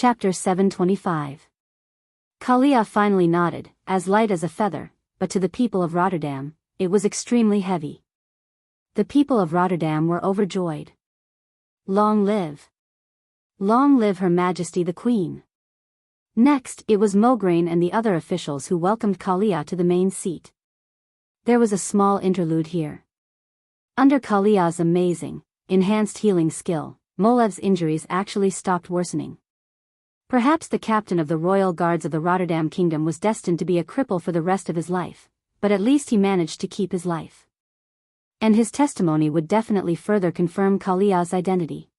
Chapter 725. Kalia finally nodded, as light as a feather, but to the people of Rotterdam, it was extremely heavy. The people of Rotterdam were overjoyed. Long live! Long live Her Majesty the Queen! Next, it was Mograine and the other officials who welcomed Kalia to the main seat. There was a small interlude here. Under Kalia's amazing, enhanced healing skill, Molev's injuries actually stopped worsening. Perhaps the captain of the royal guards of the Rotterdam kingdom was destined to be a cripple for the rest of his life, but at least he managed to keep his life. And his testimony would definitely further confirm Kalia's identity.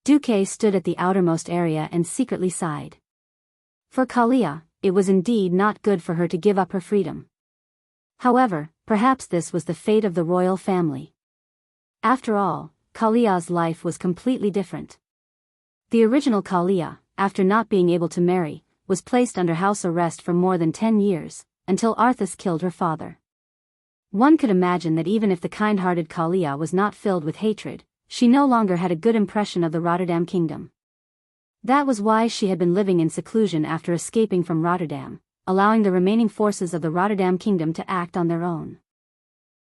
Duque stood at the outermost area and secretly sighed. For Kalia, it was indeed not good for her to give up her freedom. However, perhaps this was the fate of the royal family. After all, Kalia's life was completely different. The original Kalia, after not being able to marry, was placed under house arrest for more than 10 years, until Arthas killed her father. One could imagine that even if the kind-hearted Kalia was not filled with hatred, she no longer had a good impression of the Rotterdam kingdom. That was why she had been living in seclusion after escaping from Rotterdam, allowing the remaining forces of the Rotterdam kingdom to act on their own.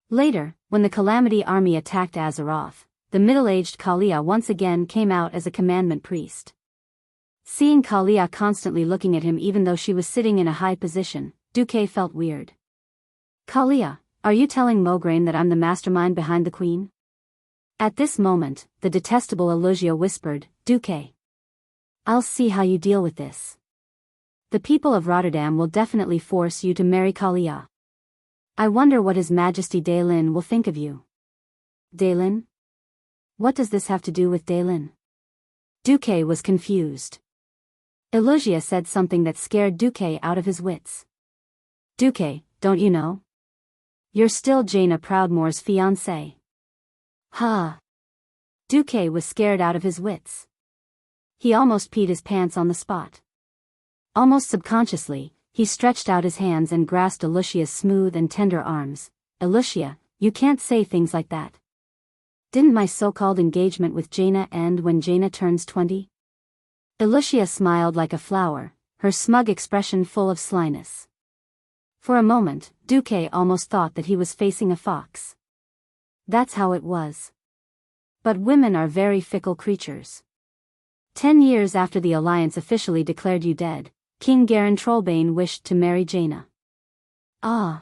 Later, when the Calamity army attacked Azeroth, the middle-aged Kalia once again came out as a commandment priest. Seeing Kalia constantly looking at him even though she was sitting in a high position, Duque felt weird. Kalia, are you telling Mograine that I'm the mastermind behind the queen? At this moment, the detestable Elogia whispered, Duque. I'll see how you deal with this. The people of Rotterdam will definitely force you to marry Kalia. I wonder what His Majesty Daelin will think of you. Daelin? What does this have to do with Daelin? Duque was confused. Elogia said something that scared Duque out of his wits. Duque, don't you know? You're still Jaina Proudmoore's fiancé. Huh. Duque was scared out of his wits. He almost peed his pants on the spot. Almost subconsciously, he stretched out his hands and grasped Elucia's smooth and tender arms. Elucia, you can't say things like that. Didn't my so-called engagement with Jaina end when Jaina turns 20? Elucia smiled like a flower, her smug expression full of slyness. For a moment, Duque almost thought that he was facing a fox. That's how it was. But women are very fickle creatures. 10 years after the alliance officially declared you dead, King Garen Trollbane wished to marry Jaina. Ah.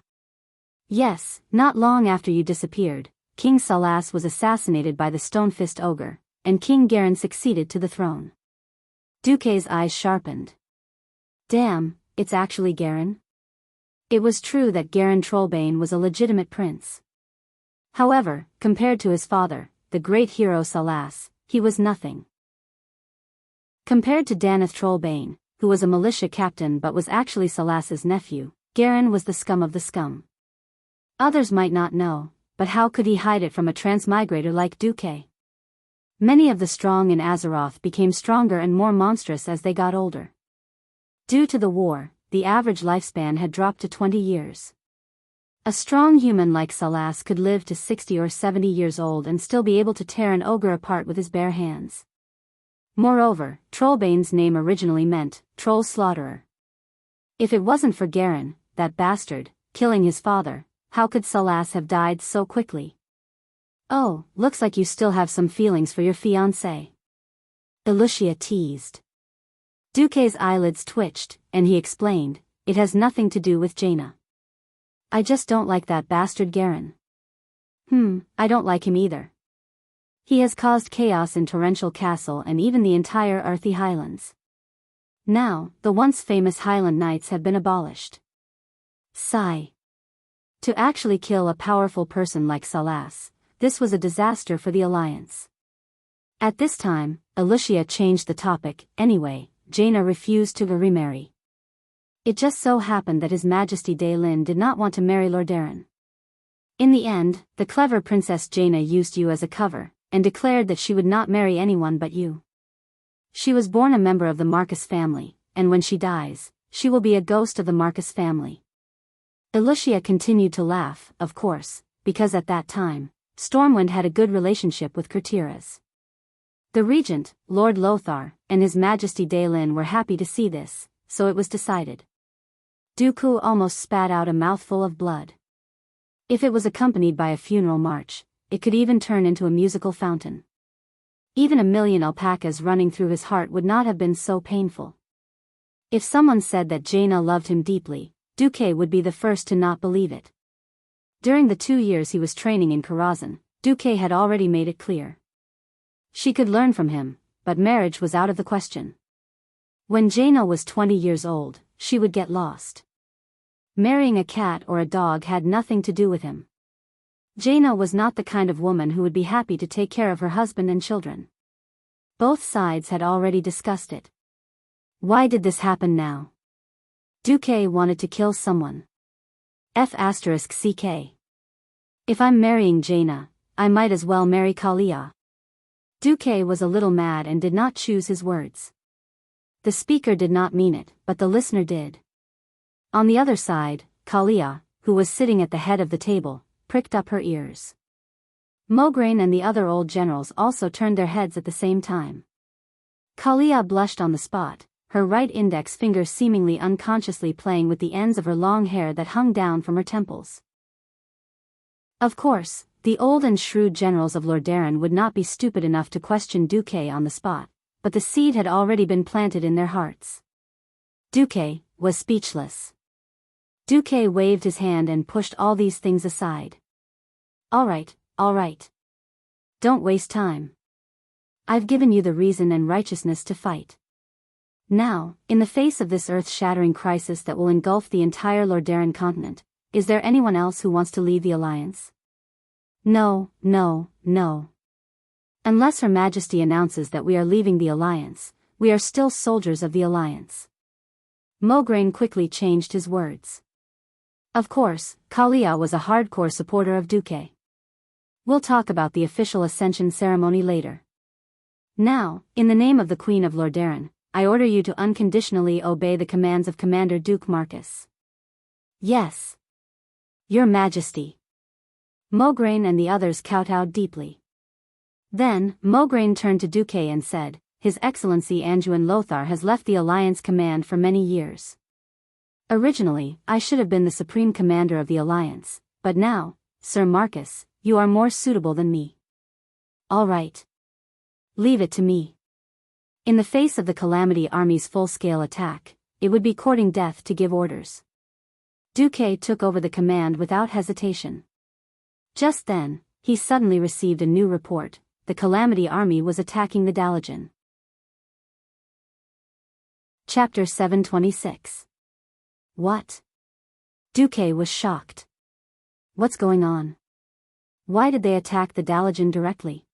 Yes, not long after you disappeared, King Salas was assassinated by the Stonefist Ogre, and King Garen succeeded to the throne. Duque's eyes sharpened. Damn, it's actually Garen? It was true that Garen Trollbane was a legitimate prince. However, compared to his father, the great hero Salas, he was nothing. Compared to Daneth Trollbane, who was a militia captain but was actually Salas's nephew, Garen was the scum of the scum. Others might not know, but how could he hide it from a transmigrator like Duque? Many of the strong in Azeroth became stronger and more monstrous as they got older. Due to the war, the average lifespan had dropped to 20 years. A strong human like Salas could live to 60 or 70 years old and still be able to tear an ogre apart with his bare hands. Moreover, Trollbane's name originally meant, Troll Slaughterer. If it wasn't for Garen, that bastard, killing his father, how could Salas have died so quickly? Oh, looks like you still have some feelings for your fiancé. Elucia teased. Duque's eyelids twitched, and he explained, it has nothing to do with Jaina. I just don't like that bastard Garen. I don't like him either. He has caused chaos in Torrential Castle and even the entire Earthy Highlands. Now, the once famous Highland Knights have been abolished. Sigh. To actually kill a powerful person like Salas, this was a disaster for the Alliance. At this time, Elucia changed the topic. Anyway, Jaina refused to remarry. It just so happened that His Majesty Daelin did not want to marry Lordaeron. In the end, the clever Princess Jaina used you as a cover, and declared that she would not marry anyone but you. She was born a member of the Marcus family, and when she dies, she will be a ghost of the Marcus family. Elucia continued to laugh, of course, because at that time, Stormwind had a good relationship with Kurtiras. The regent, Lord Lothar, and His Majesty Daelin were happy to see this, so it was decided. Dooku almost spat out a mouthful of blood. If it was accompanied by a funeral march, it could even turn into a musical fountain. Even 1,000,000 alpacas running through his heart would not have been so painful. If someone said that Jaina loved him deeply, Duque would be the first to not believe it. During the 2 years he was training in Karazhan, Duque had already made it clear. She could learn from him, but marriage was out of the question. When Jaina was 20 years old, she would get lost. Marrying a cat or a dog had nothing to do with him. Jaina was not the kind of woman who would be happy to take care of her husband and children. Both sides had already discussed it. Why did this happen now? Duque wanted to kill someone. F***ck. If I'm marrying Jaina, I might as well marry Kalia. Duque was a little mad and did not choose his words. The speaker did not mean it, but the listener did. On the other side, Kalia, who was sitting at the head of the table, pricked up her ears. Mograine and the other old generals also turned their heads at the same time. Kalia blushed on the spot, her right index finger seemingly unconsciously playing with the ends of her long hair that hung down from her temples. Of course, the old and shrewd generals of Lordaeron would not be stupid enough to question Duque on the spot, but the seed had already been planted in their hearts. Duque was speechless. Duque waved his hand and pushed all these things aside. All right. Don't waste time. I've given you the reason and righteousness to fight. Now, in the face of this earth-shattering crisis that will engulf the entire Lordaeron continent, is there anyone else who wants to leave the Alliance? No. Unless Her Majesty announces that we are leaving the Alliance, we are still soldiers of the Alliance. Mograine quickly changed his words. Of course, Kalia was a hardcore supporter of Duque. We'll talk about the official ascension ceremony later. Now, in the name of the Queen of Lordaeron, I order you to unconditionally obey the commands of Commander Duke Marcus. Yes. Your Majesty. Mograine and the others kowtowed deeply. Then, Mograine turned to Duque and said, His Excellency Anduin Lothar has left the Alliance command for many years. Originally, I should have been the Supreme Commander of the Alliance, but now, Sir Marcus, you are more suitable than me. All right. Leave it to me. In the face of the Calamity Army's full-scale attack, it would be courting death to give orders. Duque took over the command without hesitation. Just then, he suddenly received a new report. The Calamity Army was attacking the Dalajan. Chapter 726. What? Duque was shocked. What's going on? Why did they attack the Dalajan directly?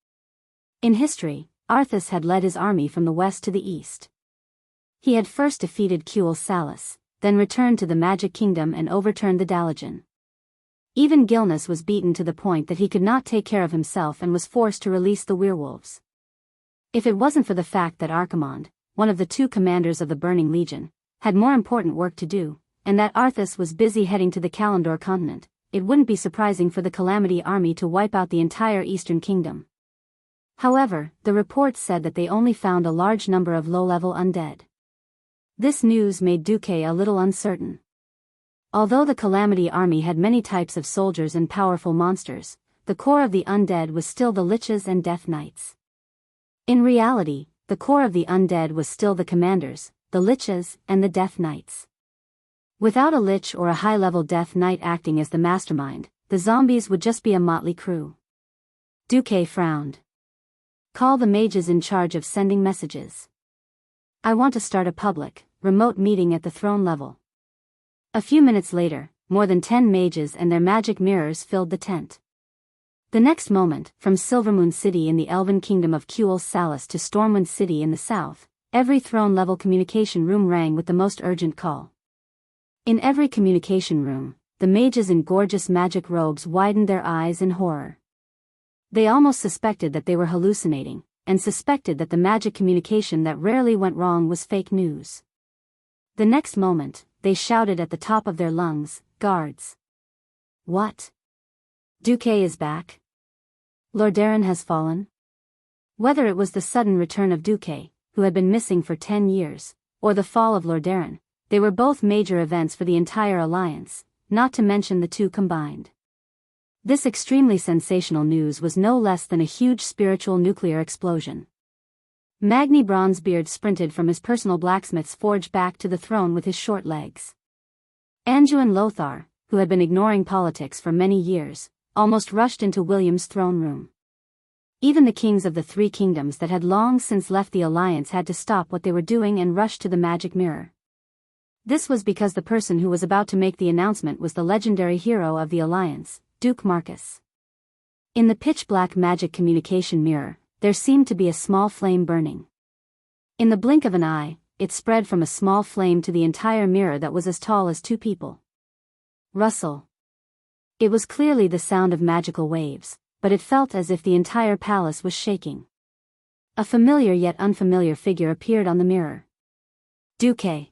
In history, Arthas had led his army from the west to the east. He had first defeated Cuel Salus, then returned to the Magic Kingdom and overturned the Dalajan. Even Gilnas was beaten to the point that he could not take care of himself and was forced to release the werewolves. If it wasn't for the fact that Archimonde, one of the 2 commanders of the Burning Legion, had more important work to do, and that Arthas was busy heading to the Kalandor continent, it wouldn't be surprising for the Calamity Army to wipe out the entire Eastern Kingdom. However, the reports said that they only found a large number of low-level undead. This news made Duque a little uncertain. Although the Calamity Army had many types of soldiers and powerful monsters, the core of the undead was still the Liches and Death Knights. In reality, the core of the undead was still the commanders, the Liches, and the Death Knights. Without a Lich or a high-level Death Knight acting as the mastermind, the zombies would just be a motley crew. Duque frowned. Call the mages in charge of sending messages. I want to start a public, remote meeting at the throne level. A few minutes later, more than 10 mages and their magic mirrors filled the tent. The next moment, from Silvermoon City in the Elven Kingdom of Cuel Salus to Stormwind City in the south, every throne-level communication room rang with the most urgent call. In every communication room, the mages in gorgeous magic robes widened their eyes in horror. They almost suspected that they were hallucinating, and suspected that the magic communication that rarely went wrong was fake news. The next moment, they shouted at the top of their lungs, "Guards! What? Duque is back? Lordaeron has fallen?" Whether it was the sudden return of Duque, who had been missing for 10 years, or the fall of Lordaeron, they were both major events for the entire alliance, not to mention the two combined. This extremely sensational news was no less than a huge spiritual nuclear explosion. Magni Bronzebeard sprinted from his personal blacksmith's forge back to the throne with his short legs. Anjouan Lothar, who had been ignoring politics for many years, almost rushed into William's throne room. Even the kings of the three kingdoms that had long since left the alliance had to stop what they were doing and rush to the magic mirror. This was because the person who was about to make the announcement was the legendary hero of the alliance, Duke Marcus. In the pitch-black magic communication mirror, there seemed to be a small flame burning. In the blink of an eye, it spread from a small flame to the entire mirror that was as tall as two people. Rustle. It was clearly the sound of magical waves, but it felt as if the entire palace was shaking. A familiar yet unfamiliar figure appeared on the mirror. Duque.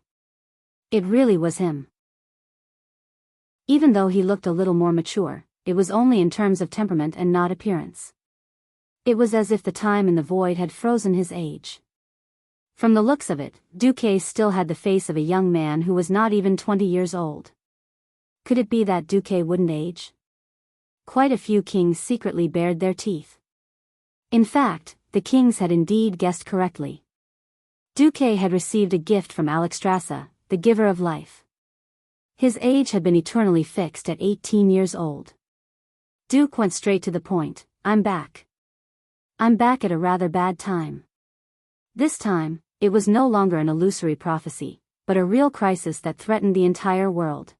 It really was him. Even though he looked a little more mature, it was only in terms of temperament and not appearance. It was as if the time in the void had frozen his age. From the looks of it, Duque still had the face of a young man who was not even 20 years old. Could it be that Duque wouldn't age? Quite a few kings secretly bared their teeth. In fact, the kings had indeed guessed correctly. Duque had received a gift from Alexstrasza, the giver of life. His age had been eternally fixed at 18 years old. Duke went straight to the point. I'm back. I'm back at a rather bad time. This time, it was no longer an illusory prophecy, but a real crisis that threatened the entire world.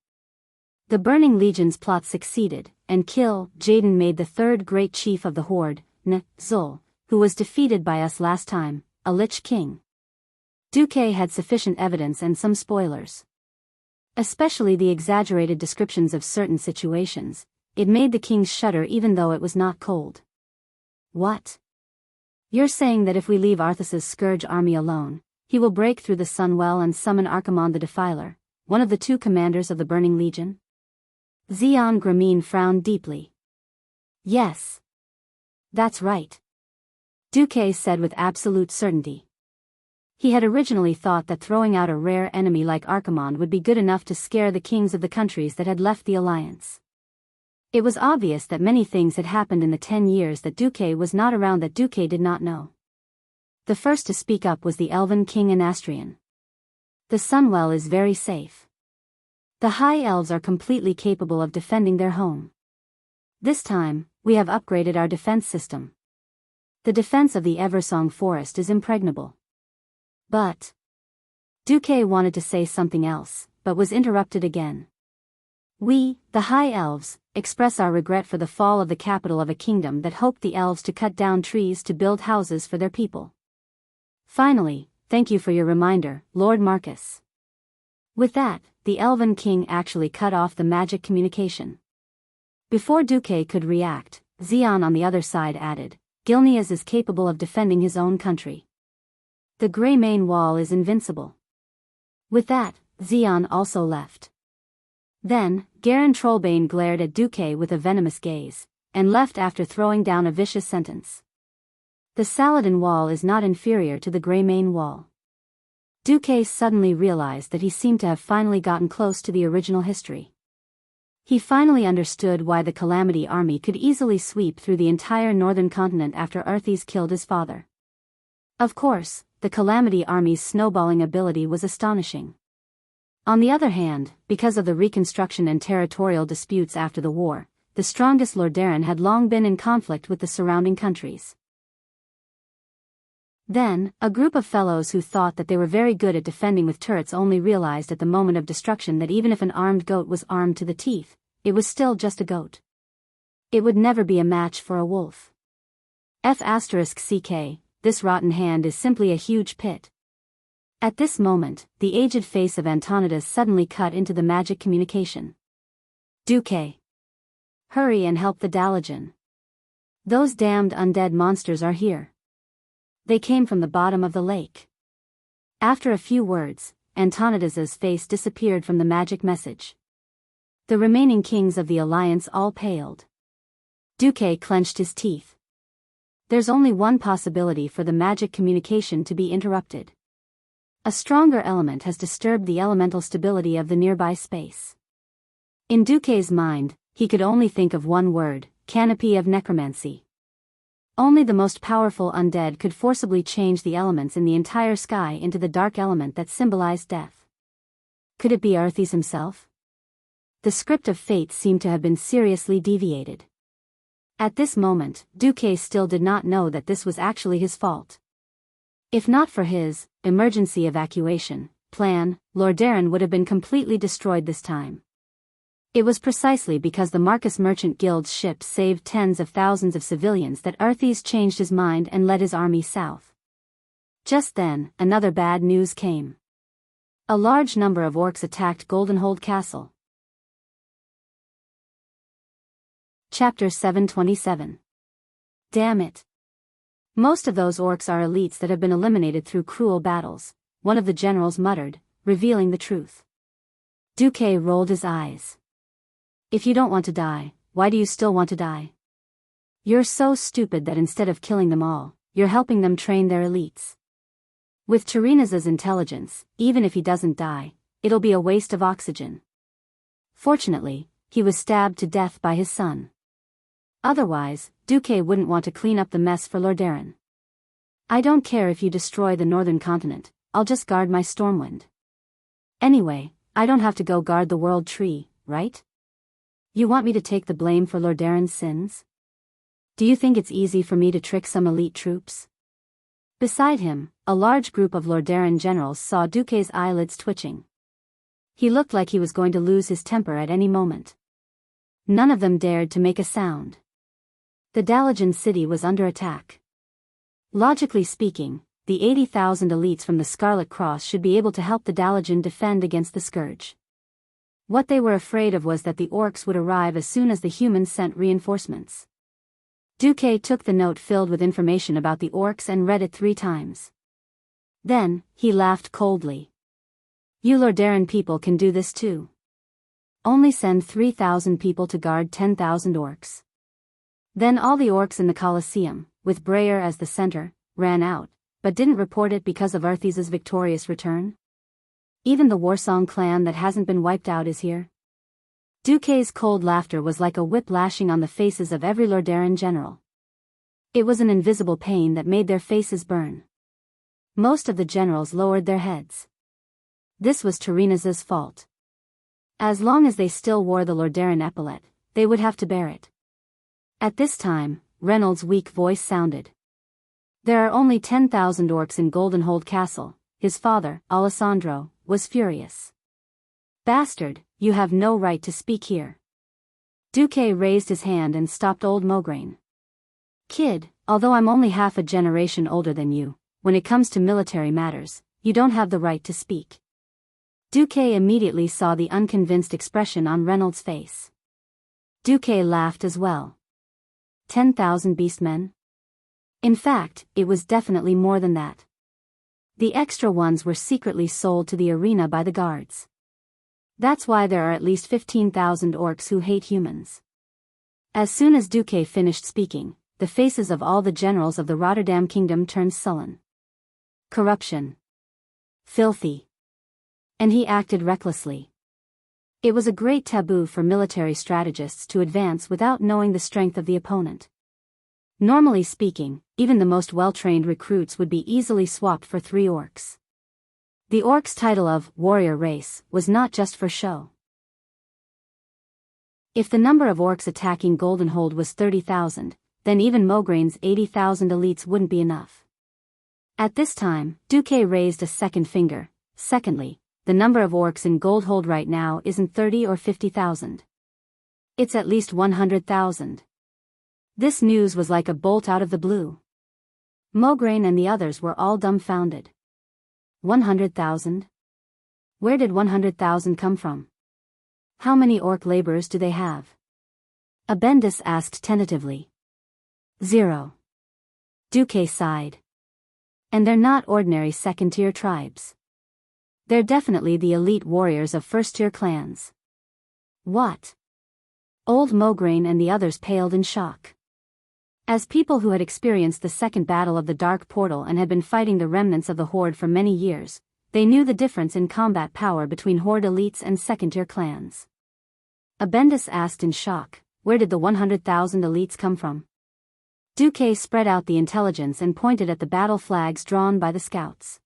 The Burning Legion's plot succeeded, and Jaden made the third great chief of the Horde, Zul, who was defeated by us last time, a Lich King. Duque had sufficient evidence and some spoilers. Especially the exaggerated descriptions of certain situations. It made the kings shudder even though it was not cold. What? You're saying that if we leave Arthas's Scourge army alone, he will break through the Sunwell and summon Archimonde the Defiler, one of the two commanders of the Burning Legion? Xian Grameen frowned deeply. Yes. That's right. Duque said with absolute certainty. He had originally thought that throwing out a rare enemy like Archimonde would be good enough to scare the kings of the countries that had left the alliance. It was obvious that many things had happened in the 10 years that Duque was not around that Duque did not know. The first to speak up was the Elven King Anastrian. The Sunwell is very safe. The High Elves are completely capable of defending their home. This time, we have upgraded our defense system. The defense of the Eversong Forest is impregnable. But Duque wanted to say something else, but was interrupted again. We, the High Elves, express our regret for the fall of the capital of a kingdom that hoped the elves to cut down trees to build houses for their people. Finally, thank you for your reminder, Lord Marcus. With that, the Elven King actually cut off the magic communication. Before Duque could react, Xian on the other side added, Gilneas is capable of defending his own country. The Greymane Wall is invincible. With that, Xian also left. Then, Garen Trollbane glared at Duque with a venomous gaze, and left after throwing down a vicious sentence. The Saladin Wall is not inferior to the Greymane Wall. Duque suddenly realized that he seemed to have finally gotten close to the original history. He finally understood why the Calamity Army could easily sweep through the entire northern continent after Arthas killed his father. Of course, the Calamity Army's snowballing ability was astonishing. On the other hand, because of the reconstruction and territorial disputes after the war, the strongest Lordaeron had long been in conflict with the surrounding countries. Then, a group of fellows who thought that they were very good at defending with turrets only realized at the moment of destruction that even if an armed goat was armed to the teeth, it was still just a goat. It would never be a match for a wolf. F***ck, this rotten hand is simply a huge pit. At this moment, the aged face of Antonidas suddenly cut into the magic communication. Duque. Hurry and help the Dalajan. Those damned undead monsters are here. They came from the bottom of the lake. After a few words, Antonidas's face disappeared from the magic message. The remaining kings of the alliance all paled. Duque clenched his teeth. There's only one possibility for the magic communication to be interrupted. A stronger element has disturbed the elemental stability of the nearby space. In Duque's mind, he could only think of one word: canopy of necromancy. Only the most powerful undead could forcibly change the elements in the entire sky into the dark element that symbolized death. Could it be Arthas himself? The script of fate seemed to have been seriously deviated. At this moment, Duque still did not know that this was actually his fault. If not for his emergency evacuation plan, Lordaeron would have been completely destroyed this time. It was precisely because the Marcus Merchant Guild's ships saved tens of thousands of civilians that Arthas changed his mind and led his army south. Just then, another bad news came. A large number of orcs attacked Goldenhold Castle. Chapter 727. Damn it. Most of those orcs are elites that have been eliminated through cruel battles, one of the generals muttered, revealing the truth. Duque rolled his eyes. If you don't want to die, why do you still want to die? You're so stupid that instead of killing them all, you're helping them train their elites. With Tyrannosa's intelligence, even if he doesn't die, it'll be a waste of oxygen. Fortunately, he was stabbed to death by his son. Otherwise, Duque wouldn't want to clean up the mess for Lordaeron. I don't care if you destroy the northern continent, I'll just guard my Stormwind. Anyway, I don't have to go guard the World Tree, right? You want me to take the blame for Lordaeron's sins? Do you think it's easy for me to trick some elite troops? Beside him, a large group of Lordaeron generals saw Duque's eyelids twitching. He looked like he was going to lose his temper at any moment. None of them dared to make a sound. The Dalajan city was under attack. Logically speaking, the 80,000 elites from the Scarlet Cross should be able to help the Dalajan defend against the Scourge. What they were afraid of was that the orcs would arrive as soon as the humans sent reinforcements. Duque took the note filled with information about the orcs and read it 3 times. Then, he laughed coldly. You Lordaeron people can do this too. Only send 3,000 people to guard 10,000 orcs. Then all the orcs in the Colosseum, with Breyer as the center, ran out, but didn't report it because of Arthas' victorious return? Even the Warsong clan that hasn't been wiped out is here? Duque's cold laughter was like a whip lashing on the faces of every Lordaeron general. It was an invisible pain that made their faces burn. Most of the generals lowered their heads. This was Tyrannosa's fault. As long as they still wore the Lordaeron epaulet, they would have to bear it. At this time, Reynolds' weak voice sounded. There are only 10,000 orcs in Goldenhold Castle. His father, Alessandro, was furious. Bastard, you have no right to speak here. Duque raised his hand and stopped old Mograine. Kid, although I'm only half a generation older than you, when it comes to military matters, you don't have the right to speak. Duque immediately saw the unconvinced expression on Reynolds' face. Duque laughed as well. 10,000 beastmen? In fact, it was definitely more than that. The extra ones were secretly sold to the arena by the guards. That's why there are at least 15,000 orcs who hate humans. As soon as Duque finished speaking, the faces of all the generals of the Rotterdam kingdom turned sullen. Corruption. Filthy. And he acted recklessly. It was a great taboo for military strategists to advance without knowing the strength of the opponent. Normally speaking, even the most well-trained recruits would be easily swapped for 3 orcs. The orc's title of warrior race was not just for show. If the number of orcs attacking Goldenhold was 30,000, then even Mograine's 80,000 elites wouldn't be enough. At this time, Duque raised a second finger. Secondly, the number of orcs in Goldhold right now isn't 30 or 50,000. It's at least 100,000. This news was like a bolt out of the blue. Mograine and the others were all dumbfounded. 100,000? Where did 100,000 come from? How many orc laborers do they have? Abendus asked tentatively. 0. Duque sighed. And they're not ordinary second-tier tribes. They're definitely the elite warriors of first-tier clans. What? Old Mograine and the others paled in shock. As people who had experienced the second battle of the Dark Portal and had been fighting the remnants of the Horde for many years, they knew the difference in combat power between Horde elites and second-tier clans. Abendus asked in shock, where did the 100,000 elites come from? Duque spread out the intelligence and pointed at the battle flags drawn by the scouts.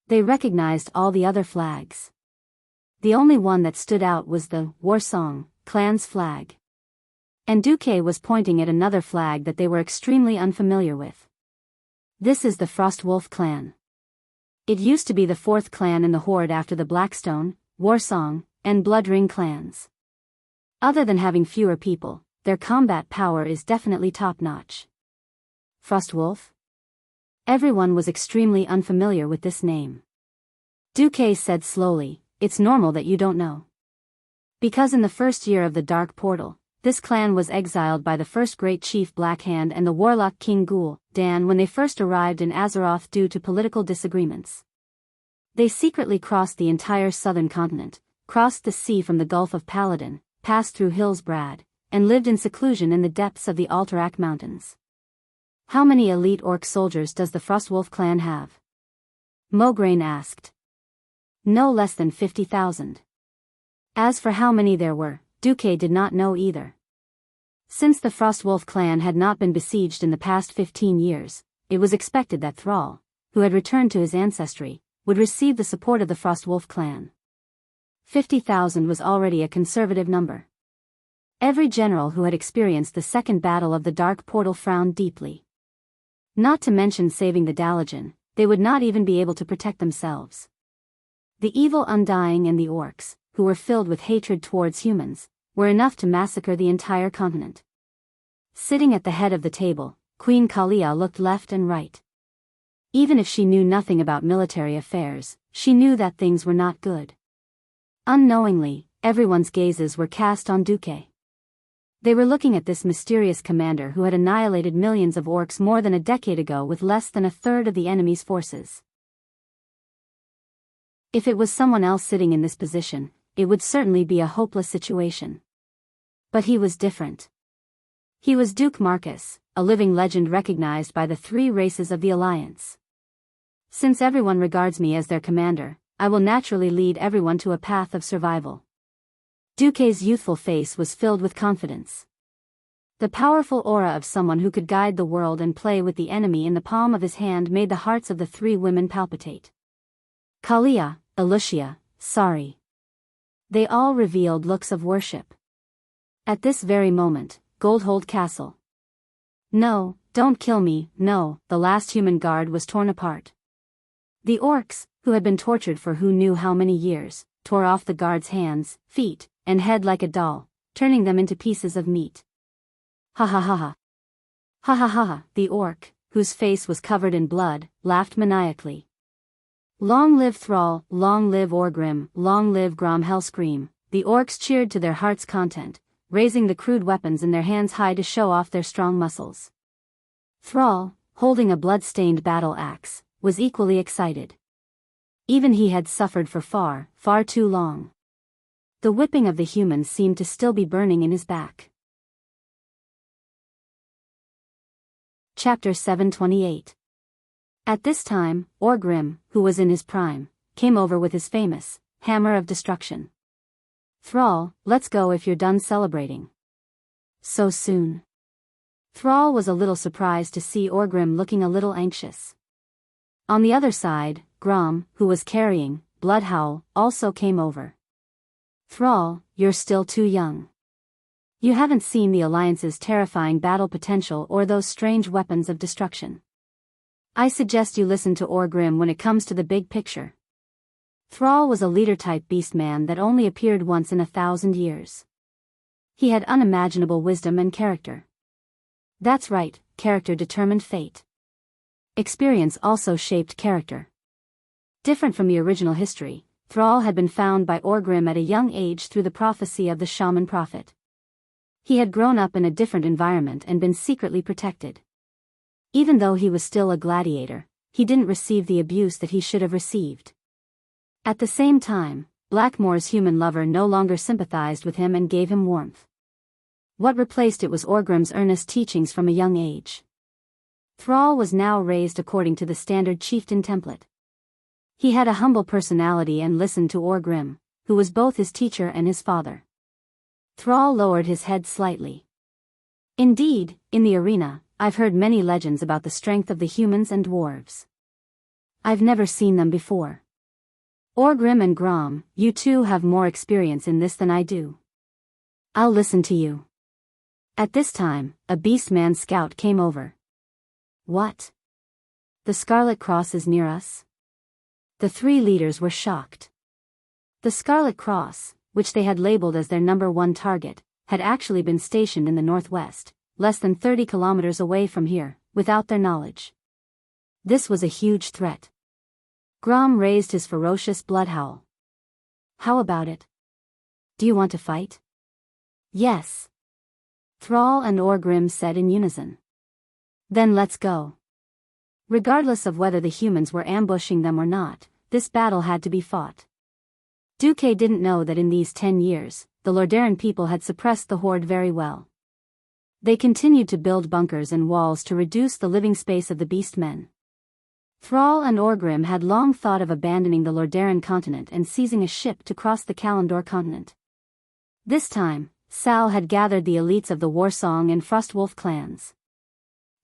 They recognized all the other flags. The only one that stood out was the Warsong clan's flag. And Duque was pointing at another flag that they were extremely unfamiliar with. This is the Frostwolf clan. It used to be the fourth clan in the Horde after the Blackstone, Warsong, and Bloodring clans. Other than having fewer people, their combat power is definitely top-notch. Frostwolf? Everyone was extremely unfamiliar with this name. Duque said slowly, it's normal that you don't know. Because in the first year of the Dark Portal, this clan was exiled by the first great chief Blackhand and the warlock King Ghoul, Dan when they first arrived in Azeroth due to political disagreements. They secretly crossed the entire southern continent, crossed the sea from the Gulf of Paladin, passed through Hillsbrad, and lived in seclusion in the depths of the Alterac Mountains. How many elite orc soldiers does the Frostwolf clan have? Mograine asked. No less than 50,000. As for how many there were, Duque did not know either. Since the Frostwolf clan had not been besieged in the past 15 years, it was expected that Thrall, who had returned to his ancestry, would receive the support of the Frostwolf clan. 50,000 was already a conservative number. Every general who had experienced the second battle of the Dark Portal frowned deeply. Not to mention saving the Dalajan, they would not even be able to protect themselves. The evil Undying and the orcs, who were filled with hatred towards humans, were enough to massacre the entire continent. Sitting at the head of the table, Queen Kalia looked left and right. Even if she knew nothing about military affairs, she knew that things were not good. Unknowingly, everyone's gazes were cast on Duque. They were looking at this mysterious commander who had annihilated millions of orcs more than a decade ago with less than a third of the enemy's forces. If it was someone else sitting in this position, it would certainly be a hopeless situation. But he was different. He was Duke Marcus, a living legend recognized by the three races of the Alliance. Since everyone regards me as their commander, I will naturally lead everyone to a path of survival. Duque's youthful face was filled with confidence. The powerful aura of someone who could guide the world and play with the enemy in the palm of his hand made the hearts of the three women palpitate. Kalia, Elucia, Sari. They all revealed looks of worship. At this very moment, Goldhold Castle. No, don't kill me, no, the last human guard was torn apart. The orcs, who had been tortured for who knew how many years, tore off the guard's hands, feet, and head like a doll, turning them into pieces of meat. Ha ha ha ha. Ha ha ha ha, the orc, whose face was covered in blood, laughed maniacally. Long live Thrall, long live Orgrim, long live Grom Hellscream. The orcs cheered to their heart's content, raising the crude weapons in their hands high to show off their strong muscles. Thrall, holding a blood-stained battle axe, was equally excited. Even he had suffered for far, far too long. The whipping of the humans seemed to still be burning in his back. Chapter 728. At this time, Orgrim, who was in his prime, came over with his famous Hammer of Destruction. Thrall, let's go if you're done celebrating. So soon. Thrall was a little surprised to see Orgrim looking a little anxious. On the other side, Grom, who was carrying Bloodhowl, also came over. Thrall, you're still too young. You haven't seen the Alliance's terrifying battle potential or those strange weapons of destruction. I suggest you listen to Orgrim when it comes to the big picture. Thrall was a leader-type beast-man that only appeared once in 1,000 years. He had unimaginable wisdom and character. That's right, character determined fate. Experience also shaped character. Different from the original history, Thrall had been found by Orgrim at a young age through the prophecy of the shaman prophet. He had grown up in a different environment and been secretly protected. Even though he was still a gladiator, he didn't receive the abuse that he should have received. At the same time, Blackmore's human lover no longer sympathized with him and gave him warmth. What replaced it was Orgrim's earnest teachings from a young age. Thrall was now raised according to the standard chieftain template. He had a humble personality and listened to Orgrim, who was both his teacher and his father. Thrall lowered his head slightly. Indeed, in the arena, I've heard many legends about the strength of the humans and dwarves. I've never seen them before. Orgrim and Grom, you two have more experience in this than I do. I'll listen to you. At this time, a Beastman scout came over. What? The Scarlet Cross is near us? The three leaders were shocked. The Scarlet Cross, which they had labeled as their #1 target, had actually been stationed in the northwest, less than 30 kilometers away from here, without their knowledge. This was a huge threat. Grom raised his ferocious blood howl. How about it? Do you want to fight? Yes. Thrall and Orgrim said in unison. Then let's go. Regardless of whether the humans were ambushing them or not, this battle had to be fought. Duque didn't know that in these 10 years, the Lordaeron people had suppressed the horde very well. They continued to build bunkers and walls to reduce the living space of the beastmen. Thrall and Orgrim had long thought of abandoning the Lordaeron continent and seizing a ship to cross the Kalandor continent. This time, Sal had gathered the elites of the Warsong and Frostwolf clans.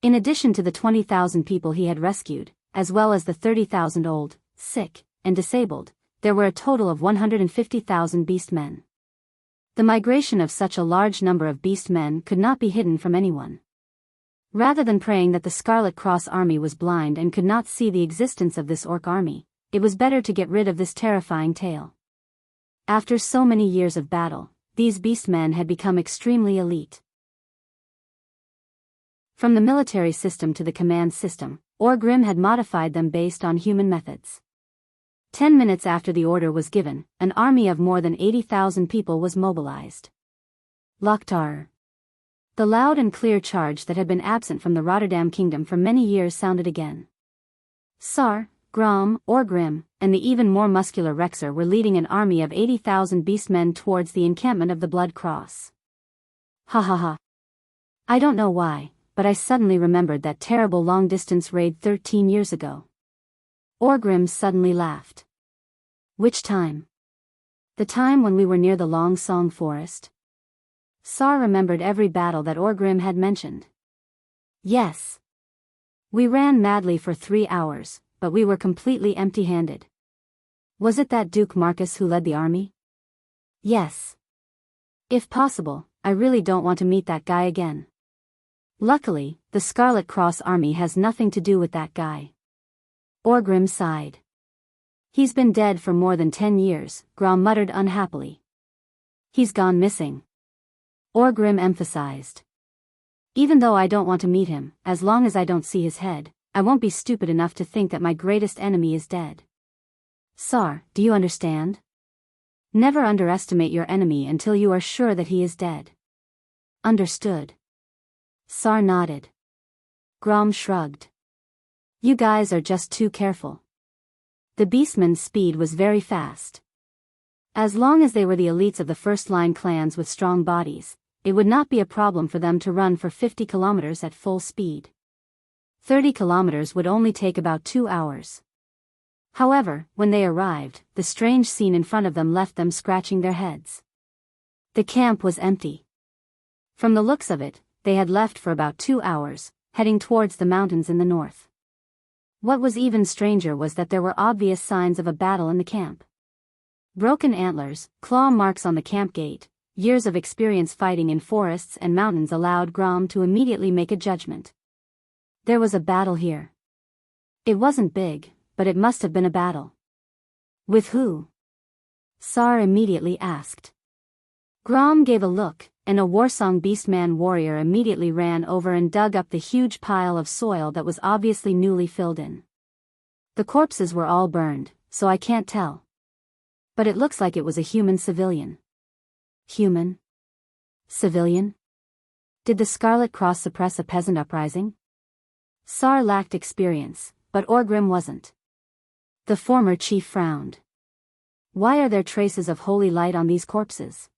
In addition to the 20,000 people he had rescued, as well as the 30,000 old, sick, and disabled, there were a total of 150,000 beastmen. The migration of such a large number of beastmen could not be hidden from anyone. Rather than praying that the Scarlet Cross army was blind and could not see the existence of this orc army, it was better to get rid of this terrifying tale. After so many years of battle, these beastmen had become extremely elite. From the military system to the command system, Orgrim had modified them based on human methods. 10 minutes after the order was given, an army of more than 80,000 people was mobilized. Loktar. The loud and clear charge that had been absent from the Rotterdam kingdom for many years sounded again. Sar, Grom, Orgrim, and the even more muscular Rexer were leading an army of 80,000 beastmen towards the encampment of the Blood Cross. Ha ha ha. I don't know why, but I suddenly remembered that terrible long-distance raid 13 years ago. Orgrim suddenly laughed. Which time? The time when we were near the Long Song forest? Sar remembered every battle that Orgrim had mentioned. Yes. We ran madly for 3 hours, but we were completely empty-handed. Was it that Duke Marcus who led the army? Yes. If possible, I really don't want to meet that guy again. Luckily, the Scarlet Cross army has nothing to do with that guy. Orgrim sighed. He's been dead for more than 10 years, Grom muttered unhappily. He's gone missing. Orgrim emphasized. Even though I don't want to meet him, as long as I don't see his head, I won't be stupid enough to think that my greatest enemy is dead. Sar, do you understand? Never underestimate your enemy until you are sure that he is dead. Understood. Sar nodded. Grom shrugged. You guys are just too careful. The beastmen's speed was very fast. As long as they were the elites of the first-line clans with strong bodies, it would not be a problem for them to run for 50 kilometers at full speed. 30 kilometers would only take about 2 hours. However, when they arrived, the strange scene in front of them left them scratching their heads. The camp was empty. From the looks of it, they had left for about 2 hours, heading towards the mountains in the north. What was even stranger was that there were obvious signs of a battle in the camp. Broken antlers, claw marks on the camp gate, years of experience fighting in forests and mountains allowed Grom to immediately make a judgment. There was a battle here. It wasn't big, but it must have been a battle. With who? Sar immediately asked. Grom gave a look, and a Warsong Beastman warrior immediately ran over and dug up the huge pile of soil that was obviously newly filled in. The corpses were all burned, so I can't tell. But it looks like it was a human civilian. Human? Civilian? Did the Scarlet Cross suppress a peasant uprising? Sar lacked experience, but Orgrim wasn't. The former chief frowned. Why are there traces of holy light on these corpses?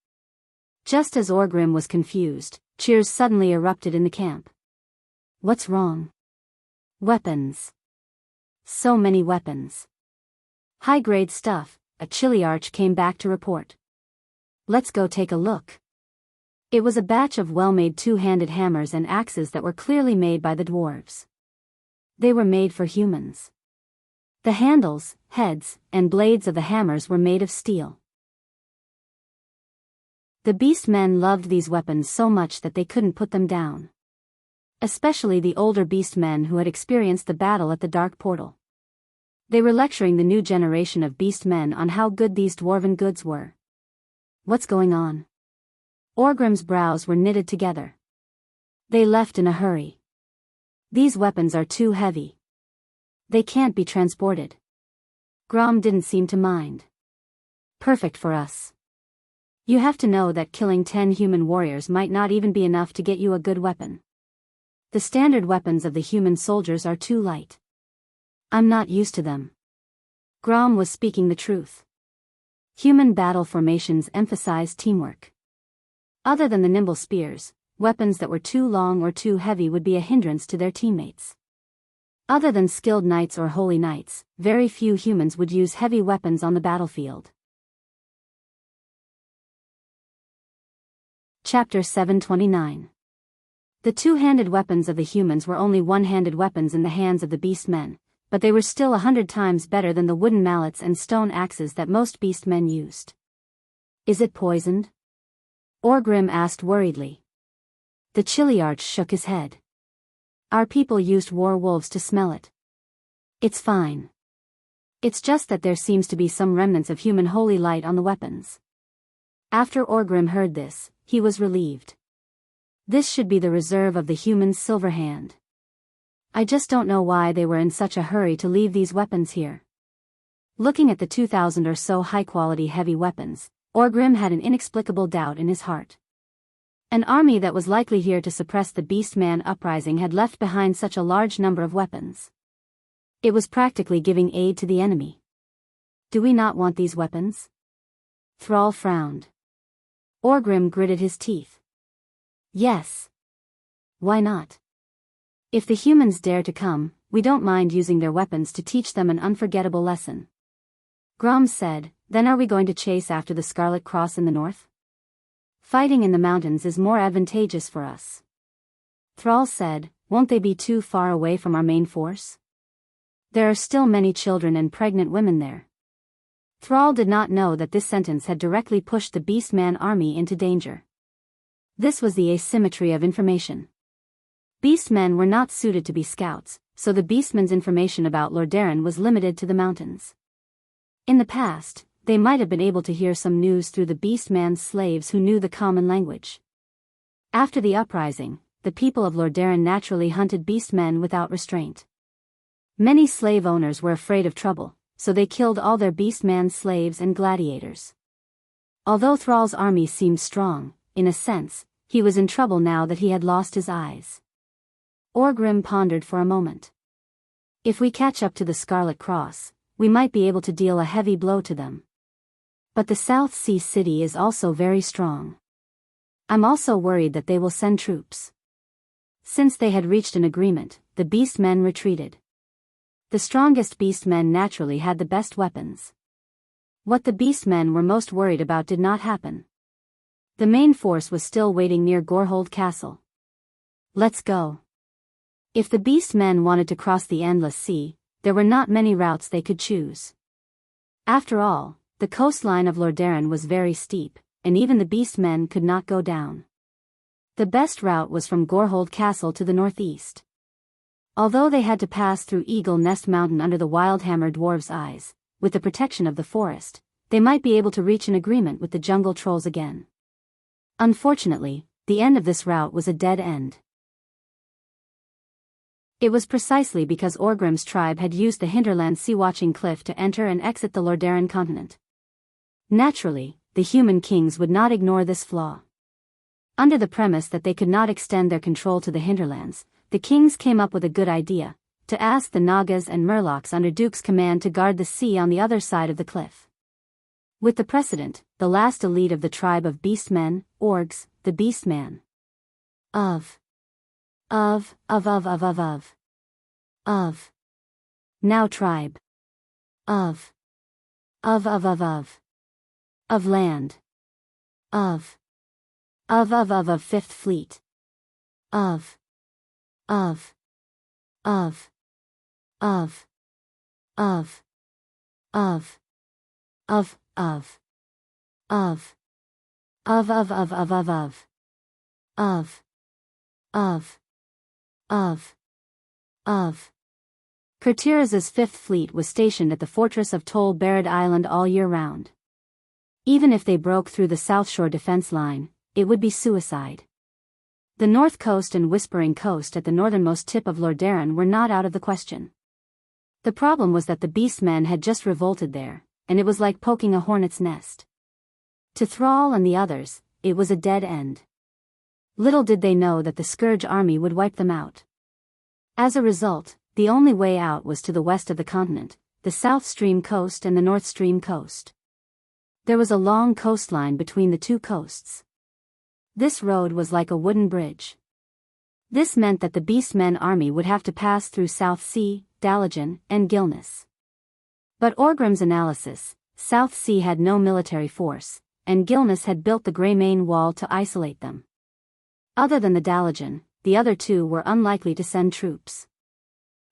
Just as Orgrim was confused, Cheers suddenly erupted in the camp. What's wrong? Weapons. So many weapons. High-grade stuff, a chiliarch came back to report. Let's go take a look. It was a batch of well-made two-handed hammers and axes that were clearly made by the dwarves. They were made for humans. The handles, heads, and blades of the hammers were made of steel. The beast men loved these weapons so much that they couldn't put them down. Especially the older beast men who had experienced the battle at the Dark Portal. They were lecturing the new generation of beast men on how good these dwarven goods were. What's going on? Orgrim's brows were knitted together. They left in a hurry. These weapons are too heavy. They can't be transported. Grom didn't seem to mind. Perfect for us. You have to know that killing 10 human warriors might not even be enough to get you a good weapon. The standard weapons of the human soldiers are too light. I'm not used to them. Grom was speaking the truth. Human battle formations emphasize teamwork. Other than the nimble spears, weapons that were too long or too heavy would be a hindrance to their teammates. Other than skilled knights or holy knights, very few humans would use heavy weapons on the battlefield. Chapter 729. The two-handed weapons of the humans were only one-handed weapons in the hands of the beast men, but they were still 100 times better than the wooden mallets and stone axes that most beast men used. Is it poisoned? Orgrim asked worriedly. The chiliarch shook his head. Our people used war wolves to smell it. It's fine. It's just that there seems to be some remnants of human holy light on the weapons. After Orgrim heard this, he was relieved. This should be the reserve of the human's silver hand. I just don't know why they were in such a hurry to leave these weapons here. Looking at the 2,000 or so high-quality heavy weapons, Orgrim had an inexplicable doubt in his heart. An army that was likely here to suppress the Beastman uprising had left behind such a large number of weapons. It was practically giving aid to the enemy. Do we not want these weapons? Thrall frowned. Orgrim gritted his teeth. Yes. Why not? If the humans dare to come, we don't mind using their weapons to teach them an unforgettable lesson. Grom said, then are we going to chase after the Scarlet Cross in the north? Fighting in the mountains is more advantageous for us. Thrall said, won't they be too far away from our main force? There are still many children and pregnant women there. Thrall did not know that this sentence had directly pushed the Beastman army into danger. This was the asymmetry of information. Beastmen were not suited to be scouts, so the Beastman's information about Lordaeron was limited to the mountains. In the past, they might have been able to hear some news through the Beastman's slaves who knew the common language. After the uprising, the people of Lordaeron naturally hunted Beastmen without restraint. Many slave owners were afraid of trouble, so they killed all their Beastman slaves and gladiators. Although Thrall's army seemed strong, in a sense, he was in trouble now that he had lost his eyes. Orgrim pondered for a moment. If we catch up to the Scarlet Cross, we might be able to deal a heavy blow to them. But the South Sea City is also very strong. I'm also worried that they will send troops. Since they had reached an agreement, the Beastmen retreated. The strongest Beastmen naturally had the best weapons. What the Beastmen were most worried about did not happen. The main force was still waiting near Gorehold Castle. Let's go. If the Beastmen wanted to cross the Endless Sea, there were not many routes they could choose. After all, the coastline of Lordaeron was very steep, and even the Beastmen could not go down. The best route was from Gorehold Castle to the northeast. Although they had to pass through Eagle Nest Mountain under the Wildhammer dwarves' eyes, with the protection of the forest, they might be able to reach an agreement with the jungle trolls again. Unfortunately, the end of this route was a dead end. It was precisely because Orgrim's tribe had used the hinterland sea-watching cliff to enter and exit the Lordaeron continent. Naturally, the human kings would not ignore this flaw. Under the premise that they could not extend their control to the hinterlands, the kings came up with a good idea, to ask the Nagas and Murlocs under Duke's command to guard the sea on the other side of the cliff. With the precedent, the last elite of the tribe of beastmen, Orgs, the Beastman. Of. Now tribe. Of land. Of Fifth Fleet. Of Kurtiraz's Fifth Fleet was stationed at the fortress of Tol Barid Island all year round. Even if they broke through the South Shore defense line, it would be suicide. The North Coast and Whispering Coast at the northernmost tip of Lordaeron were not out of the question. The problem was that the beastmen had just revolted there, and it was like poking a hornet's nest. To Thrall and the others, it was a dead end. Little did they know that the Scourge army would wipe them out. As a result, the only way out was to the west of the continent, the South Stream coast and the North Stream coast. There was a long coastline between the two coasts. This road was like a wooden bridge. This meant that the Beastmen army would have to pass through South Sea, Dalagen, and Gilnis. But Orgrim's analysis, South Sea had no military force, and Gilnis had built the Greymane Wall to isolate them. Other than the Dalagen, the other two were unlikely to send troops.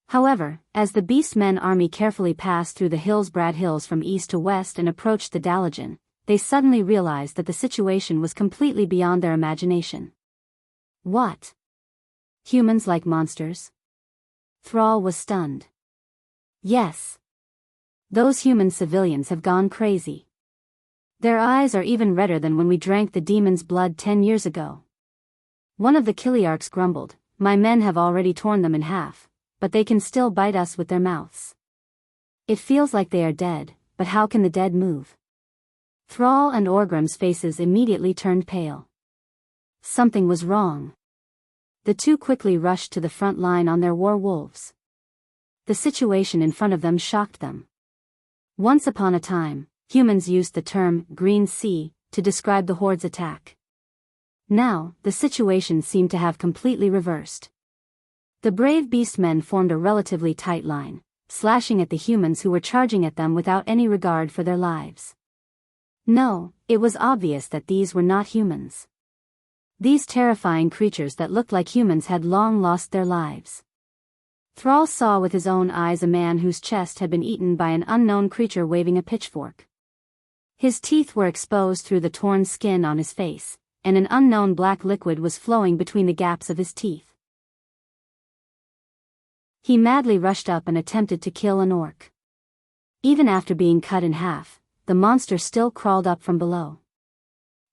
However, as the Beastmen army carefully passed through the Hillsbrad Hills from east to west and approached the Dalagen, they suddenly realized that the situation was completely beyond their imagination. What? Humans like monsters? Thrall was stunned. Yes. Those human civilians have gone crazy. Their eyes are even redder than when we drank the demon's blood 10 years ago. One of the Kiliarchs grumbled, "My men have already torn them in half, but they can still bite us with their mouths. It feels like they are dead, but how can the dead move?" Thrall and Orgrim's faces immediately turned pale. Something was wrong. The two quickly rushed to the front line on their war wolves. The situation in front of them shocked them. Once upon a time, humans used the term Green Sea to describe the horde's attack. Now, the situation seemed to have completely reversed. The brave beastmen formed a relatively tight line, slashing at the humans who were charging at them without any regard for their lives. No, it was obvious that these were not humans. These terrifying creatures that looked like humans had long lost their lives. Thrall saw with his own eyes a man whose chest had been eaten by an unknown creature waving a pitchfork. His teeth were exposed through the torn skin on his face, and an unknown black liquid was flowing between the gaps of his teeth. He madly rushed up and attempted to kill an orc. Even after being cut in half, the monster still crawled up from below.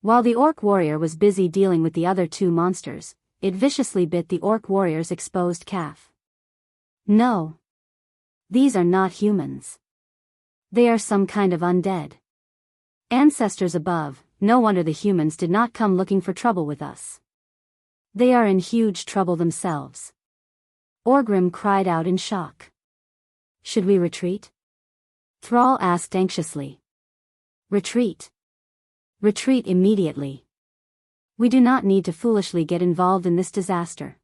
While the orc warrior was busy dealing with the other two monsters, it viciously bit the orc warrior's exposed calf. No. These are not humans. They are some kind of undead. Ancestors above, no wonder the humans did not come looking for trouble with us. They are in huge trouble themselves. Orgrim cried out in shock. Should we retreat? Thrall asked anxiously. Retreat. Retreat immediately. We do not need to foolishly get involved in this disaster.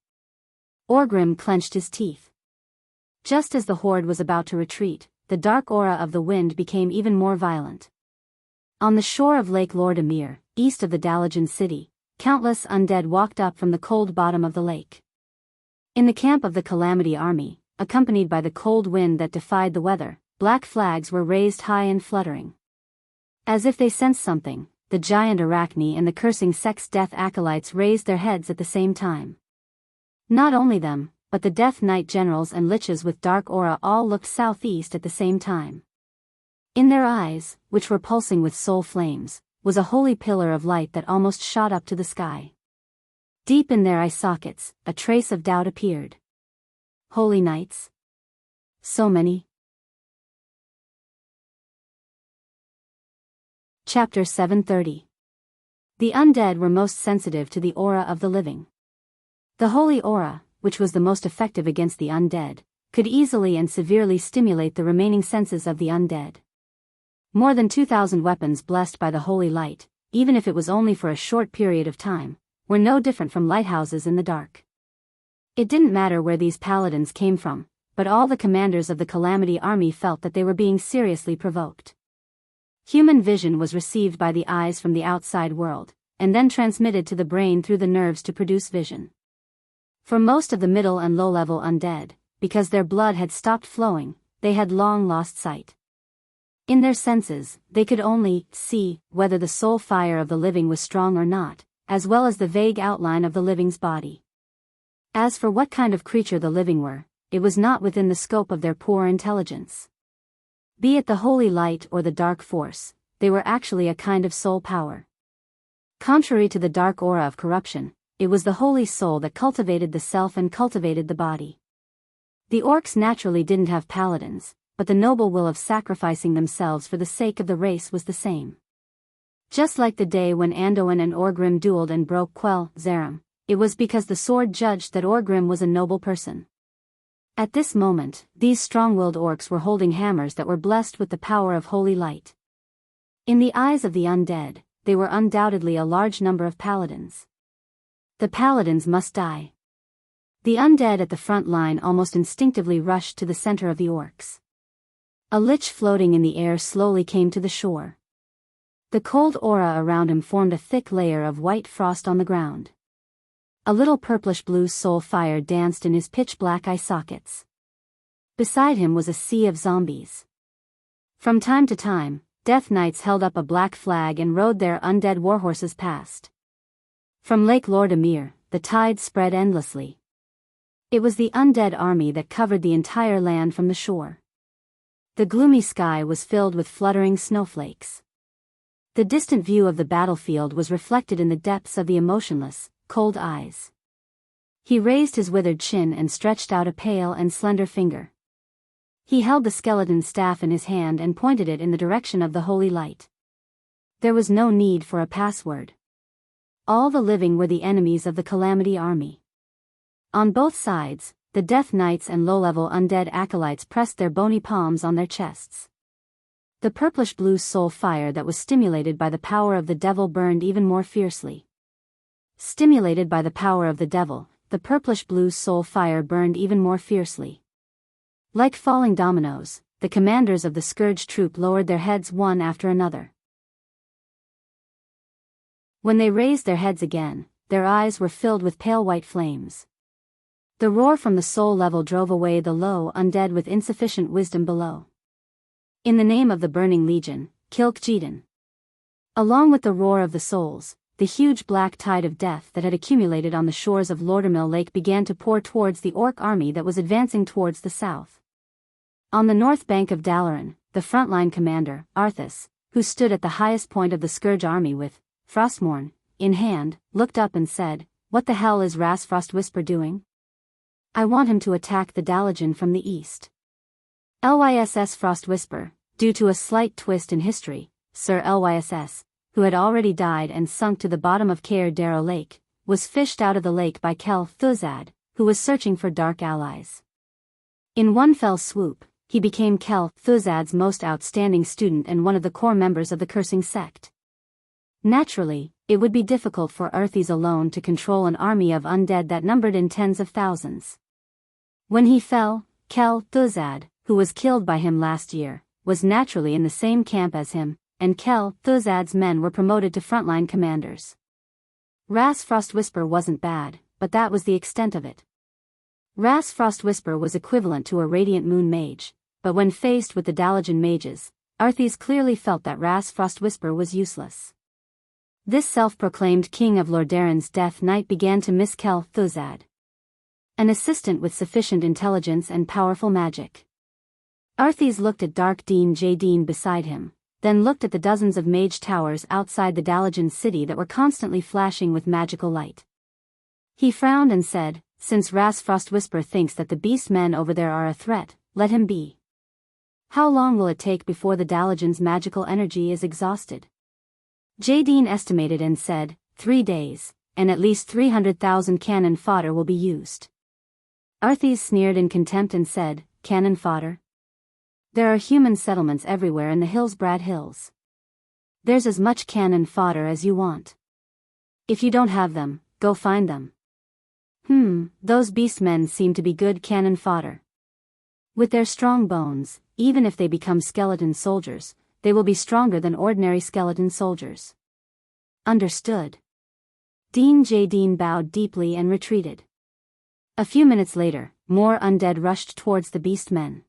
Orgrim clenched his teeth. Just as the horde was about to retreat, the dark aura of the wind became even more violent. On the shore of Lake Lordamir, east of the Dalagen city, countless undead walked up from the cold bottom of the lake. In the camp of the Calamity Army, accompanied by the cold wind that defied the weather, black flags were raised high and fluttering. As if they sensed something, the giant Arachne and the cursing sex death acolytes raised their heads at the same time. Not only them, but the Death Knight generals and liches with dark aura all looked southeast at the same time. In their eyes, which were pulsing with soul flames, was a holy pillar of light that almost shot up to the sky. Deep in their eye sockets, a trace of doubt appeared. Holy Knights? So many. Chapter 730. The undead were most sensitive to the aura of the living. The holy aura, which was the most effective against the undead, could easily and severely stimulate the remaining senses of the undead. More than 2,000 weapons blessed by the holy light, even if it was only for a short period of time, were no different from lighthouses in the dark. It didn't matter where these paladins came from, but all the commanders of the Calamity Army felt that they were being seriously provoked. Human vision was received by the eyes from the outside world, and then transmitted to the brain through the nerves to produce vision. For most of the middle and low-level undead, because their blood had stopped flowing, they had long lost sight. In their senses, they could only see whether the soul fire of the living was strong or not, as well as the vague outline of the living's body. As for what kind of creature the living were, it was not within the scope of their poor intelligence. Be it the holy light or the dark force, they were actually a kind of soul power. Contrary to the dark aura of corruption, it was the holy soul that cultivated the self and cultivated the body. The orcs naturally didn't have paladins, but the noble will of sacrificing themselves for the sake of the race was the same. Just like the day when Anduin and Orgrim dueled and broke Quell, Zarim, it was because the sword judged that Orgrim was a noble person. At this moment, these strong-willed orcs were holding hammers that were blessed with the power of holy light. In the eyes of the undead, they were undoubtedly a large number of paladins. The paladins must die. The undead at the front line almost instinctively rushed to the center of the orcs. A lich floating in the air slowly came to the shore. The cold aura around him formed a thick layer of white frost on the ground. A little purplish-blue soul fire danced in his pitch-black eye sockets. Beside him was a sea of zombies. From time to time, Death Knights held up a black flag and rode their undead warhorses past. From Lake Lordamir, the tide spread endlessly. It was the undead army that covered the entire land from the shore. The gloomy sky was filled with fluttering snowflakes. The distant view of the battlefield was reflected in the depths of the emotionless, cold eyes. He raised his withered chin and stretched out a pale and slender finger. He held the skeleton staff in his hand and pointed it in the direction of the holy light. There was no need for a password. All the living were the enemies of the Calamity Army. On both sides, the Death Knights and low-level undead acolytes pressed their bony palms on their chests. The purplish-blue soul fire that was stimulated by the power of the devil burned even more fiercely. Stimulated by the power of the devil, the purplish-blue soul fire burned even more fiercely. Like falling dominoes, the commanders of the Scourge troop lowered their heads one after another. When they raised their heads again, their eyes were filled with pale white flames. The roar from the soul level drove away the low undead with insufficient wisdom below. In the name of the Burning Legion, Kilk Jedin. Along with the roar of the souls, the huge black tide of death that had accumulated on the shores of Lordermill Lake began to pour towards the orc army that was advancing towards the south. On the north bank of Dalaran, the frontline commander, Arthas, who stood at the highest point of the Scourge army with Frostmourne in hand, looked up and said, "What the hell is Ras Frostwhisper doing? I want him to attack the Dalajan from the east." Lyss Frostwhisper, due to a slight twist in history, Sir Lyss, who had already died and sunk to the bottom of Caer Darrow Lake, was fished out of the lake by Kel Thuzad, who was searching for dark allies. In one fell swoop, he became Kel Thuzad's most outstanding student and one of the core members of the Cursing Sect. Naturally, it would be difficult for Arthas alone to control an army of undead that numbered in tens of thousands. When he fell, Kel Thuzad, who was killed by him last year, was naturally in the same camp as him, and Kel Thuzad's men were promoted to frontline commanders. Ras Frostwhisper wasn't bad, but that was the extent of it. Ras Frostwhisper was equivalent to a Radiant Moon mage, but when faced with the Dalajan mages, Arthas clearly felt that Ras Frostwhisper was useless. This self-proclaimed king of Lordaeron's Death Knight began to miss Kel Thuzad, an assistant with sufficient intelligence and powerful magic. Arthas looked at Dark Dean Jadine beside him, then looked at the dozens of mage towers outside the Dalajan city that were constantly flashing with magical light. He frowned and said, "Since Ras Frostwhisper thinks that the beast men over there are a threat, let him be. How long will it take before the Dalajan's magical energy is exhausted?" Jadine estimated and said, 3 days, and at least 300,000 cannon fodder will be used. Arthas sneered in contempt and said, "Cannon fodder? There are human settlements everywhere in the Hillsbrad Hills. There's as much cannon fodder as you want. If you don't have them, go find them. Those beast men seem to be good cannon fodder. With their strong bones, even if they become skeleton soldiers, they will be stronger than ordinary skeleton soldiers. Understood. Dean Jadine bowed deeply and retreated. A few minutes later, more undead rushed towards the beast men.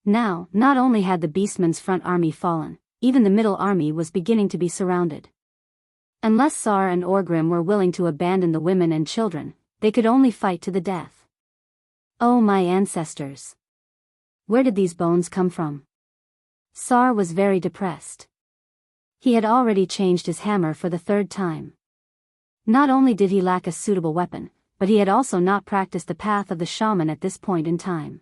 Now, not only had the beastmen's front army fallen, even the middle army was beginning to be surrounded. Unless Sar and Orgrim were willing to abandon the women and children, they could only fight to the death. Oh, my ancestors! Where did these bones come from? Sar was very depressed. He had already changed his hammer for the third time. Not only did he lack a suitable weapon, but he had also not practiced the path of the shaman at this point in time.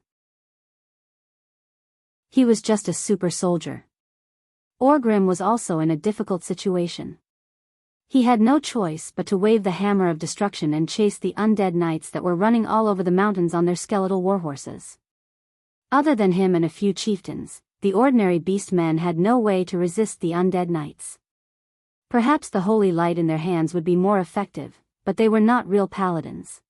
He was just a super soldier. Orgrim was also in a difficult situation. He had no choice but to wave the hammer of destruction and chase the undead knights that were running all over the mountains on their skeletal warhorses. Other than him and a few chieftains, the ordinary beast men had no way to resist the undead knights. Perhaps the holy light in their hands would be more effective, but they were not real paladins.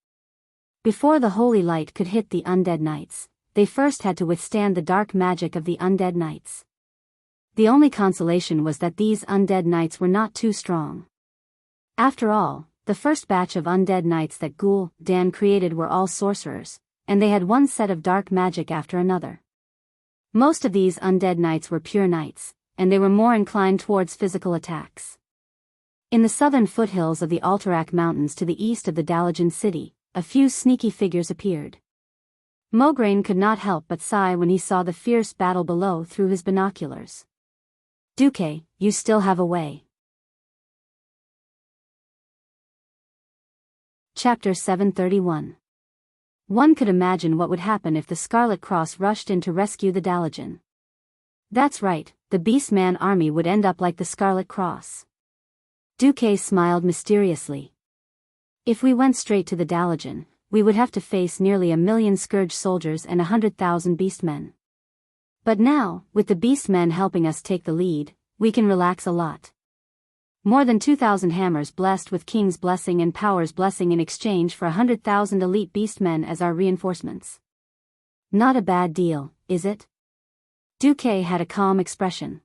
Before the holy light could hit the undead knights, they first had to withstand the dark magic of the undead knights. The only consolation was that these undead knights were not too strong. After all, the first batch of undead knights that Dan created were all sorcerers, and they had one set of dark magic after another. Most of these undead knights were pure knights, and they were more inclined towards physical attacks. In the southern foothills of the Alterac Mountains to the east of the Dalajan city, a few sneaky figures appeared. Mograine could not help but sigh when he saw the fierce battle below through his binoculars. Duque, you still have a way. Chapter 731. One could imagine what would happen if the Scarlet Cross rushed in to rescue the Dalajan. That's right, the Beastman army would end up like the Scarlet Cross. Duque smiled mysteriously. If we went straight to the Dalajan, we would have to face nearly 1,000,000 Scourge soldiers and 100,000 Beastmen. But now, with the Beastmen helping us take the lead, we can relax a lot. More than 2,000 hammers blessed with King's blessing and Power's blessing in exchange for 100,000 elite beastmen as our reinforcements. Not a bad deal, is it? Duque had a calm expression.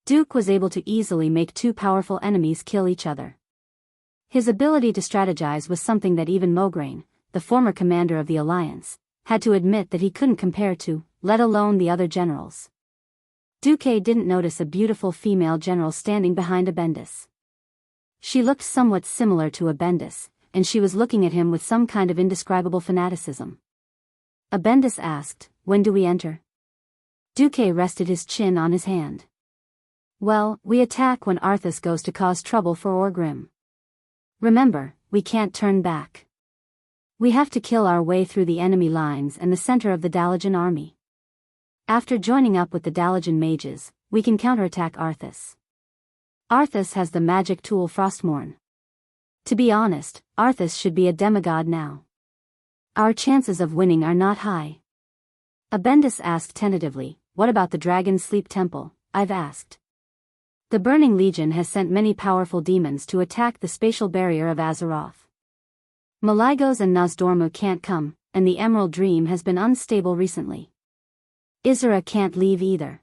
Duke was able to easily make two powerful enemies kill each other. His ability to strategize was something that even Mograine, the former commander of the Alliance, had to admit that he couldn't compare to, let alone the other generals. Duque didn't notice a beautiful female general standing behind Abendis. She looked somewhat similar to Abendis, and she was looking at him with some kind of indescribable fanaticism. Abendis asked, "When do we enter?" Duque rested his chin on his hand. "Well, we attack when Arthas goes to cause trouble for Orgrim. Remember, we can't turn back. We have to kill our way through the enemy lines and the center of the Dalajan army. After joining up with the Dalajan mages, we can counterattack Arthas. Arthas has the magic tool Frostmourne. To be honest, Arthas should be a demigod now. Our chances of winning are not high." Abendis asked tentatively, "What about the Dragon Sleep Temple?" I've asked. "The Burning Legion has sent many powerful demons to attack the spatial barrier of Azeroth. Malygos and Nozdormu can't come, and the Emerald Dream has been unstable recently. Isra can't leave either.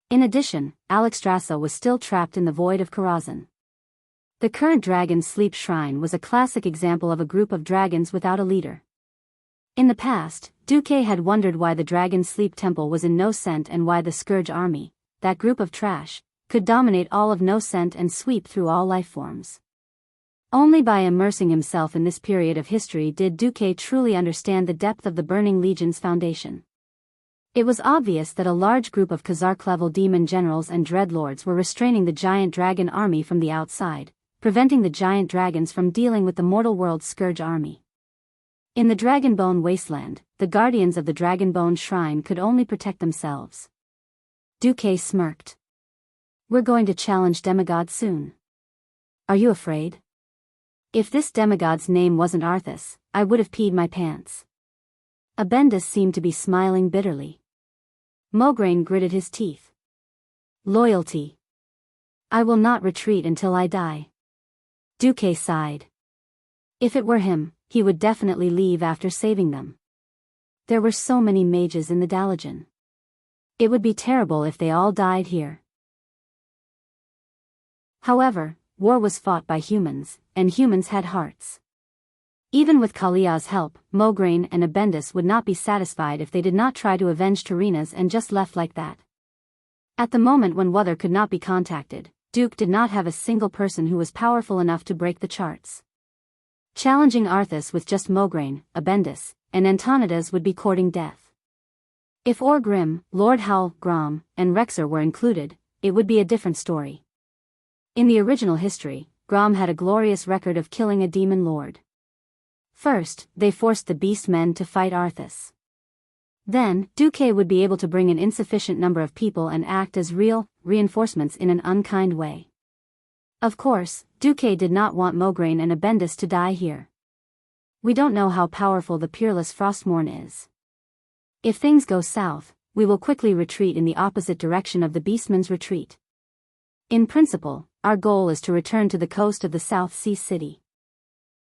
In addition, Alexstrasza was still trapped in the void of Karazhan. The current Dragon Sleep Shrine was a classic example of a group of dragons without a leader. In the past, Duque had wondered why the Dragon Sleep Temple was in Nocent and why the Scourge Army, that group of trash, could dominate all of Nocent and sweep through all lifeforms. Only by immersing himself in this period of history did Duque truly understand the depth of the Burning Legion's foundation. It was obvious that a large group of Khazar-level demon generals and dreadlords were restraining the giant dragon army from the outside, preventing the giant dragons from dealing with the mortal world's Scourge army. In the Dragonbone Wasteland, the guardians of the Dragonbone Shrine could only protect themselves. Duque smirked. "We're going to challenge demigods soon. Are you afraid? If this demigod's name wasn't Arthas, I would have peed my pants." Abendis seemed to be smiling bitterly. Mograine gritted his teeth. "Loyalty. I will not retreat until I die." Duque sighed. If it were him, he would definitely leave after saving them. There were so many mages in the Dalajan. It would be terrible if they all died here. However, war was fought by humans, and humans had hearts. Even with Kalia's help, Mograine and Abendus would not be satisfied if they did not try to avenge Tarina's and just left like that. At the moment when Wuther could not be contacted, Duke did not have a single person who was powerful enough to break the charts. Challenging Arthas with just Mograine, Abendus, and Antonidas would be courting death. If Orgrim, Lord Howl, Grom, and Rexer were included, it would be a different story. In the original history, Grom had a glorious record of killing a demon lord. First, they forced the beast men to fight Arthas. Then, Duque would be able to bring an insufficient number of people and act as real reinforcements in an unkind way. Of course, Duque did not want Mograine and Abendus to die here. We don't know how powerful the peerless Frostmourne is. If things go south, we will quickly retreat in the opposite direction of the beastmen's retreat. In principle, our goal is to return to the coast of the South Sea City.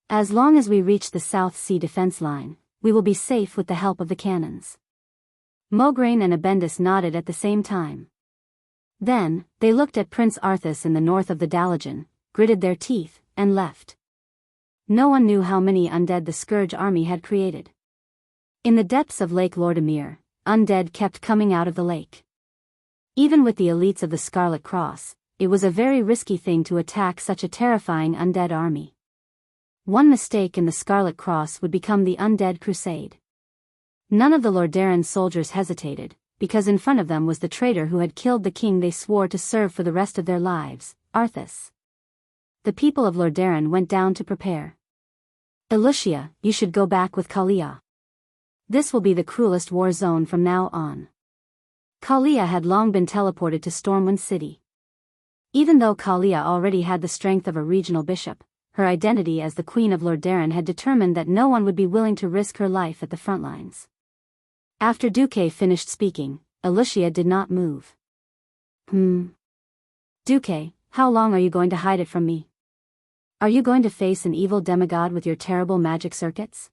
As long as we reach the South Sea defense line, we will be safe with the help of the cannons. Mograine and Abendus nodded at the same time. Then, they looked at Prince Arthas in the north of the Dalajan, gritted their teeth, and left. No one knew how many undead the Scourge army had created. In the depths of Lake Lordamir, undead kept coming out of the lake. Even with the elites of the Scarlet Cross, it was a very risky thing to attack such a terrifying undead army. One mistake in the Scarlet Cross would become the Undead Crusade. None of the Lordaeron soldiers hesitated, because in front of them was the traitor who had killed the king they swore to serve for the rest of their lives, Arthas. The people of Lordaeron went down to prepare. Elucia, you should go back with Kalia. This will be the cruelest war zone from now on. Kalia had long been teleported to Stormwind City. Even though Kalia already had the strength of a regional bishop, her identity as the Queen of Lordaeron had determined that no one would be willing to risk her life at the front lines. After Duque finished speaking, Elucia did not move. Duque, how long are you going to hide it from me? Are you going to face an evil demigod with your terrible magic circuits?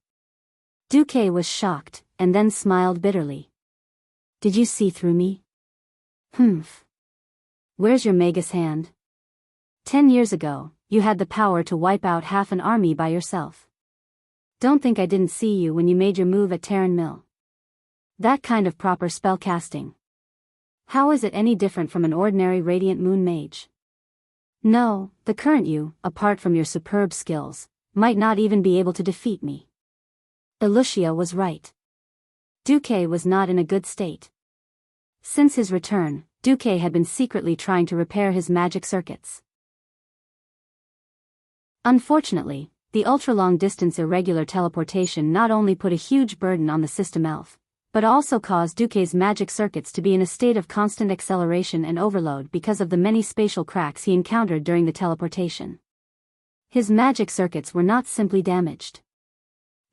Duque was shocked, and then smiled bitterly. Did you see through me? Where's your Magus hand? 10 years ago, you had the power to wipe out half an army by yourself. Don't think I didn't see you when you made your move at Terran Mill. That kind of proper spellcasting. How is it any different from an ordinary Radiant Moon mage? No, the current you, apart from your superb skills, might not even be able to defeat me. Elucia was right. Duque was not in a good state. Since his return, Duque had been secretly trying to repair his magic circuits. Unfortunately, the ultra-long-distance irregular teleportation not only put a huge burden on the system elf, but also caused Duque's magic circuits to be in a state of constant acceleration and overload because of the many spatial cracks he encountered during the teleportation. His magic circuits were not simply damaged.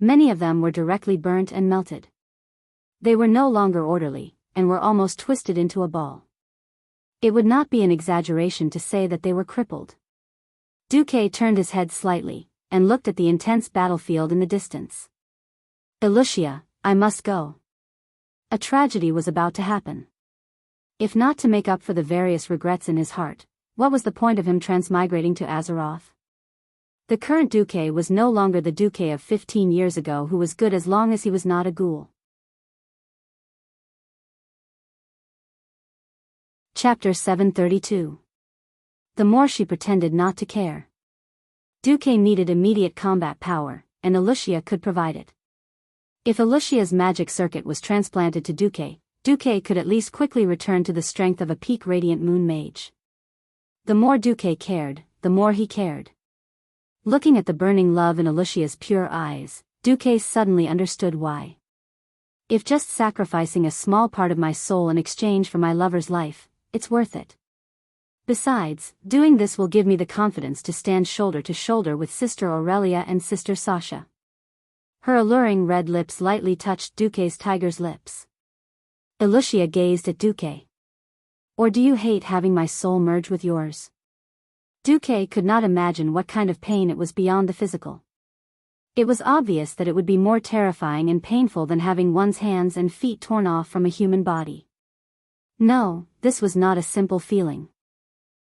Many of them were directly burnt and melted. They were no longer orderly, and were almost twisted into a ball. It would not be an exaggeration to say that they were crippled. Duque turned his head slightly, and looked at the intense battlefield in the distance. Elucia, I must go. A tragedy was about to happen. If not to make up for the various regrets in his heart, what was the point of him transmigrating to Azeroth? The current Duque was no longer the Duque of 15 years ago who was good as long as he was not a ghoul. Chapter 732. The more she pretended not to care. Duque needed immediate combat power, and Elucia could provide it. If Elucia's magic circuit was transplanted to Duque, Duque could at least quickly return to the strength of a peak Radiant Moon mage. The more Duque cared, the more he cared. Looking at the burning love in Elucia's pure eyes, Duque suddenly understood why. If just sacrificing a small part of my soul in exchange for my lover's life, it's worth it. Besides, doing this will give me the confidence to stand shoulder to shoulder with Sister Aurelia and Sister Sasha. Her alluring red lips lightly touched Duque's tiger's lips. Elucia gazed at Duque. Or do you hate having my soul merge with yours? Duque could not imagine what kind of pain it was beyond the physical. It was obvious that it would be more terrifying and painful than having one's hands and feet torn off from a human body. No, this was not a simple feeling.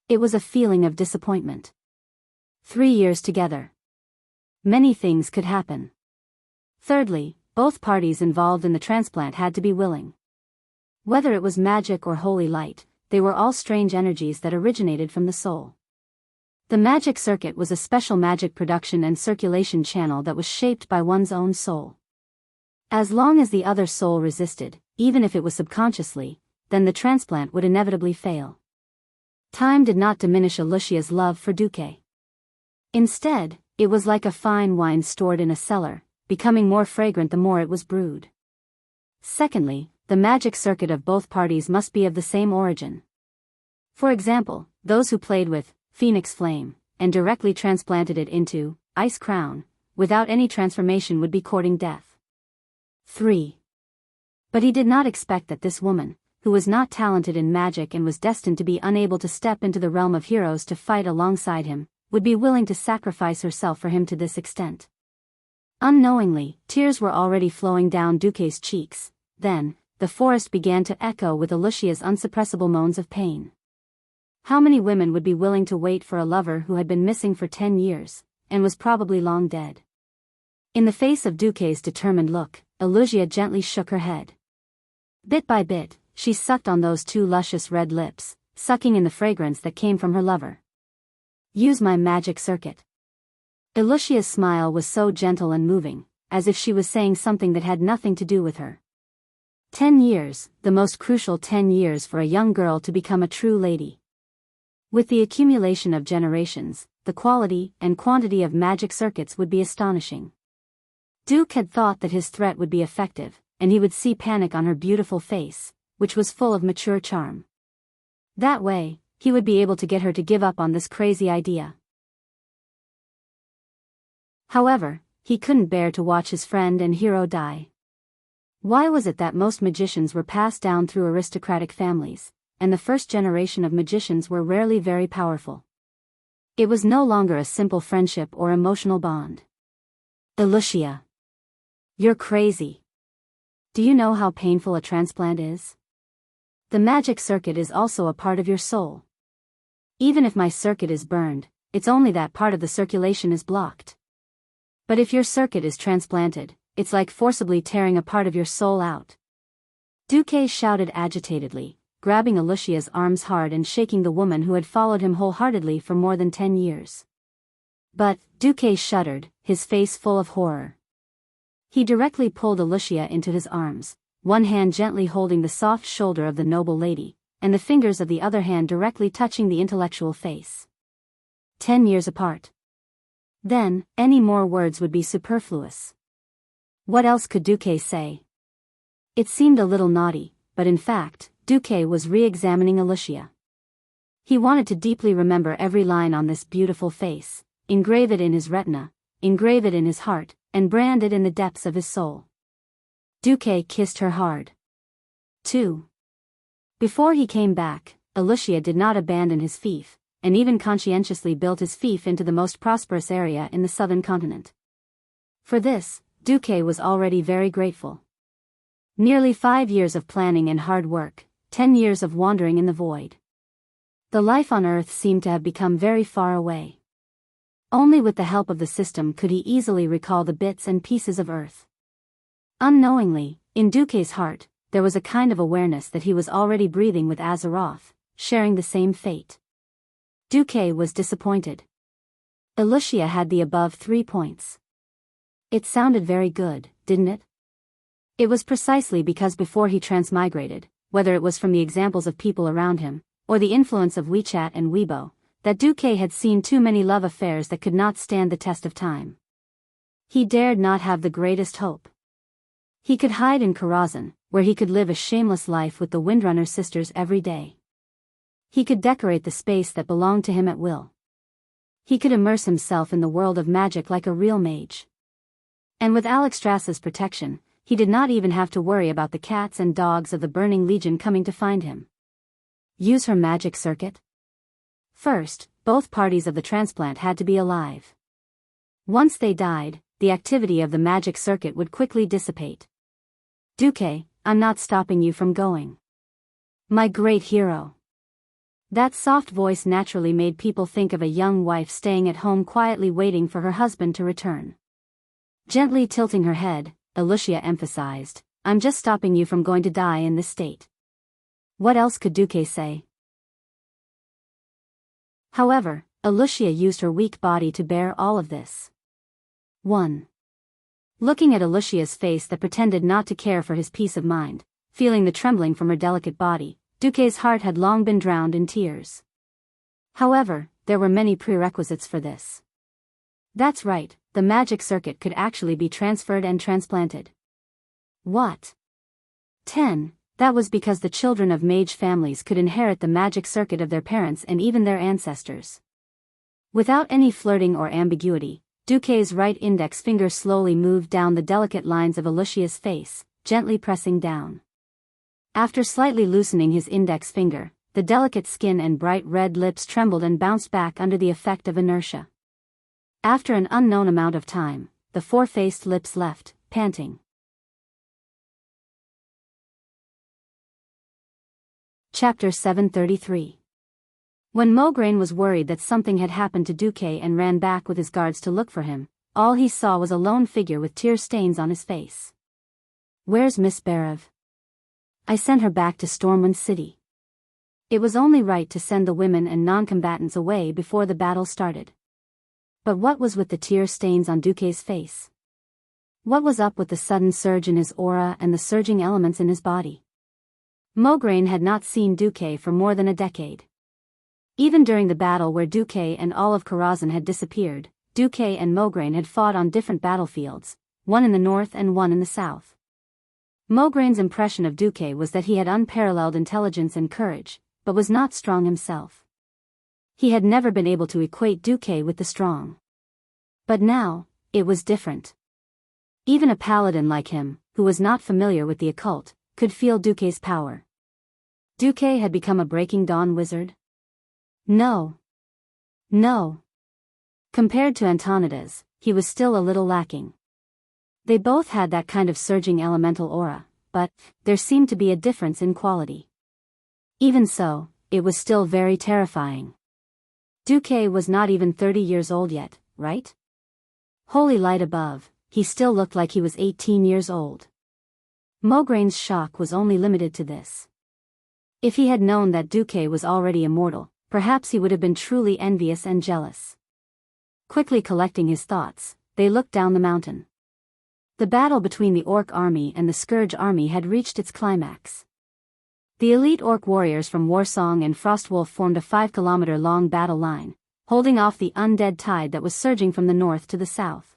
It was a feeling of disappointment. 3 years together. Many things could happen. Thirdly, both parties involved in the transplant had to be willing. Whether it was magic or holy light, they were all strange energies that originated from the soul. The magic circuit was a special magic production and circulation channel that was shaped by one's own soul. As long as the other soul resisted, even if it was subconsciously, then the transplant would inevitably fail. Time did not diminish Alicia's love for Duque. Instead, it was like a fine wine stored in a cellar, becoming more fragrant the more it was brewed. Secondly, the magic circuit of both parties must be of the same origin. For example, those who played with Phoenix Flame and directly transplanted it into Ice Crown, without any transformation would be courting death. 3. But he did not expect that this woman, who was not talented in magic and was destined to be unable to step into the realm of heroes to fight alongside him, would be willing to sacrifice herself for him to this extent. Unknowingly, tears were already flowing down Duque's cheeks. Then, the forest began to echo with Alicia's unsuppressible moans of pain. How many women would be willing to wait for a lover who had been missing for 10 years, and was probably long dead? In the face of Duque's determined look, Alicia gently shook her head. Bit by bit, she sucked on those two luscious red lips, sucking in the fragrance that came from her lover. Use my magic circuit. Alicia's smile was so gentle and moving, as if she was saying something that had nothing to do with her. 10 years, the most crucial 10 years for a young girl to become a true lady. With the accumulation of generations, the quality and quantity of magic circuits would be astonishing. Duque had thought that his threat would be effective, and he would see panic on her beautiful face, which was full of mature charm. That way, he would be able to get her to give up on this crazy idea. However, he couldn't bear to watch his friend and hero die. Why was it that most magicians were passed down through aristocratic families, and the first generation of magicians were rarely very powerful? It was no longer a simple friendship or emotional bond. Alicia. You're crazy. Do you know how painful a transplant is? The magic circuit is also a part of your soul. Even if my circuit is burned, it's only that part of the circulation is blocked. But if your circuit is transplanted, it's like forcibly tearing a part of your soul out. Duque shouted agitatedly, grabbing Alicia's arms hard and shaking the woman who had followed him wholeheartedly for more than 10 years. But, Duque shuddered, his face full of horror. He directly pulled Alicia into his arms, one hand gently holding the soft shoulder of the noble lady, and the fingers of the other hand directly touching the intellectual face. 10 years apart. Then, any more words would be superfluous. What else could Duque say? It seemed a little naughty, but in fact, Duque was re-examining Alicia. He wanted to deeply remember every line on this beautiful face, engrave it in his retina, engrave it in his heart, and brand it in the depths of his soul. Duque kissed her hard. 2. Before he came back, Alicia did not abandon his fief, and even conscientiously built his fief into the most prosperous area in the southern continent. For this, Duque was already very grateful. Nearly 5 years of planning and hard work, 10 years of wandering in the void. The life on Earth seemed to have become very far away. Only with the help of the system could he easily recall the bits and pieces of Earth. Unknowingly, in Duque's heart, there was a kind of awareness that he was already breathing with Azeroth, sharing the same fate. Duque was disappointed. Alicia had the above 3 points. It sounded very good, didn't it? It was precisely because before he transmigrated, whether it was from the examples of people around him, or the influence of WeChat and Weibo, that Duque had seen too many love affairs that could not stand the test of time. He dared not have the greatest hope. He could hide in Karazhan, where he could live a shameless life with the Windrunner sisters every day. He could decorate the space that belonged to him at will. He could immerse himself in the world of magic like a real mage. And with Alexstrasza's protection, he did not even have to worry about the cats and dogs of the Burning Legion coming to find him. Use her magic circuit? First, both parties of the transplant had to be alive. Once they died, the activity of the magic circuit would quickly dissipate. "Duque, I'm not stopping you from going. My great hero." That soft voice naturally made people think of a young wife staying at home quietly waiting for her husband to return. Gently tilting her head, Alicia emphasized, "I'm just stopping you from going to die in this state." What else could Duque say? However, Alicia used her weak body to bear all of this. 1. Looking at Alicia's face that pretended not to care for his peace of mind, feeling the trembling from her delicate body, Duque's heart had long been drowned in tears. However, there were many prerequisites for this. That's right, the magic circuit could actually be transferred and transplanted. What? 10. That was because the children of mage families could inherit the magic circuit of their parents and even their ancestors. Without any flirting or ambiguity, Duque's right index finger slowly moved down the delicate lines of Alicia's face, gently pressing down. After slightly loosening his index finger, the delicate skin and bright red lips trembled and bounced back under the effect of inertia. After an unknown amount of time, the four-faced lips left, panting. Chapter 733. When Mograine was worried that something had happened to Duque and ran back with his guards to look for him, all he saw was a lone figure with tear stains on his face. "Where's Miss Berev? I sent her back to Stormwind City." It was only right to send the women and non-combatants away before the battle started. But what was with the tear stains on Duque's face? What was up with the sudden surge in his aura and the surging elements in his body? Mograine had not seen Duque for more than a decade. Even during the battle where Duque and all of Karazhan had disappeared, Duque and Mograine had fought on different battlefields, one in the north and one in the south. Mograine's impression of Duque was that he had unparalleled intelligence and courage, but was not strong himself. He had never been able to equate Duque with the strong. But now, it was different. Even a paladin like him, who was not familiar with the occult, could feel Duque's power. Duque had become a Breaking Dawn wizard? No. No. Compared to Antonidas, he was still a little lacking. They both had that kind of surging elemental aura, but there seemed to be a difference in quality. Even so, it was still very terrifying. Duque was not even 30 years old yet, right? Holy light above, he still looked like he was 18 years old. Mograine's shock was only limited to this. If he had known that Duque was already immortal, perhaps he would have been truly envious and jealous. Quickly collecting his thoughts, they looked down the mountain. The battle between the Orc army and the Scourge army had reached its climax. The elite Orc warriors from Warsong and Frostwolf formed a 5-kilometer-long battle line, holding off the undead tide that was surging from the north to the south.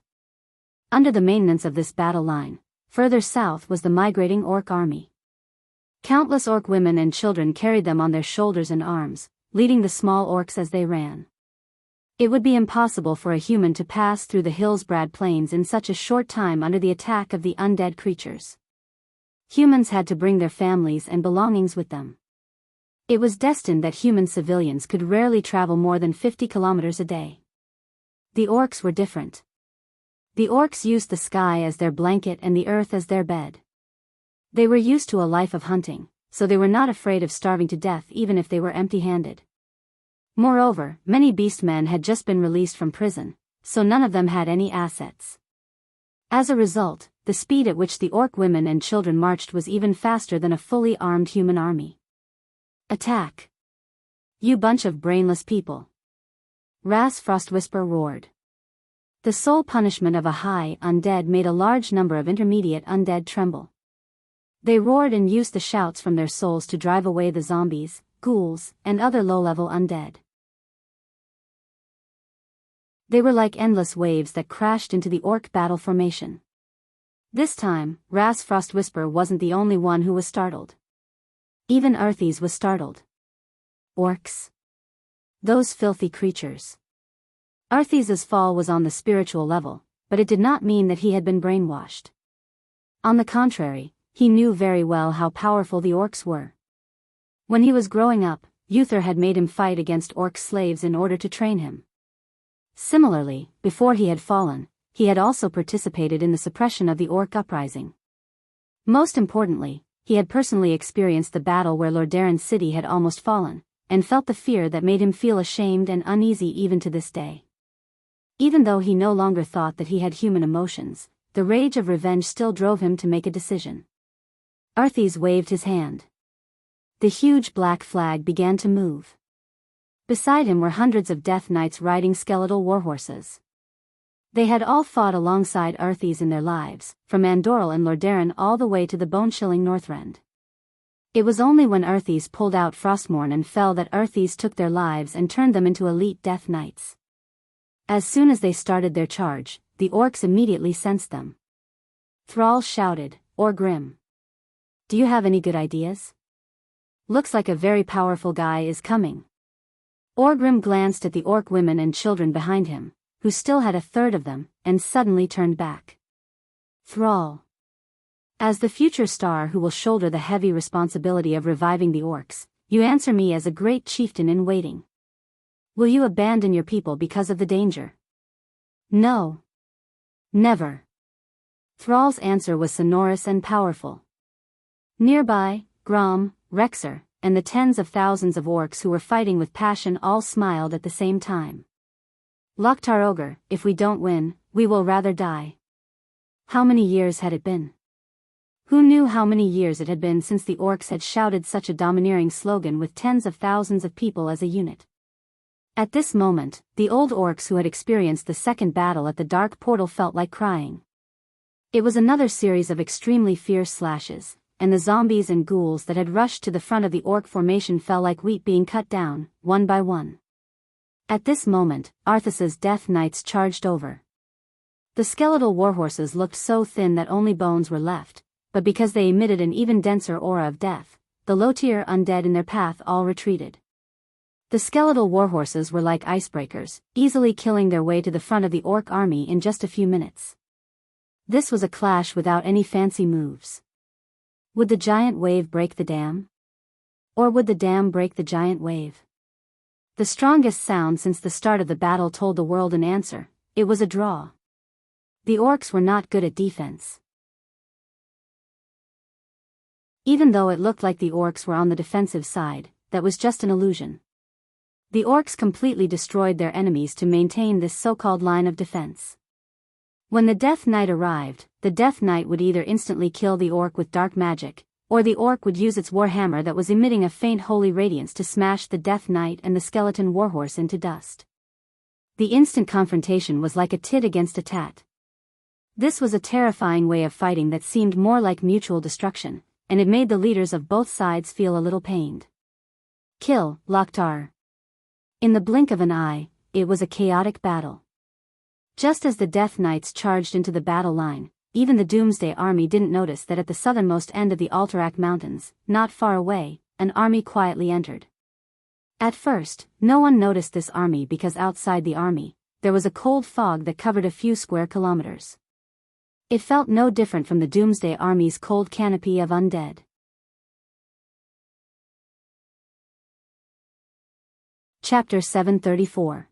Under the maintenance of this battle line, further south was the migrating Orc army. Countless Orc women and children carried them on their shoulders and arms, leading the small Orcs as they ran. It would be impossible for a human to pass through the Hillsbrad Plains in such a short time under the attack of the undead creatures. Humans had to bring their families and belongings with them. It was destined that human civilians could rarely travel more than 50 kilometers a day. The Orcs were different. The Orcs used the sky as their blanket and the earth as their bed. They were used to a life of hunting, so they were not afraid of starving to death even if they were empty-handed. Moreover, many beastmen had just been released from prison, so none of them had any assets. As a result, the speed at which the Orc women and children marched was even faster than a fully armed human army. "Attack! You bunch of brainless people!" Ras Frostwhisper roared. The sole punishment of a high undead made a large number of intermediate undead tremble. They roared and used the shouts from their souls to drive away the zombies, ghouls, and other low-level undead. They were like endless waves that crashed into the Orc battle formation. This time, Ras Frostwhisper wasn't the only one who was startled. Even Arthes was startled. Orcs? Those filthy creatures. Arthes's fall was on the spiritual level, but it did not mean that he had been brainwashed. On the contrary, he knew very well how powerful the Orcs were. When he was growing up, Uther had made him fight against Orc slaves in order to train him. Similarly, before he had fallen, he had also participated in the suppression of the Orc uprising. Most importantly, he had personally experienced the battle where Lordaeron's city had almost fallen, and felt the fear that made him feel ashamed and uneasy even to this day. Even though he no longer thought that he had human emotions, the rage of revenge still drove him to make a decision. Arthas waved his hand. The huge black flag began to move. Beside him were hundreds of Death Knights riding skeletal warhorses. They had all fought alongside Arthas in their lives, from Andoril and Lordaeron all the way to the bone-chilling Northrend. It was only when Arthas pulled out Frostmourne and fell that Arthas took their lives and turned them into elite Death Knights. As soon as they started their charge, the Orcs immediately sensed them. Thrall shouted, "Orgrim, do you have any good ideas? Looks like a very powerful guy is coming." Orgrim glanced at the Orc women and children behind him, who still had a third of them, and suddenly turned back. Thrall, as the future star who will shoulder the heavy responsibility of reviving the Orcs, you answer me as a great chieftain in waiting. Will you abandon your people because of the danger? No. Never. Thrall's answer was sonorous and powerful. Nearby, Grom, Rexer, and the tens of thousands of Orcs who were fighting with passion all smiled at the same time. Loktar Ogre, if we don't win, we will rather die. How many years had it been? Who knew how many years it had been since the Orcs had shouted such a domineering slogan with tens of thousands of people as a unit? At this moment, the old Orcs who had experienced the second battle at the Dark Portal felt like crying. It was another series of extremely fierce slashes, and the zombies and ghouls that had rushed to the front of the Orc formation fell like wheat being cut down, one by one. At this moment, Arthas's Death Knights charged over. The skeletal warhorses looked so thin that only bones were left, but because they emitted an even denser aura of death, the low-tier undead in their path all retreated. The skeletal warhorses were like icebreakers, easily killing their way to the front of the Orc army in just a few minutes. This was a clash without any fancy moves. Would the giant wave break the dam? Or would the dam break the giant wave? The strongest sound since the start of the battle told the world an answer: it was a draw. The Orcs were not good at defense. Even though it looked like the Orcs were on the defensive side, that was just an illusion. The Orcs completely destroyed their enemies to maintain this so-called line of defense. When the Death Knight arrived, the Death Knight would either instantly kill the Orc with dark magic, or the Orc would use its warhammer that was emitting a faint holy radiance to smash the Death Knight and the skeleton warhorse into dust. The instant confrontation was like a tit against a tat. This was a terrifying way of fighting that seemed more like mutual destruction, and it made the leaders of both sides feel a little pained. Kill, Loktar. In the blink of an eye, it was a chaotic battle. Just as the Death Knights charged into the battle line, even the Doomsday army didn't notice that at the southernmost end of the Alterac Mountains, not far away, an army quietly entered. At first, no one noticed this army because outside the army, there was a cold fog that covered a few square kilometers. It felt no different from the Doomsday army's cold canopy of undead. Chapter 734.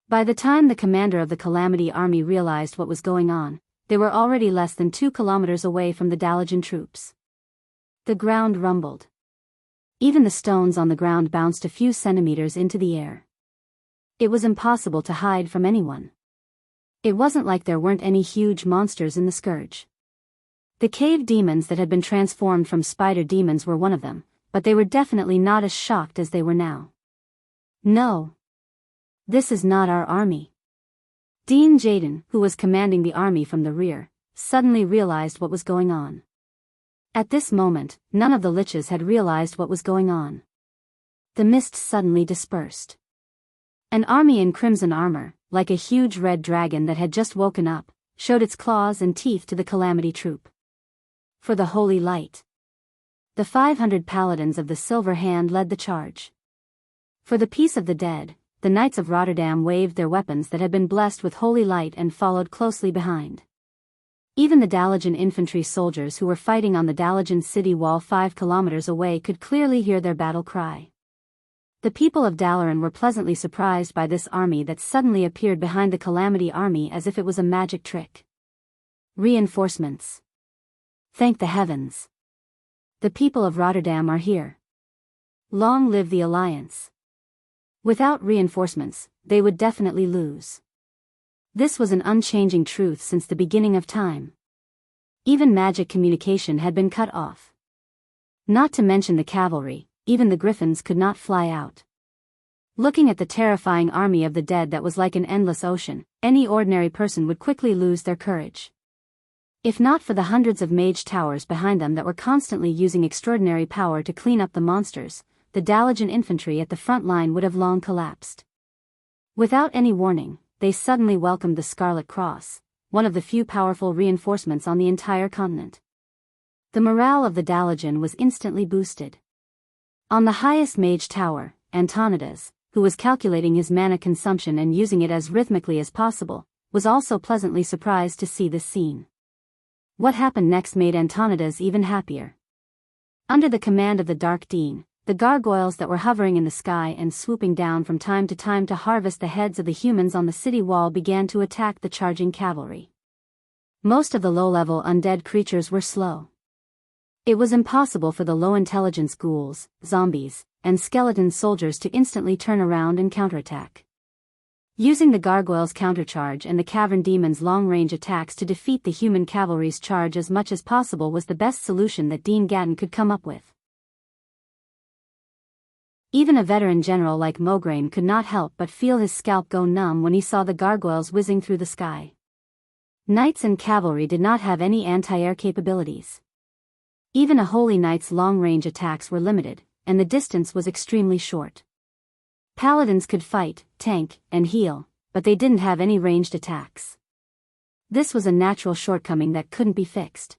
By the time the commander of the Calamity Army realized what was going on, they were already less than 2 kilometers away from the Dalajan troops. The ground rumbled. Even the stones on the ground bounced a few centimeters into the air. It was impossible to hide from anyone. It wasn't like there weren't any huge monsters in the Scourge. The cave demons that had been transformed from spider demons were one of them, but they were definitely not as shocked as they were now. No. This is not our army. Dean Jaden, who was commanding the army from the rear, suddenly realized what was going on. At this moment, none of the liches had realized what was going on. The mist suddenly dispersed. An army in crimson armor, like a huge red dragon that had just woken up, showed its claws and teeth to the Calamity troop. For the Holy Light. The 500 paladins of the Silver Hand led the charge. For the peace of the dead, the Knights of Rotterdam waved their weapons that had been blessed with holy light and followed closely behind. Even the Dalajan infantry soldiers who were fighting on the Dalajan city wall 5 kilometers away could clearly hear their battle cry. The people of Dalaran were pleasantly surprised by this army that suddenly appeared behind the Calamity army as if it was a magic trick. Reinforcements. Thank the heavens. The people of Rotterdam are here. Long live the alliance. Without reinforcements, they would definitely lose. This was an unchanging truth since the beginning of time. Even magic communication had been cut off. Not to mention the cavalry, even the griffins could not fly out. Looking at the terrifying army of the dead that was like an endless ocean, any ordinary person would quickly lose their courage. If not for the hundreds of mage towers behind them that were constantly using extraordinary power to clean up the monsters, the Dalaran infantry at the front line would have long collapsed. Without any warning, they suddenly welcomed the Scarlet Cross, one of the few powerful reinforcements on the entire continent. The morale of the Dalaran was instantly boosted. On the highest mage tower, Antonidas, who was calculating his mana consumption and using it as rhythmically as possible, was also pleasantly surprised to see this scene. What happened next made Antonidas even happier. Under the command of the Dark Dean, the gargoyles that were hovering in the sky and swooping down from time to harvest the heads of the humans on the city wall began to attack the charging cavalry. Most of the low-level undead creatures were slow. It was impossible for the low-intelligence ghouls, zombies, and skeleton soldiers to instantly turn around and counterattack. Using the gargoyles' countercharge and the cavern demons' long-range attacks to defeat the human cavalry's charge as much as possible was the best solution that Dean Gatton could come up with. Even a veteran general like Mograine could not help but feel his scalp go numb when he saw the gargoyles whizzing through the sky. Knights and cavalry did not have any anti-air capabilities. Even a holy knight's long-range attacks were limited, and the distance was extremely short. Paladins could fight, tank, and heal, but they didn't have any ranged attacks. This was a natural shortcoming that couldn't be fixed.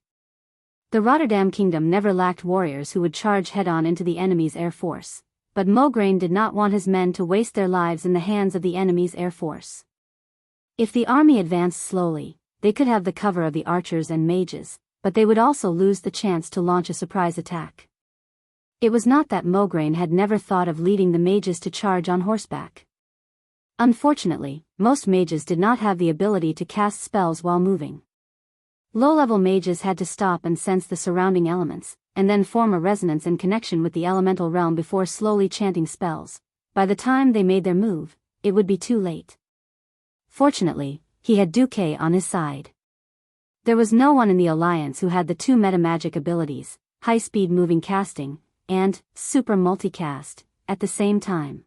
The Rotterdam Kingdom never lacked warriors who would charge head-on into the enemy's air force, but Mograine did not want his men to waste their lives in the hands of the enemy's air force. If the army advanced slowly, they could have the cover of the archers and mages, but they would also lose the chance to launch a surprise attack. It was not that Mograine had never thought of leading the mages to charge on horseback. Unfortunately, most mages did not have the ability to cast spells while moving. Low-level mages had to stop and sense the surrounding elements, and then form a resonance and connection with the elemental realm before slowly chanting spells. By the time they made their move, it would be too late. Fortunately, he had Duque on his side. There was no one in the Alliance who had the two metamagic abilities, high-speed moving casting, and super multicast, at the same time.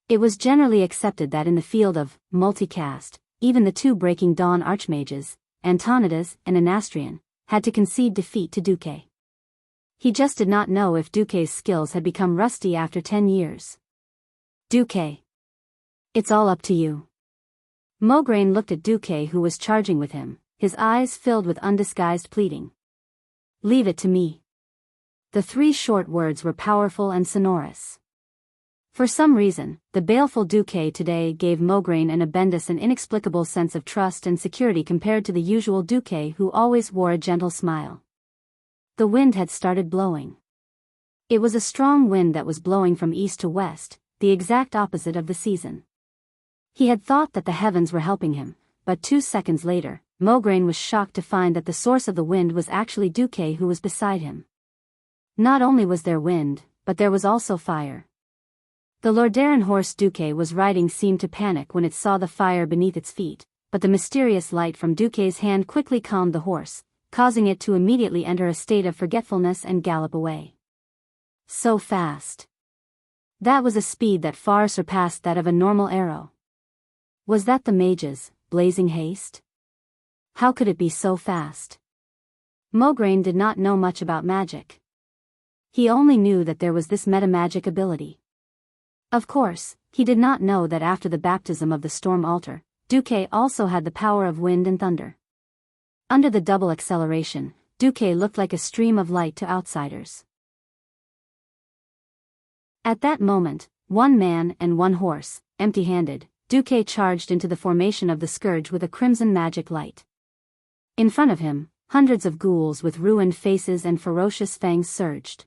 It was generally accepted that in the field of multicast, even the two Breaking Dawn archmages, Antonidas and Anastrian, had to concede defeat to Duque. He just did not know if Duque's skills had become rusty after 10 years. Duque. It's all up to you. Mograine looked at Duque who was charging with him, his eyes filled with undisguised pleading. Leave it to me. The three short words were powerful and sonorous. For some reason, the baleful Duque today gave Mograine and Abendus an inexplicable sense of trust and security compared to the usual Duque who always wore a gentle smile. The wind had started blowing. It was a strong wind that was blowing from east to west, the exact opposite of the season. He had thought that the heavens were helping him, but 2 seconds later, Mograine was shocked to find that the source of the wind was actually Duque who was beside him. Not only was there wind, but there was also fire. The Lordaeron horse Duque was riding seemed to panic when it saw the fire beneath its feet, but the mysterious light from Duque's hand quickly calmed the horse, causing it to immediately enter a state of forgetfulness and gallop away. So fast. That was a speed that far surpassed that of a normal arrow. Was that the mage's blazing haste? How could it be so fast? Mograine did not know much about magic. He only knew that there was this metamagic ability. Of course, he did not know that after the baptism of the storm altar, Duque also had the power of wind and thunder. Under the double acceleration, Duque looked like a stream of light to outsiders. At that moment, one man and one horse, empty-handed, Duque charged into the formation of the scourge with a crimson magic light. In front of him, hundreds of ghouls with ruined faces and ferocious fangs surged.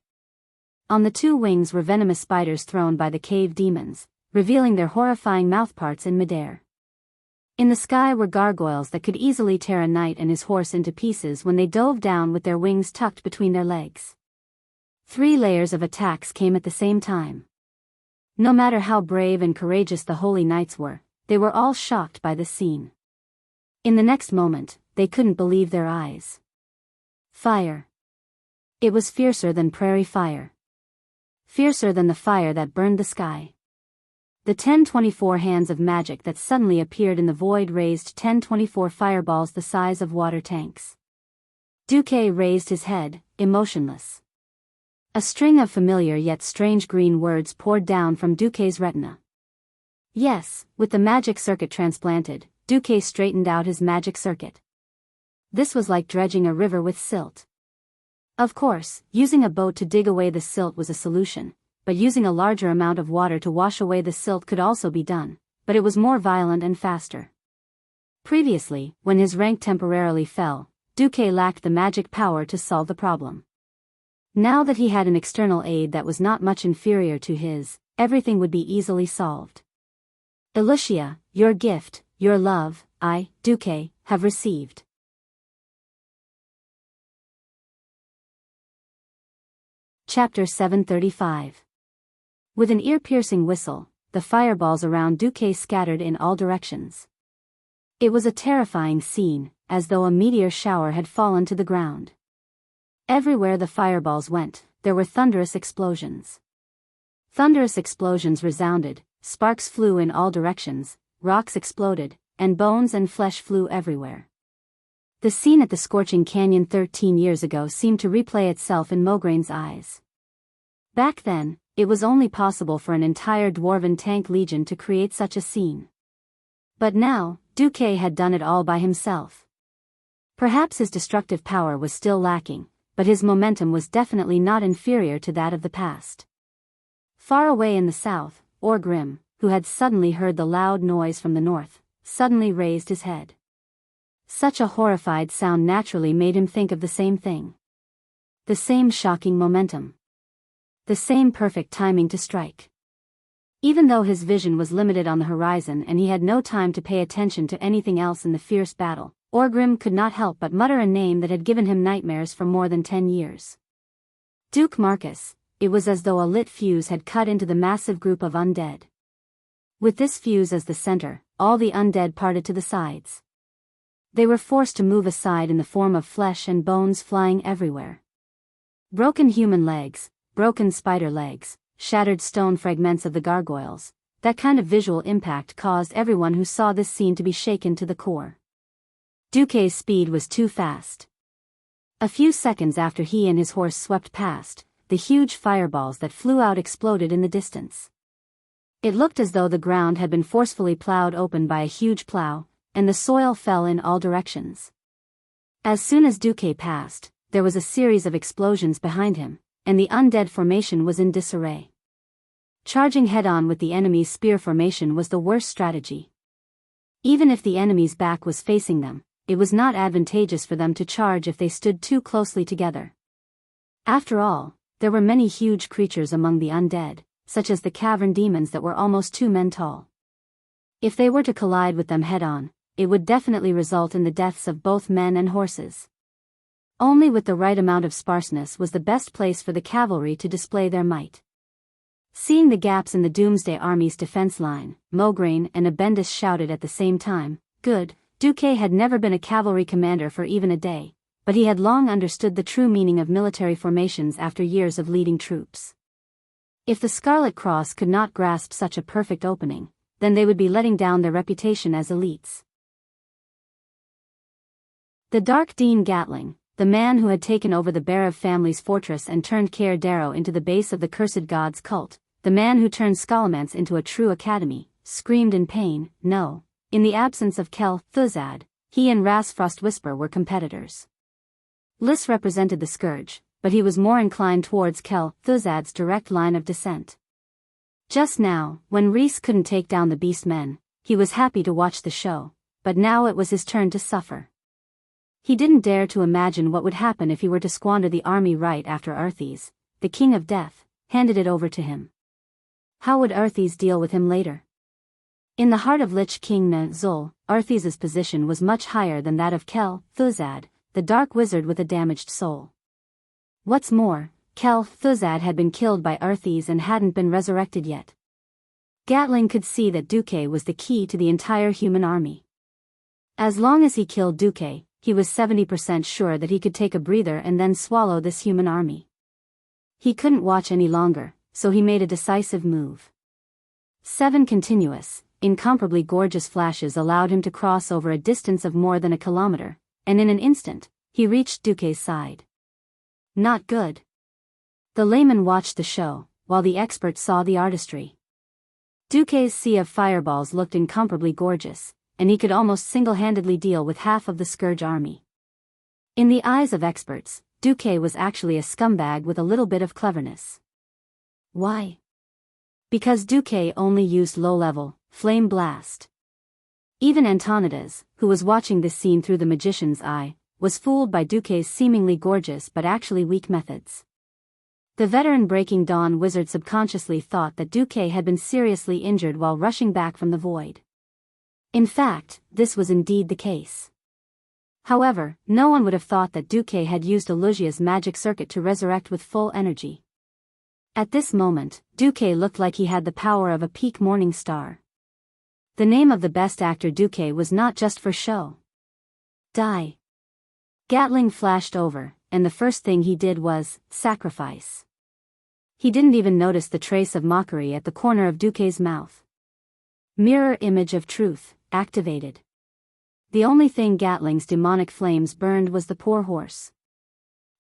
On the two wings were venomous spiders thrown by the cave demons, revealing their horrifying mouthparts in midair. In the sky were gargoyles that could easily tear a knight and his horse into pieces when they dove down with their wings tucked between their legs. 3 layers of attacks came at the same time. No matter how brave and courageous the holy knights were, they were all shocked by this scene. In the next moment, they couldn't believe their eyes. Fire. It was fiercer than prairie fire. Fiercer than the fire that burned the sky. The 1024 hands of magic that suddenly appeared in the void raised 1024 fireballs the size of water tanks. Duque raised his head, emotionless. A string of familiar yet strange green words poured down from Duque's retina. Yes, with the magic circuit transplanted, Duque straightened out his magic circuit. This was like dredging a river with silt. Of course, using a boat to dig away the silt was a solution, but using a larger amount of water to wash away the silt could also be done, but it was more violent and faster. Previously, when his rank temporarily fell, Duque lacked the magic power to solve the problem. Now that he had an external aid that was not much inferior to his, everything would be easily solved. Alicia, your gift, your love, I, Duque, have received. Chapter 735. With an ear-piercing whistle, the fireballs around Duque scattered in all directions. It was a terrifying scene, as though a meteor shower had fallen to the ground. Everywhere the fireballs went, there were thunderous explosions. Thunderous explosions resounded, sparks flew in all directions, rocks exploded, and bones and flesh flew everywhere. The scene at the scorching canyon 13 years ago seemed to replay itself in Maugraine's eyes. Back then, it was only possible for an entire dwarven tank legion to create such a scene. But now, Duque had done it all by himself. Perhaps his destructive power was still lacking, but his momentum was definitely not inferior to that of the past. Far away in the south, Orgrim, who had suddenly heard the loud noise from the north, suddenly raised his head. Such a horrified sound naturally made him think of the same thing. The same shocking momentum. The same perfect timing to strike. Even though his vision was limited on the horizon and he had no time to pay attention to anything else in the fierce battle, Orgrim could not help but mutter a name that had given him nightmares for more than 10 years. Duke Marcus. It was as though a lit fuse had cut into the massive group of undead. With this fuse as the center, all the undead parted to the sides. They were forced to move aside in the form of flesh and bones flying everywhere. Broken human legs, broken spider legs, shattered stone fragments of the gargoyles. That kind of visual impact caused everyone who saw this scene to be shaken to the core. Duque's speed was too fast. A few seconds after he and his horse swept past, the huge fireballs that flew out exploded in the distance. It looked as though the ground had been forcefully plowed open by a huge plow, and the soil fell in all directions. As soon as Duque passed, there was a series of explosions behind him, and the undead formation was in disarray. Charging head-on with the enemy's spear formation was the worst strategy. Even if the enemy's back was facing them, it was not advantageous for them to charge if they stood too closely together. After all, there were many huge creatures among the undead, such as the cavern demons that were almost 2 men tall. If they were to collide with them head-on, it would definitely result in the deaths of both men and horses. Only with the right amount of sparseness was the best place for the cavalry to display their might. Seeing the gaps in the Doomsday Army's defense line, Maugraine and Abendis shouted at the same time, "Good." Duque had never been a cavalry commander for even a day, but he had long understood the true meaning of military formations after years of leading troops. If the Scarlet Cross could not grasp such a perfect opening, then they would be letting down their reputation as elites. The Dark Dean Gatling, the man who had taken over the Barev family's fortress and turned Caer Darrow into the base of the Cursed Gods cult, the man who turned Scallamance into a true academy, screamed in pain. No, in the absence of Kel Thuzad, he and Ras Frostwhisper were competitors. Lys represented the Scourge, but he was more inclined towards Kel Thuzad's direct line of descent. Just now, when Rhys couldn't take down the Beast Men, he was happy to watch the show, but now it was his turn to suffer. He didn't dare to imagine what would happen if he were to squander the army right after Arthas, the King of Death, handed it over to him. How would Arthes deal with him later? In the heart of Lich King Zul, Arthes's position was much higher than that of Kel Thuzad, the dark wizard with a damaged soul. What's more, Kel Thuzad had been killed by Arthes and hadn't been resurrected yet. Gatling could see that Duque was the key to the entire human army. As long as he killed Duque, he was 70% sure that he could take a breather and then swallow this human army. He couldn't watch any longer, so he made a decisive move. 7 continuous, incomparably gorgeous flashes allowed him to cross over a distance of more than a kilometer, and in an instant, he reached Duque's side. Not good. The layman watched the show, while the expert saw the artistry. Duque's sea of fireballs looked incomparably gorgeous, and he could almost single-handedly deal with half of the Scourge army. In the eyes of experts, Duque was actually a scumbag with a little bit of cleverness. Why? Because Duque only used low-level, flame blast. Even Antonides, who was watching this scene through the magician's eye, was fooled by Duque's seemingly gorgeous but actually weak methods. The veteran Breaking Dawn wizard subconsciously thought that Duque had been seriously injured while rushing back from the void. In fact, this was indeed the case. However, no one would have thought that Duque had used Elusia's magic circuit to resurrect with full energy. At this moment, Duque looked like he had the power of a peak morning star. The name of the best actor Duque was not just for show. Die. Gatling flashed over, and the first thing he did was sacrifice. He didn't even notice the trace of mockery at the corner of Duque's mouth. Mirror image of truth, activated. The only thing Gatling's demonic flames burned was the poor horse.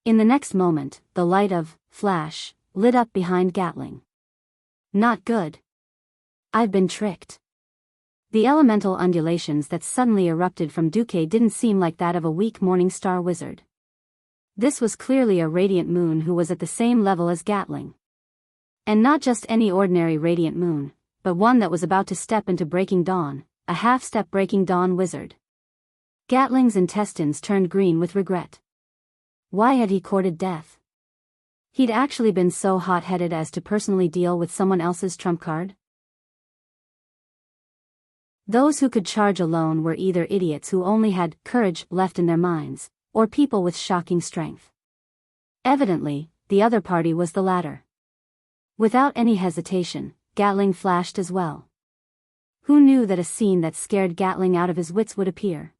In the next moment, the light of flash lit up behind Gatling. Not good. I've been tricked. The elemental undulations that suddenly erupted from Duque didn't seem like that of a weak morning star wizard. This was clearly a radiant moon who was at the same level as Gatling. And not just any ordinary radiant moon, but one that was about to step into Breaking Dawn, a half-step Breaking Dawn wizard. Gatling's intestines turned green with regret. Why had he courted death? He'd actually been so hot-headed as to personally deal with someone else's trump card? Those who could charge alone were either idiots who only had courage left in their minds, or people with shocking strength. Evidently, the other party was the latter. Without any hesitation, Gatling flashed as well. Who knew that a scene that scared Gatling out of his wits would appear?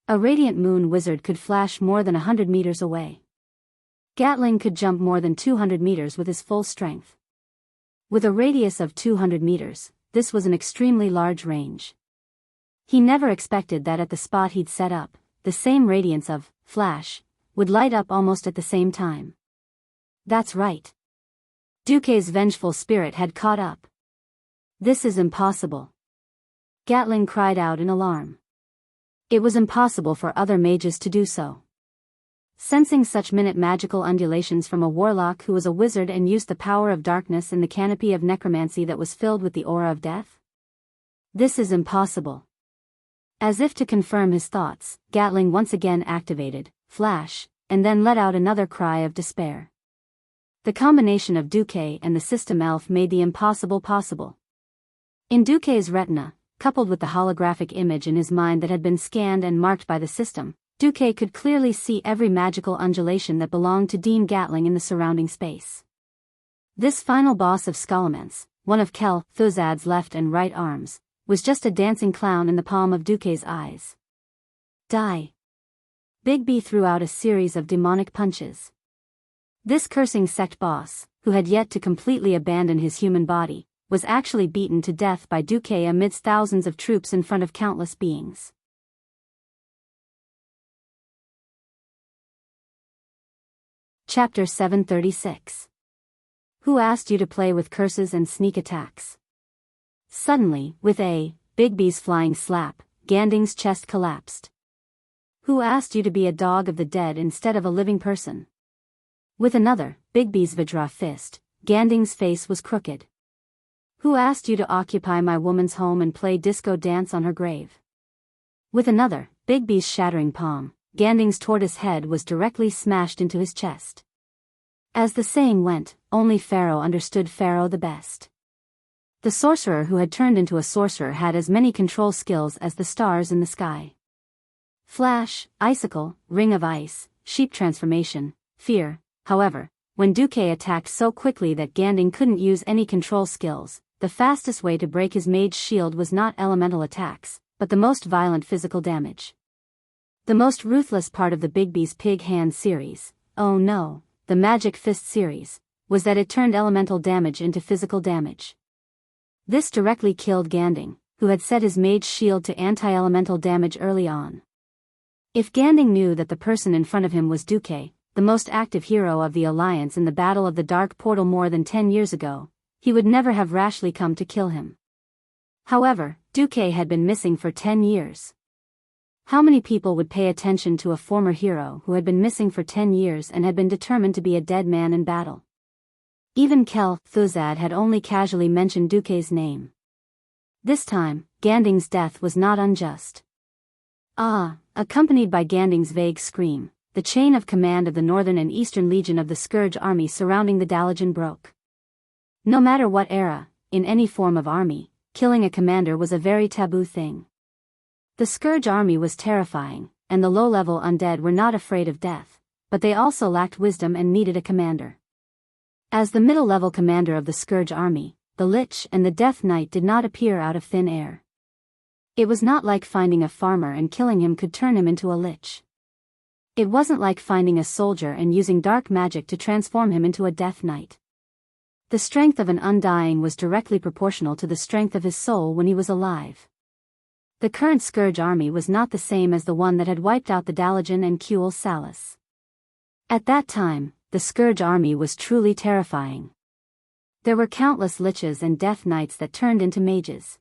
A radiant moon wizard could flash more than 100 meters away. Gatling could jump more than 200 meters with his full strength. With a radius of 200 meters, this was an extremely large range. He never expected that at the spot he'd set up, the same radiance of flash would light up almost at the same time. That's right. Duque's vengeful spirit had caught up. This is impossible. Gatling cried out in alarm. It was impossible for other mages to do so. Sensing such minute magical undulations from a warlock who was a wizard and used the power of darkness in the canopy of necromancy that was filled with the aura of death? This is impossible. As if to confirm his thoughts, Gatling once again activated flash, and then let out another cry of despair. The combination of Duque and the system elf made the impossible possible. In Duque's retina, coupled with the holographic image in his mind that had been scanned and marked by the system, Duque could clearly see every magical undulation that belonged to Dean Gatling in the surrounding space. This final boss of Scholomance, one of Kel Thuzad's left and right arms, was just a dancing clown in the palm of Duque's eyes. Die. Bigby threw out a series of demonic punches. This cursing sect boss, who had yet to completely abandon his human body, was actually beaten to death by Duque amidst thousands of troops in front of countless beings. Chapter 736. Who asked you to play with curses and sneak attacks? Suddenly, with a Bigby's flying slap, Ganding's chest collapsed. Who asked you to be a dog of the dead instead of a living person? With another Bigby's Vajra fist, Ganding's face was crooked. Who asked you to occupy my woman's home and play disco dance on her grave? With another Bigby's shattering palm, Ganding's tortoise head was directly smashed into his chest. As the saying went, only Pharaoh understood Pharaoh the best. The sorcerer who had turned into a sorcerer had as many control skills as the stars in the sky. Flash, icicle, ring of ice, sheep transformation, fear. However, when Duque attacked so quickly that Ganding couldn't use any control skills, the fastest way to break his mage shield was not elemental attacks, but the most violent physical damage. The most ruthless part of the Bigby's Pig Hand series, oh no, the Magic Fist series, was that it turned elemental damage into physical damage. This directly killed Ganding, who had set his mage shield to anti-elemental damage early on. If Ganding knew that the person in front of him was Duque, the most active hero of the Alliance in the Battle of the Dark Portal more than 10 years ago, he would never have rashly come to kill him. However, Duque had been missing for 10 years. How many people would pay attention to a former hero who had been missing for 10 years and had been determined to be a dead man in battle? Even Kel Thuzad had only casually mentioned Duque's name. This time, Ganding's death was not unjust. Accompanied by Ganding's vague scream, the chain of command of the Northern and Eastern Legion of the Scourge army surrounding the Dalajan broke. No matter what era, in any form of army, killing a commander was a very taboo thing. The Scourge army was terrifying, and the low-level undead were not afraid of death, but they also lacked wisdom and needed a commander. As the middle-level commander of the Scourge army, the Lich and the Death Knight did not appear out of thin air. It was not like finding a farmer and killing him could turn him into a Lich. It wasn't like finding a soldier and using dark magic to transform him into a Death Knight. The strength of an Undying was directly proportional to the strength of his soul when he was alive. The current Scourge army was not the same as the one that had wiped out the Dalajan and Kuel Salas. At that time, the Scourge army was truly terrifying. There were countless Liches and Death Knights that turned into mages.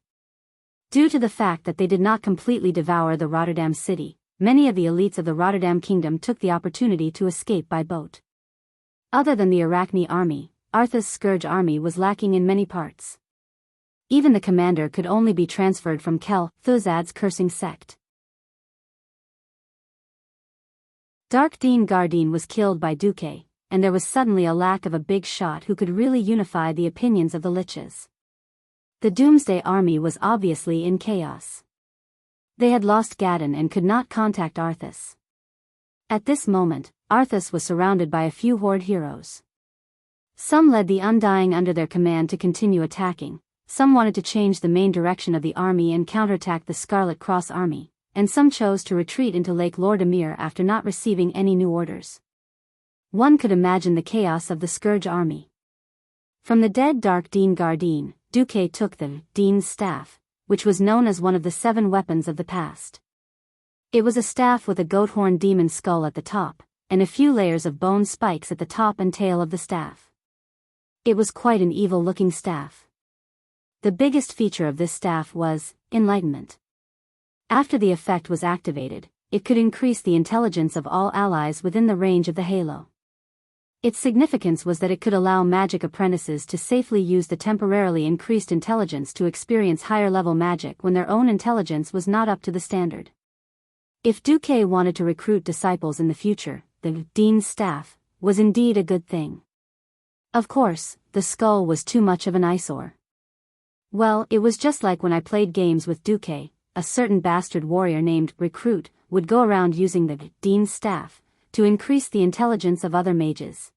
Due to the fact that they did not completely devour the Rotterdam city, many of the elites of the Rotterdam kingdom took the opportunity to escape by boat. Other than the Arachne army, Arthas' Scourge army was lacking in many parts. Even the commander could only be transferred from Kel Thuzad's cursing sect. Dark Dean Gardine was killed by Duque, and there was suddenly a lack of a big shot who could really unify the opinions of the Liches. The Doomsday army was obviously in chaos. They had lost Gadon and could not contact Arthas. At this moment, Arthas was surrounded by a few Horde heroes. Some led the Undying under their command to continue attacking, some wanted to change the main direction of the army and counterattack the Scarlet Cross army, and some chose to retreat into Lake Lordamir after not receiving any new orders. One could imagine the chaos of the Scourge army. From the dead Dark Dean Gardine, Duque took the Dean's Staff, which was known as one of the 7 weapons of the past. It was a staff with a goat horn demon skull at the top, and a few layers of bone spikes at the top and tail of the staff. It was quite an evil-looking staff. The biggest feature of this staff was enlightenment. After the effect was activated, it could increase the intelligence of all allies within the range of the halo. Its significance was that it could allow magic apprentices to safely use the temporarily increased intelligence to experience higher-level magic when their own intelligence was not up to the standard. If Duque wanted to recruit disciples in the future, the Dean's Staff was indeed a good thing. Of course, the skull was too much of an eyesore. Well, it was just like when I played games with Duque, a certain bastard warrior named Recruit would go around using the Dean's Staff to increase the intelligence of other mages.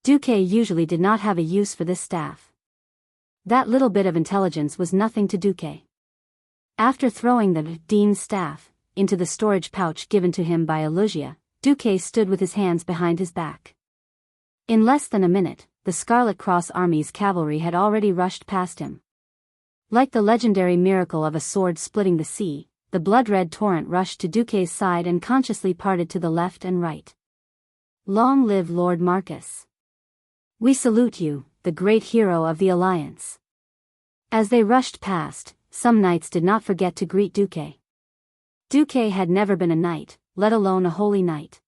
Duque usually did not have a use for this staff. That little bit of intelligence was nothing to Duque. After throwing the Dean's Staff into the storage pouch given to him by Elusia, Duque stood with his hands behind his back. In less than a minute, the Scarlet Cross army's cavalry had already rushed past him. Like the legendary miracle of a sword splitting the sea, the blood-red torrent rushed to Duque's side and consciously parted to the left and right. Long live Lord Marcus! We salute you, the great hero of the Alliance. As they rushed past, some knights did not forget to greet Duque. Duque had never been a knight, let alone a holy knight.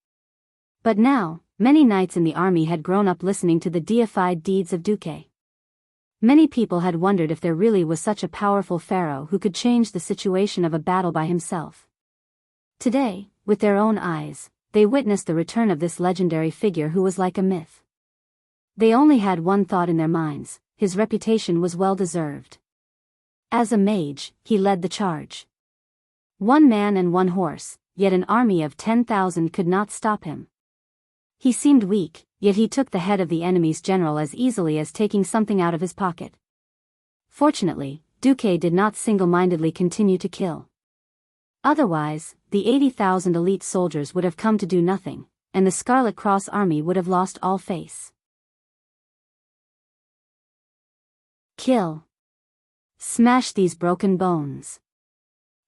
But now, many knights in the army had grown up listening to the deified deeds of Duque. Many people had wondered if there really was such a powerful pharaoh who could change the situation of a battle by himself. Today, with their own eyes, they witnessed the return of this legendary figure who was like a myth. They only had one thought in their minds: his reputation was well deserved. As a mage, he led the charge. 1 man and 1 horse, yet an army of 10,000 could not stop him. He seemed weak, yet he took the head of the enemy's general as easily as taking something out of his pocket. Fortunately, Duque did not single-mindedly continue to kill. Otherwise, the 80,000 elite soldiers would have come to do nothing, and the Scarlet Cross army would have lost all face. Kill. Smash these broken bones.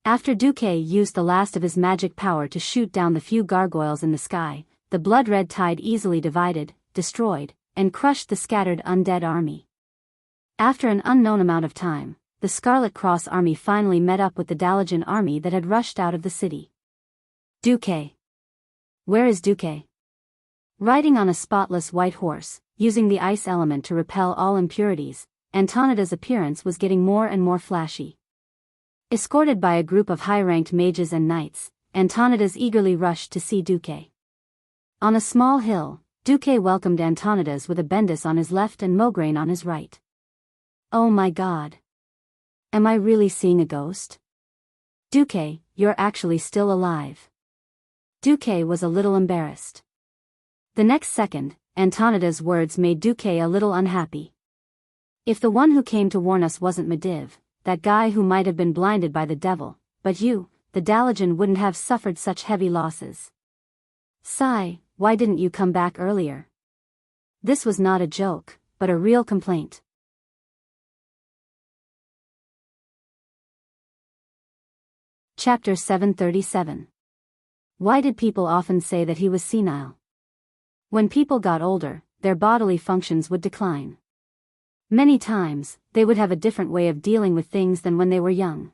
After Duque used the last of his magic power to shoot down the few gargoyles in the sky, the blood-red tide easily divided, destroyed, and crushed the scattered undead army. After an unknown amount of time, the Scarlet Cross army finally met up with the Dalajan army that had rushed out of the city. Duque. Where is Duque? Riding on a spotless white horse, using the ice element to repel all impurities, Antonida's appearance was getting more and more flashy. Escorted by a group of high-ranked mages and knights, Antonidas eagerly rushed to see Duque. On a small hill, Duque welcomed Antonidas with a Bendis on his left and Mograine on his right. Oh my God! Am I really seeing a ghost? Duque, you're actually still alive. Duque was a little embarrassed. The next second, Antonida's words made Duque a little unhappy. If the one who came to warn us wasn't Mediv, that guy who might have been blinded by the devil, but you, the Dalajan, wouldn't have suffered such heavy losses. Sigh, why didn't you come back earlier? This was not a joke, but a real complaint. Chapter 737. Why did people often say that he was senile? When people got older, their bodily functions would decline. Many times, they would have a different way of dealing with things than when they were young.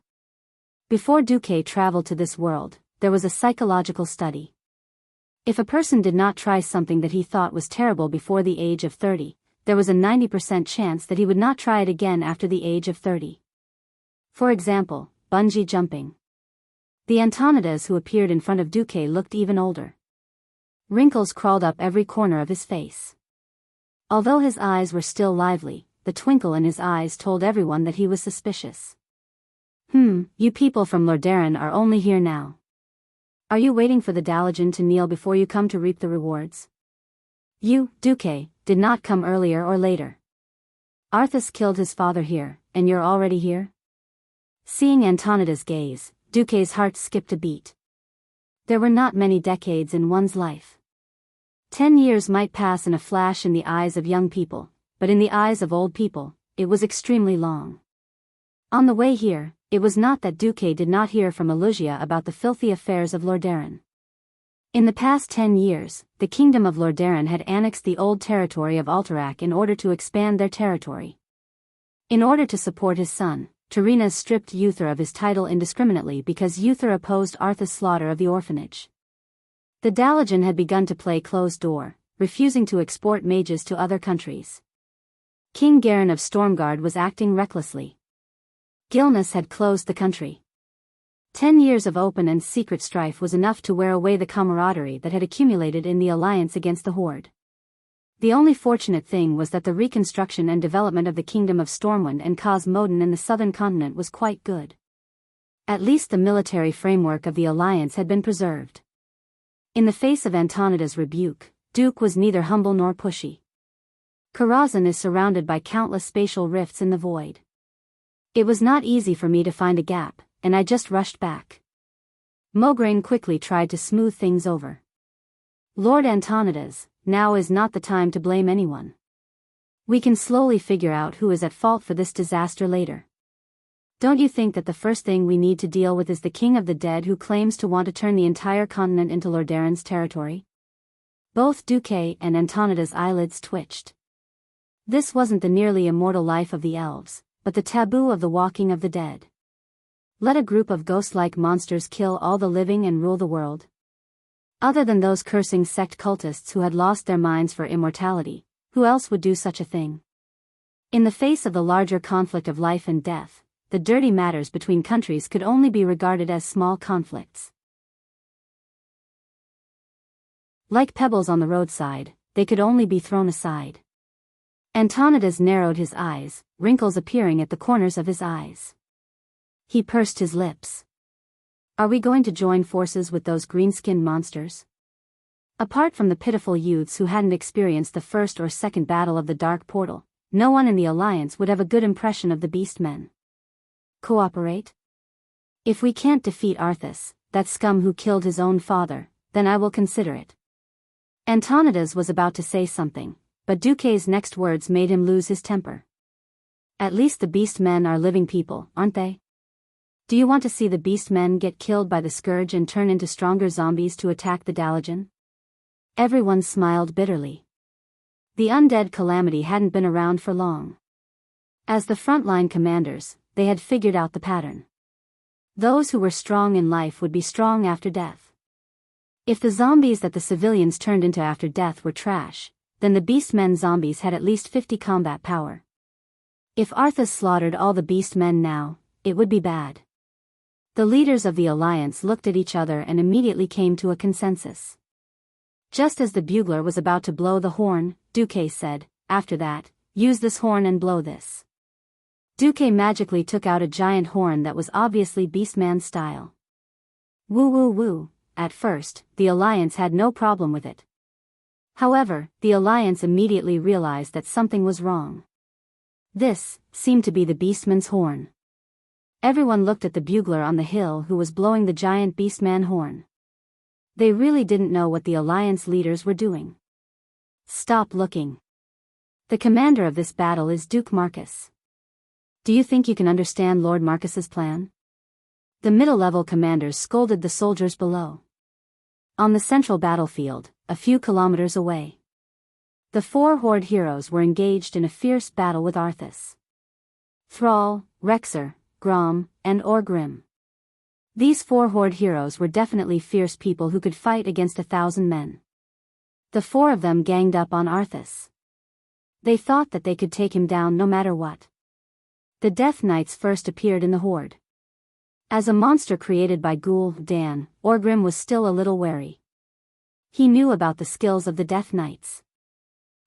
Before Duque traveled to this world, there was a psychological study. If a person did not try something that he thought was terrible before the age of 30, there was a 90% chance that he would not try it again after the age of 30. For example, bungee jumping. The Antonidas who appeared in front of Duque looked even older. Wrinkles crawled up every corner of his face. Although his eyes were still lively, the twinkle in his eyes told everyone that he was suspicious. You people from Lordaeron are only here now. Are you waiting for the Dalajan to kneel before you come to reap the rewards? You, Duque, did not come earlier or later. Arthas killed his father here, and you're already here? Seeing Antonida's gaze, Duque's heart skipped a beat. There were not many decades in one's life. 10 years might pass in a flash in the eyes of young people, but in the eyes of old people, it was extremely long. On the way here, it was not that Duque did not hear from Elusia about the filthy affairs of Lordaeron. In the past 10 years, the kingdom of Lordaeron had annexed the old territory of Alterac in order to expand their territory. In order to support his son, Tyrrhenas stripped Uther of his title indiscriminately because Uther opposed Arthas' slaughter of the orphanage. The Dalajan had begun to play closed door, refusing to export mages to other countries. King Garen of Stormguard was acting recklessly. Gilnas had closed the country. 10 years of open and secret strife was enough to wear away the camaraderie that had accumulated in the alliance against the Horde. The only fortunate thing was that the reconstruction and development of the Kingdom of Stormwind and Cosmodan in the southern continent was quite good. At least the military framework of the alliance had been preserved. In the face of Antonida's rebuke, Duke was neither humble nor pushy. Karazhan is surrounded by countless spatial rifts in the void. It was not easy for me to find a gap, and I just rushed back. Mograine quickly tried to smooth things over. Lord Antonidas, now is not the time to blame anyone. We can slowly figure out who is at fault for this disaster later. Don't you think that the first thing we need to deal with is the King of the Dead who claims to want to turn the entire continent into Lordaeron's territory? Both Duque and Antonida's eyelids twitched. This wasn't the nearly immortal life of the elves, but the taboo of the walking of the dead. Let a group of ghost-like monsters kill all the living and rule the world. Other than those cursing sect cultists who had lost their minds for immortality, who else would do such a thing? In the face of the larger conflict of life and death, the dirty matters between countries could only be regarded as small conflicts. Like pebbles on the roadside, they could only be thrown aside. Antonidas narrowed his eyes, wrinkles appearing at the corners of his eyes. He pursed his lips. Are we going to join forces with those green-skinned monsters? Apart from the pitiful youths who hadn't experienced the first or second battle of the Dark Portal, no one in the Alliance would have a good impression of the Beastmen. Cooperate? If we can't defeat Arthas, that scum who killed his own father, then I will consider it. Antonidas was about to say something, but Duque's next words made him lose his temper. At least the Beastmen are living people, aren't they? Do you want to see the Beastmen get killed by the Scourge and turn into stronger zombies to attack the Dalajan? Everyone smiled bitterly. The undead calamity hadn't been around for long. As the frontline commanders, they had figured out the pattern. Those who were strong in life would be strong after death. If the zombies that the civilians turned into after death were trash, then the Beastmen zombies had at least 50 combat power. If Arthas slaughtered all the Beastmen now, it would be bad. The leaders of the Alliance looked at each other and immediately came to a consensus. Just as the bugler was about to blow the horn, Duque said, "After that, use this horn and blow this." Duque magically took out a giant horn that was obviously Beastman style. Woo woo woo. At first, the Alliance had no problem with it. However, the Alliance immediately realized that something was wrong. This seemed to be the Beastman's horn. Everyone looked at the bugler on the hill who was blowing the giant Beastman horn. They really didn't know what the Alliance leaders were doing. Stop looking. The commander of this battle is Duke Marcus. Do you think you can understand Lord Marcus's plan? The middle-level commanders scolded the soldiers below. On the central battlefield, a few kilometers away, the four Horde heroes were engaged in a fierce battle with Arthas. Thrall, Rexer, Grom, and Orgrim. These four Horde heroes were definitely fierce people who could fight against 1,000 men. The four of them ganged up on Arthas. They thought that they could take him down no matter what. The Death Knights first appeared in the Horde. As a monster created by Gul'dan, Orgrim was still a little wary. He knew about the skills of the Death Knights.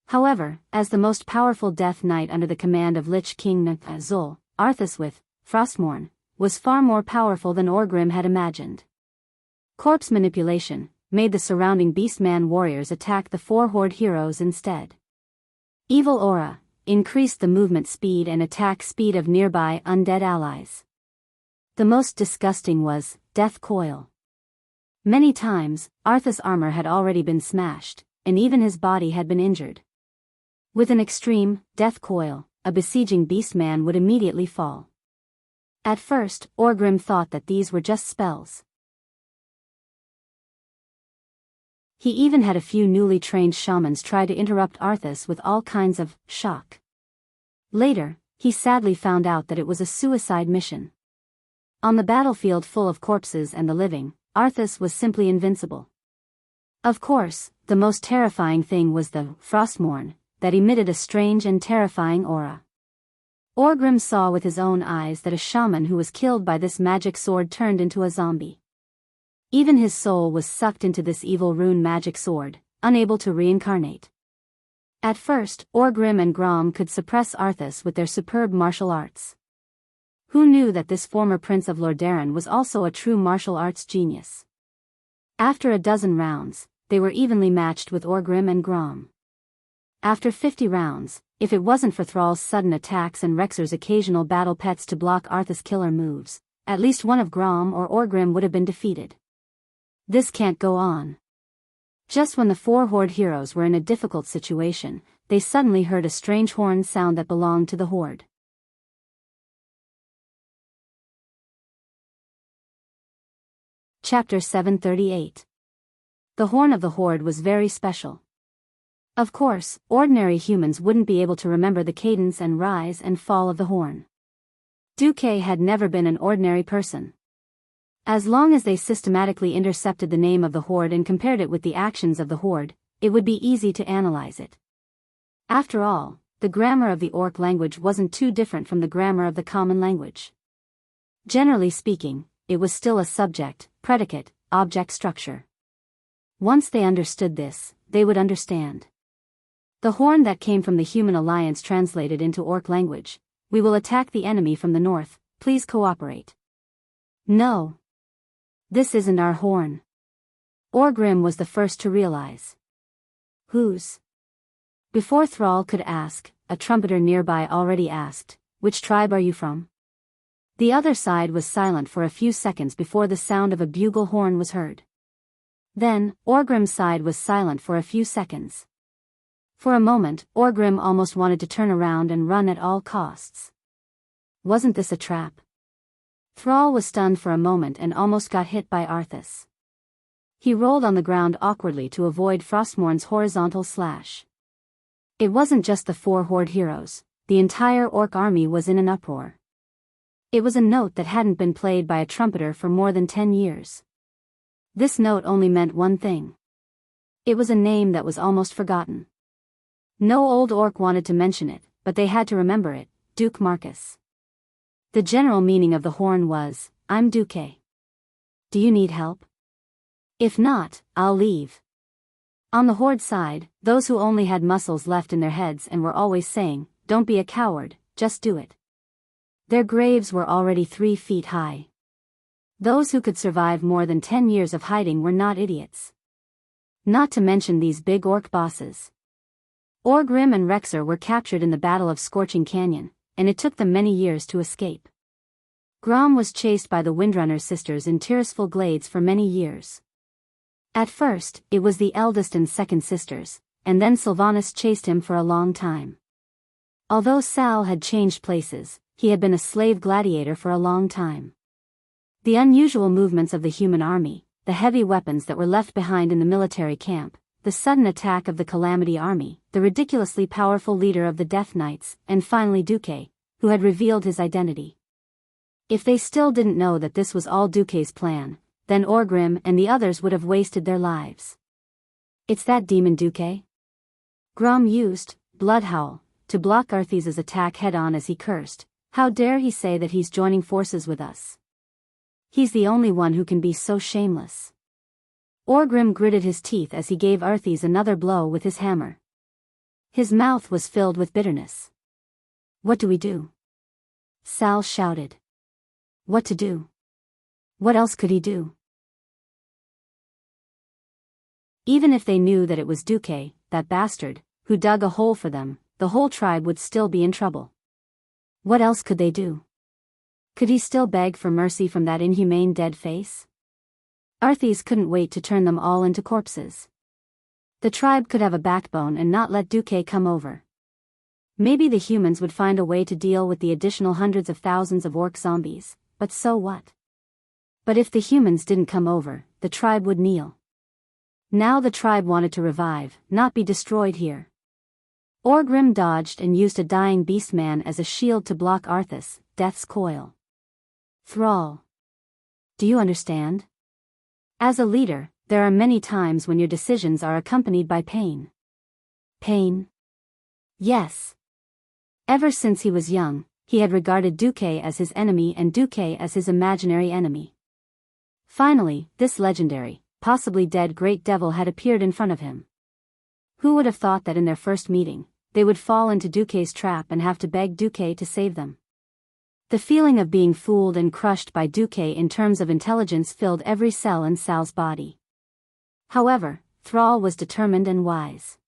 However, as the most powerful Death Knight under the command of Lich King Azul, Arthas with Frostmourne was far more powerful than Orgrim had imagined. Corpse manipulation made the surrounding Beastman warriors attack the four Horde heroes instead. Evil Aura increased the movement speed and attack speed of nearby undead allies. The most disgusting was Death Coil. Many times, Arthas' armor had already been smashed, and even his body had been injured. With an extreme Death Coil, a besieging Beastman would immediately fall. At first, Orgrim thought that these were just spells. He even had a few newly trained shamans try to interrupt Arthas with all kinds of shock. Later, he sadly found out that it was a suicide mission. On the battlefield full of corpses and the living, Arthas was simply invincible. Of course, the most terrifying thing was the Frostmourne that emitted a strange and terrifying aura. Orgrim saw with his own eyes that a shaman who was killed by this magic sword turned into a zombie. Even his soul was sucked into this evil rune magic sword, unable to reincarnate. At first, Orgrim and Grom could suppress Arthas with their superb martial arts. Who knew that this former prince of Lordaeron was also a true martial arts genius? After a dozen rounds, they were evenly matched with Orgrim and Grom. After 50 rounds, if it wasn't for Thrall's sudden attacks and Rexer's occasional battle pets to block Arthas' killer moves, at least one of Grom or Orgrim would have been defeated. This can't go on. Just when the four Horde heroes were in a difficult situation, they suddenly heard a strange horn sound that belonged to the Horde. Chapter 738. The horn of the Horde was very special. Of course, ordinary humans wouldn't be able to remember the cadence and rise and fall of the horn. Duque had never been an ordinary person. As long as they systematically intercepted the name of the Horde and compared it with the actions of the Horde, it would be easy to analyze it. After all, the grammar of the Orc language wasn't too different from the grammar of the common language. Generally speaking, it was still a subject, predicate, object structure. Once they understood this, they would understand. The horn that came from the human alliance translated into Orc language. We will attack the enemy from the north, please cooperate. No. This isn't our horn. Orgrim was the first to realize. Whose? Before Thrall could ask, a trumpeter nearby already asked, which tribe are you from? The other side was silent for a few seconds before the sound of a bugle horn was heard. Then, Orgrim's side was silent for a few seconds. For a moment, Orgrim almost wanted to turn around and run at all costs. Wasn't this a trap? Thrall was stunned for a moment and almost got hit by Arthas. He rolled on the ground awkwardly to avoid Frostmourn's horizontal slash. It wasn't just the 4 Horde heroes, the entire Orc army was in an uproar. It was a note that hadn't been played by a trumpeter for more than 10 years. This note only meant one thing. It was a name that was almost forgotten. No old Orc wanted to mention it, but they had to remember it, Duke Marcus. The general meaning of the horn was, I'm Duque. Do you need help? If not, I'll leave. On the Horde side, those who only had muscles left in their heads and were always saying, don't be a coward, just do it. Their graves were already 3 feet high. Those who could survive more than 10 years of hiding were not idiots. Not to mention these big Orc bosses. Orgrim and Rexer were captured in the Battle of Scorching Canyon, and it took them many years to escape. Grom was chased by the Windrunner sisters in Tirisful Glades for many years. At first, it was the eldest and second sisters, and then Sylvanas chased him for a long time. Although Sal had changed places, he had been a slave gladiator for a long time. The unusual movements of the human army, the heavy weapons that were left behind in the military camp, the sudden attack of the Calamity army, the ridiculously powerful leader of the Death Knights, and finally Duque, who had revealed his identity. If they still didn't know that this was all Duque's plan, then Orgrim and the others would have wasted their lives. It's that demon Duque? Grom used Bloodhowl to block Arthas' attack head-on as he cursed, how dare he say that he's joining forces with us? He's the only one who can be so shameless. Orgrim gritted his teeth as he gave Arthas another blow with his hammer. His mouth was filled with bitterness. What do we do? Sal shouted. What to do? What else could he do? Even if they knew that it was Duque, that bastard, who dug a hole for them, the whole tribe would still be in trouble. What else could they do? Could he still beg for mercy from that inhumane dead face? Arthas couldn't wait to turn them all into corpses. The tribe could have a backbone and not let Duque come over. Maybe the humans would find a way to deal with the additional hundreds of thousands of Orc zombies, but so what? But if the humans didn't come over, the tribe would kneel. Now the tribe wanted to revive, not be destroyed here. Orgrim dodged and used a dying beastman as a shield to block Arthas, Death's coil. Thrall. Do you understand? As a leader, there are many times when your decisions are accompanied by pain. Pain? Yes. Ever since he was young, he had regarded Duque as his enemy and Duque as his imaginary enemy. Finally, this legendary, possibly dead great devil had appeared in front of him. Who would have thought that in their first meeting, they would fall into Duque's trap and have to beg Duque to save them? The feeling of being fooled and crushed by Duque in terms of intelligence filled every cell in Sal's body. However, Thrall was determined and wise.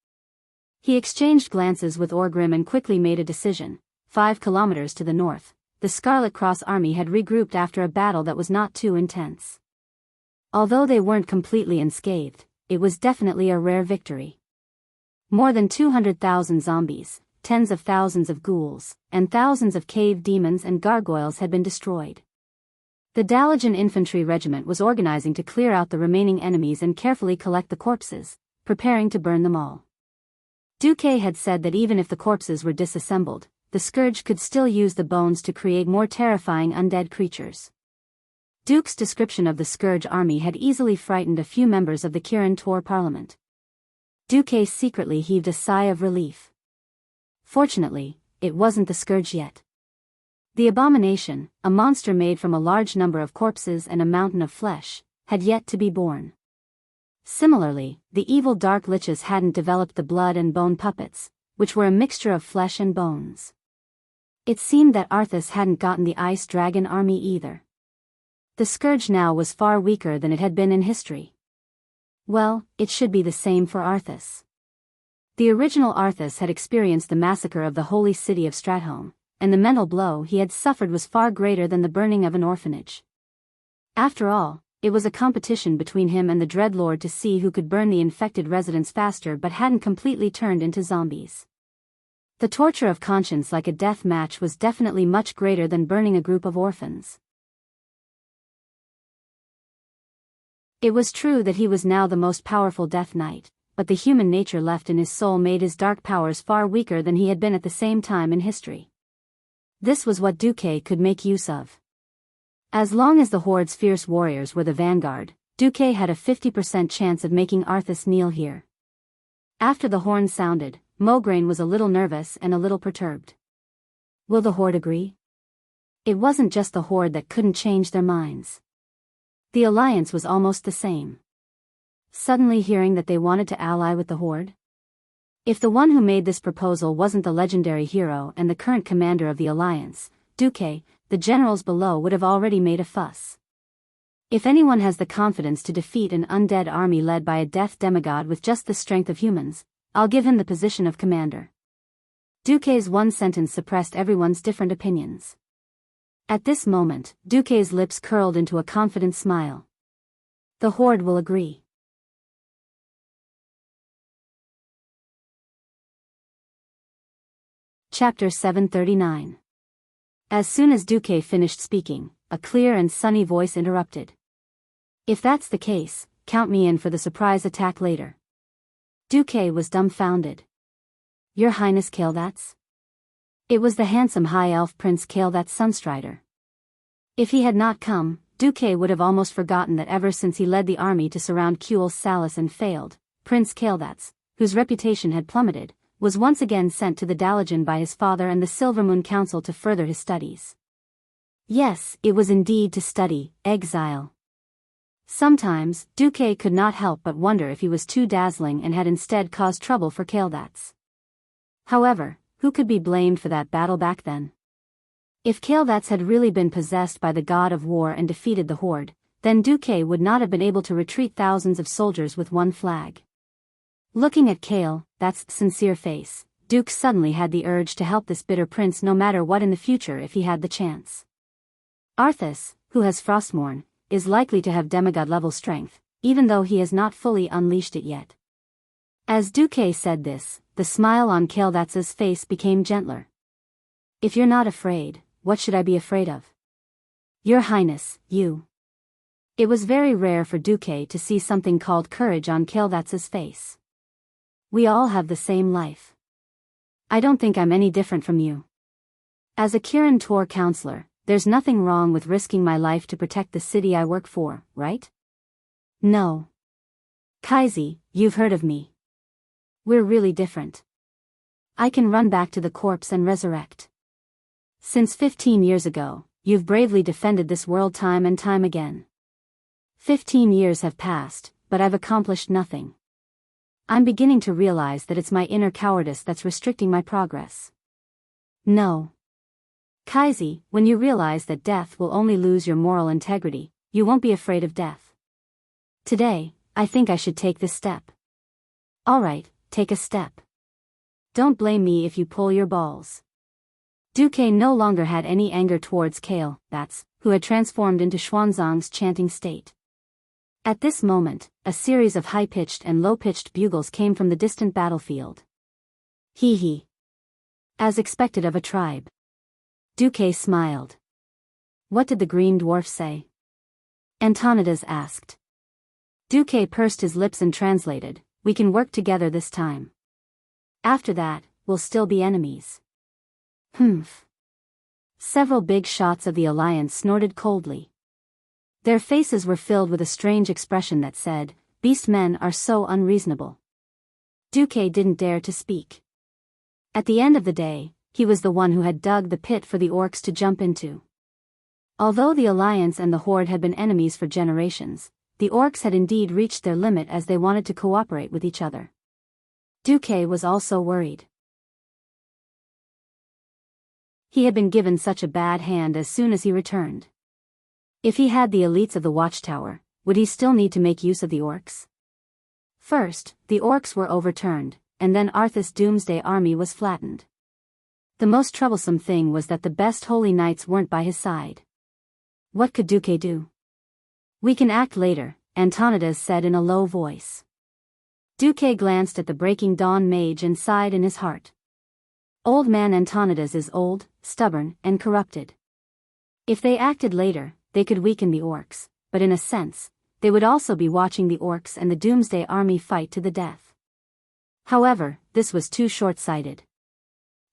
He exchanged glances with Orgrim and quickly made a decision. 5 kilometers to the north, the Scarlet Cross army had regrouped after a battle that was not too intense. Although they weren't completely unscathed, it was definitely a rare victory. More than 200,000 zombies, tens of thousands of ghouls, and thousands of cave demons and gargoyles had been destroyed. The Dalajan infantry regiment was organizing to clear out the remaining enemies and carefully collect the corpses, preparing to burn them all. Duque had said that even if the corpses were disassembled, the Scourge could still use the bones to create more terrifying undead creatures. Duke's description of the Scourge army had easily frightened a few members of the Kirin Tor parliament. Duque secretly heaved a sigh of relief. Fortunately, it wasn't the Scourge yet. The abomination, a monster made from a large number of corpses and a mountain of flesh, had yet to be born. Similarly, the evil dark liches hadn't developed the blood and bone puppets, which were a mixture of flesh and bones. It seemed that Arthas hadn't gotten the ice dragon army either. The scourge now was far weaker than it had been in history. Well, it should be the same for Arthas. The original Arthas had experienced the massacre of the holy city of Stratholme, and the mental blow he had suffered was far greater than the burning of an orphanage. After all, it was a competition between him and the Dreadlord to see who could burn the infected residents faster but hadn't completely turned into zombies. The torture of conscience like a death match was definitely much greater than burning a group of orphans. It was true that he was now the most powerful Death Knight, but the human nature left in his soul made his dark powers far weaker than he had been at the same time in history. This was what Duque could make use of. As long as the Horde's fierce warriors were the vanguard, Duque had a 50% chance of making Arthas kneel here. After the horn sounded, Mograine was a little nervous and a little perturbed. Will the Horde agree? It wasn't just the Horde that couldn't change their minds. The alliance was almost the same. Suddenly hearing that they wanted to ally with the Horde? If the one who made this proposal wasn't the legendary hero and the current commander of the alliance, Duque, the generals below would have already made a fuss. If anyone has the confidence to defeat an undead army led by a death demigod with just the strength of humans, I'll give him the position of commander. Duque's one sentence suppressed everyone's different opinions. At this moment, Duque's lips curled into a confident smile. The Horde will agree. Chapter 739. As soon as Duque finished speaking, a clear and sunny voice interrupted. If that's the case, count me in for the surprise attack later. Duque was dumbfounded. Your Highness Cael'dats? It was the handsome high elf Prince Cael'dats Sunstrider. If he had not come, Duque would have almost forgotten that ever since he led the army to surround Kuel Salis and failed, Prince Cael'dats, whose reputation had plummeted, was once again sent to the Dalajan by his father and the Silvermoon Council to further his studies. Yes, it was indeed to study, exile. Sometimes, Duque could not help but wonder if he was too dazzling and had instead caused trouble for Cael'dats. However, who could be blamed for that battle back then? If Cael'dats had really been possessed by the god of war and defeated the Horde, then Duque would not have been able to retreat thousands of soldiers with one flag. Looking at Cael'dats' sincere face, Duke suddenly had the urge to help this bitter prince no matter what in the future if he had the chance. Arthas, who has Frostmourne, is likely to have demigod-level strength, even though he has not fully unleashed it yet. As Duque said this, the smile on Cael'dats' face became gentler. If you're not afraid, what should I be afraid of? Your Highness, you. It was very rare for Duque to see something called courage on Cael'dats' face. We all have the same life. I don't think I'm any different from you. As a Kirin Tor counselor, there's nothing wrong with risking my life to protect the city I work for, right? No. Kaizi, you've heard of me. We're really different. I can run back to the corpse and resurrect. Since 15 years ago, you've bravely defended this world time and time again. 15 years have passed, but I've accomplished nothing. I'm beginning to realize that it's my inner cowardice that's restricting my progress. No. Kaizi, when you realize that death will only lose your moral integrity, you won't be afraid of death. Today, I think I should take this step. Alright, take a step. Don't blame me if you pull your balls. Duque no longer had any anger towards Cael'dats, who had transformed into Xuanzang's chanting state. At this moment, a series of high-pitched and low-pitched bugles came from the distant battlefield. Hee hee. As expected of a tribe. Duque smiled. What did the green dwarf say? Antonidas asked. Duque pursed his lips and translated, we can work together this time. After that, we'll still be enemies. Humph. Several big shots of the alliance snorted coldly. Their faces were filled with a strange expression that said, beast men are so unreasonable. Duque didn't dare to speak. At the end of the day, he was the one who had dug the pit for the orcs to jump into. Although the Alliance and the Horde had been enemies for generations, the orcs had indeed reached their limit as they wanted to cooperate with each other. Duque was also worried. He had been given such a bad hand as soon as he returned. If he had the elites of the watchtower, would he still need to make use of the orcs? First, the orcs were overturned, and then Arthas' doomsday army was flattened. The most troublesome thing was that the best holy knights weren't by his side. What could Duque do? "We can act later," Antonidas said in a low voice. Duque glanced at the breaking dawn mage and sighed in his heart. Old man Antonidas is old, stubborn, and corrupted. If they acted later, they could weaken the orcs, but in a sense, they would also be watching the orcs and the doomsday army fight to the death. However, this was too short-sighted.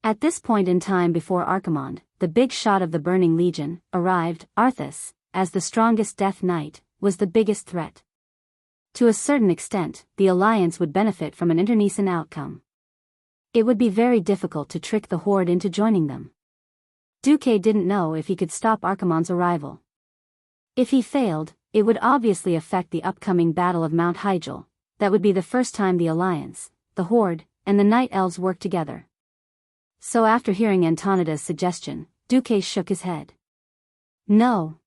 At this point in time before Archimonde, the big shot of the Burning Legion, arrived. Arthas, as the strongest Death Knight, was the biggest threat. To a certain extent, the alliance would benefit from an internecine outcome. It would be very difficult to trick the Horde into joining them. Duque didn't know if he could stop Archimonde's arrival. If he failed, it would obviously affect the upcoming Battle of Mount Hyjal. That would be the first time the alliance, the Horde, and the Night Elves worked together. So after hearing Antonidas' suggestion, Duque shook his head. No.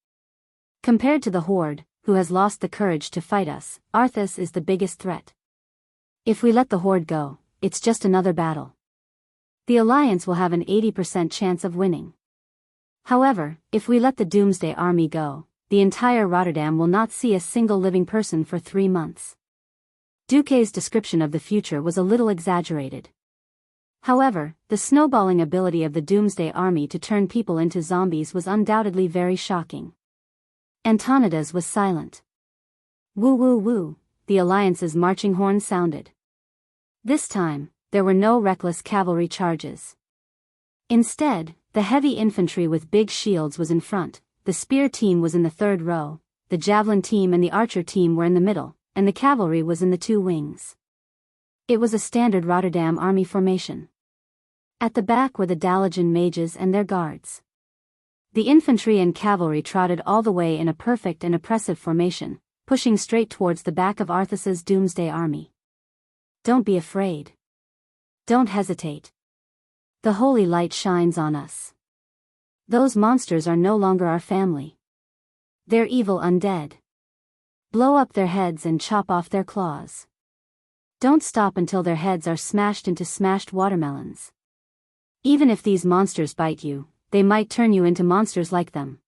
Compared to the Horde, who has lost the courage to fight us, Arthas is the biggest threat. If we let the Horde go, it's just another battle. The alliance will have an 80% chance of winning. However, if we let the Doomsday Army go, the entire Rotterdam will not see a single living person for 3 months. Duque's description of the future was a little exaggerated. However, the snowballing ability of the Doomsday Army to turn people into zombies was undoubtedly very shocking. Antonidas was silent. Woo woo woo, the alliance's marching horn sounded. This time, there were no reckless cavalry charges. Instead, the heavy infantry with big shields was in front, the spear team was in the third row, the javelin team and the archer team were in the middle, and the cavalry was in the 2 wings. It was a standard Rotterdam army formation. At the back were the Dalajan mages and their guards. The infantry and cavalry trotted all the way in a perfect and oppressive formation, pushing straight towards the back of Arthas's doomsday army. Don't be afraid. Don't hesitate. The holy light shines on us. Those monsters are no longer our family. They're evil undead. Blow up their heads and chop off their claws. Don't stop until their heads are smashed into smashed watermelons. Even if these monsters bite you, they might turn you into monsters like them.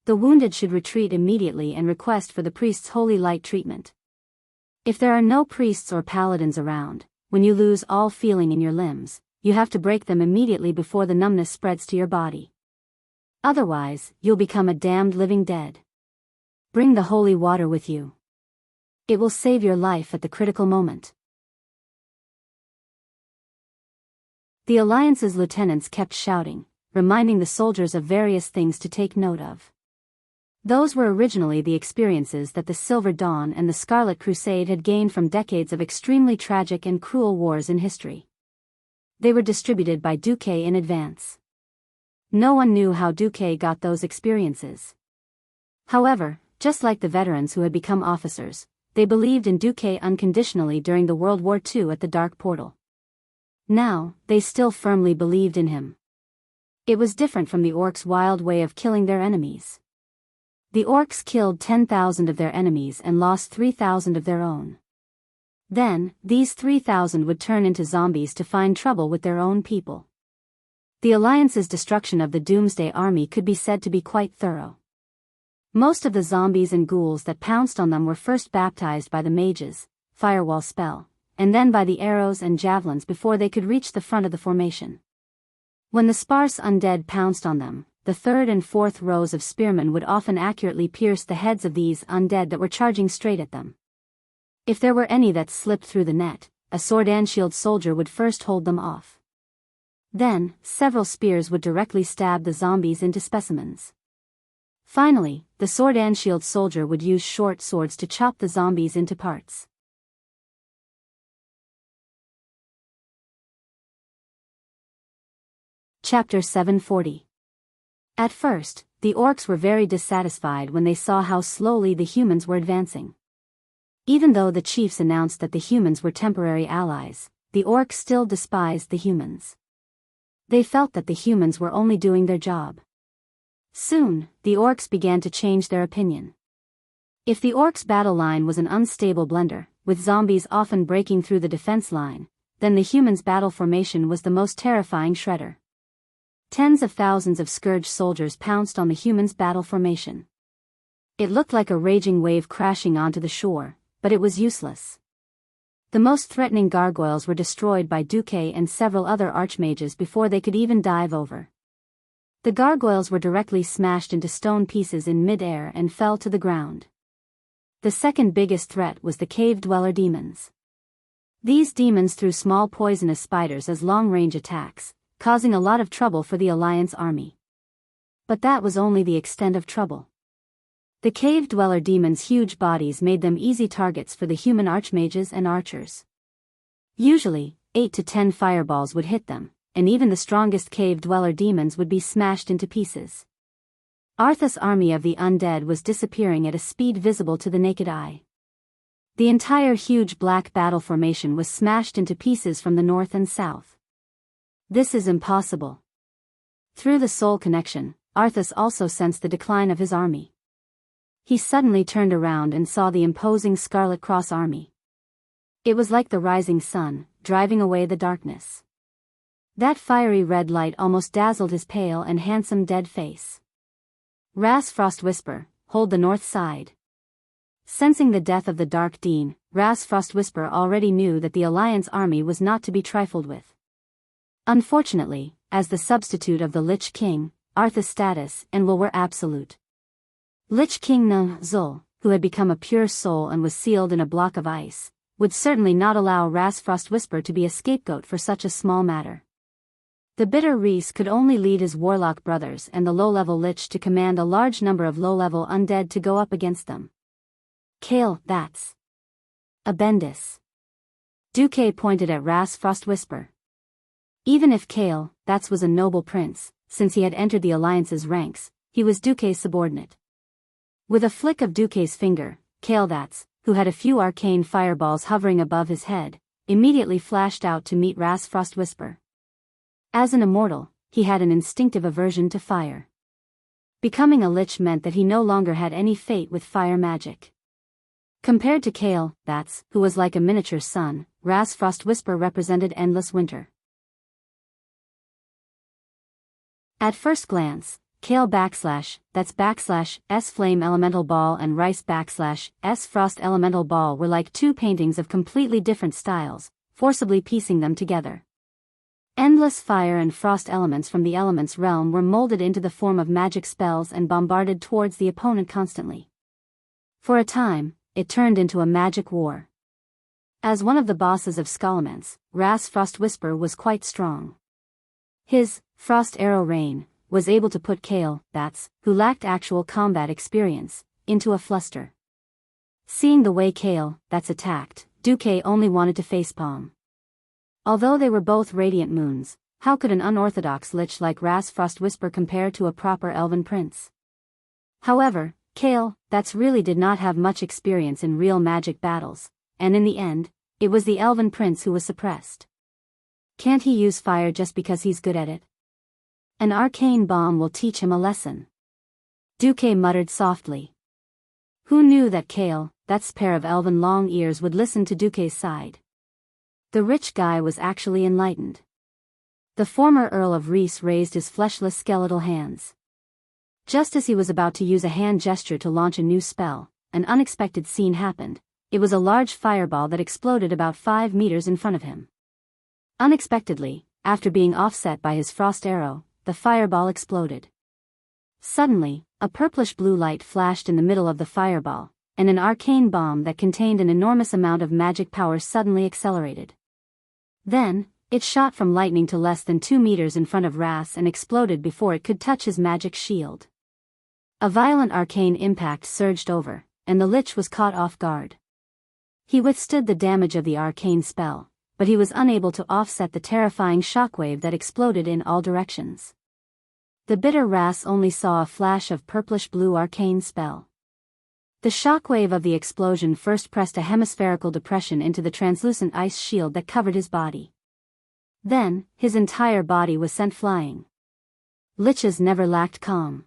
The wounded should retreat immediately and request for the priest's holy light treatment. If there are no priests or paladins around, when you lose all feeling in your limbs, you have to break them immediately before the numbness spreads to your body. Otherwise, you'll become a damned living dead. Bring the holy water with you. It will save your life at the critical moment. The Alliance's lieutenants kept shouting, reminding the soldiers of various things to take note of. Those were originally the experiences that the Silver Dawn and the Scarlet Crusade had gained from decades of extremely tragic and cruel wars in history. They were distributed by Duque in advance. No one knew how Duque got those experiences. However, just like the veterans who had become officers, they believed in Duque unconditionally during the World War II at the Dark Portal. Now, they still firmly believed in him. It was different from the orcs' wild way of killing their enemies. The orcs killed 10,000 of their enemies and lost 3,000 of their own. Then, these 3,000 would turn into zombies to find trouble with their own people. The Alliance's destruction of the Doomsday Army could be said to be quite thorough. Most of the zombies and ghouls that pounced on them were first baptized by the mages, firewall spell, and then by the arrows and javelins before they could reach the front of the formation. When the sparse undead pounced on them, the third and fourth rows of spearmen would often accurately pierce the heads of these undead that were charging straight at them. If there were any that slipped through the net, a sword and shield soldier would first hold them off. Then, several spears would directly stab the zombies into specimens. Finally, the sword and shield soldier would use short swords to chop the zombies into parts. Chapter 740. At first, The orcs were very dissatisfied when they saw how slowly the humans were advancing. Even though the chiefs announced that the humans were temporary allies, the orcs still despised the humans. They felt that the humans were only doing their job. Soon, the orcs began to change their opinion. If the orcs' battle line was an unstable blender, with zombies often breaking through the defense line, then the humans' battle formation was the most terrifying shredder. Tens of thousands of scourge soldiers pounced on the humans' battle formation. It looked like a raging wave crashing onto the shore, but it was useless. The most threatening gargoyles were destroyed by Duque and several other archmages before they could even dive over. The gargoyles were directly smashed into stone pieces in mid-air and fell to the ground. The second biggest threat was the cave-dweller demons. These demons threw small poisonous spiders as long-range attacks, causing a lot of trouble for the Alliance army. But that was only the extent of trouble. The cave-dweller demons' huge bodies made them easy targets for the human archmages and archers. Usually, 8 to 10 fireballs would hit them, and even the strongest cave-dweller demons would be smashed into pieces. Arthas' army of the undead was disappearing at a speed visible to the naked eye. The entire huge black battle formation was smashed into pieces from the north and south. This is impossible. Through the soul connection, Arthas also sensed the decline of his army. He suddenly turned around and saw the imposing Scarlet Cross army. It was like the rising sun, driving away the darkness. That fiery red light almost dazzled his pale and handsome dead face. Ras Frostwhisper, hold the north side. Sensing the death of the Dark Dean, Ras Frostwhisper already knew that the Alliance army was not to be trifled with. Unfortunately, as the substitute of the Lich King, Arthas' status and will were absolute. Lich King Zul, who had become a pure soul and was sealed in a block of ice, would certainly not allow Ras Frostwhisper to be a scapegoat for such a small matter. The bitter Reese could only lead his warlock brothers and the low-level Lich to command a large number of low-level undead to go up against them. Kale, that's a Bendis. Duque pointed at Ras Frostwhisper. Even if Kale, that's was a noble prince, since he had entered the Alliance's ranks, he was Duque's subordinate. With a flick of Duque's finger, Kale that's, who had a few arcane fireballs hovering above his head, immediately flashed out to meet Ras Frostwhisper. As an immortal, he had an instinctive aversion to fire. Becoming a lich meant that he no longer had any fate with fire magic. Compared to Kale, that's, who was like a miniature sun, Ras Frostwhisper represented endless winter. At first glance, Kale /S Flame Elemental Ball and Rice /S Frost Elemental Ball were like two paintings of completely different styles, forcibly piecing them together. Endless fire and frost elements from the elements realm were molded into the form of magic spells and bombarded towards the opponent constantly. For a time, it turned into a magic war. As one of the bosses of Scholomance, Ras Frostwhisper was quite strong. His Frost Arrow Rain was able to put Kale, that's, who lacked actual combat experience, into a fluster. Seeing the way Kale, that's attacked, Duque only wanted to facepalm. Although they were both radiant moons, how could an unorthodox lich like Ras Frostwhisper compare to a proper elven prince? However, Kale, that's really did not have much experience in real magic battles, and in the end, it was the elven prince who was suppressed. Can't he use fire just because he's good at it? An arcane bomb will teach him a lesson. Duque muttered softly. Who knew that Kale, that's pair of elven long ears would listen to Duque's side? The rich guy was actually enlightened. The former Earl of Reese raised his fleshless skeletal hands. Just as he was about to use a hand gesture to launch a new spell, an unexpected scene happened. It was a large fireball that exploded about 5 meters in front of him. Unexpectedly, after being offset by his frost arrow, the fireball exploded. Suddenly, a purplish blue light flashed in the middle of the fireball, and an arcane bomb that contained an enormous amount of magic power suddenly accelerated. Then, it shot from lightning to less than 2 meters in front of Ras and exploded before it could touch his magic shield. A violent arcane impact surged over, and the lich was caught off guard. He withstood the damage of the arcane spell, but he was unable to offset the terrifying shockwave that exploded in all directions. The bitter Ras only saw a flash of purplish-blue arcane spell. The shockwave of the explosion first pressed a hemispherical depression into the translucent ice shield that covered his body. Then, his entire body was sent flying. Liches never lacked calm.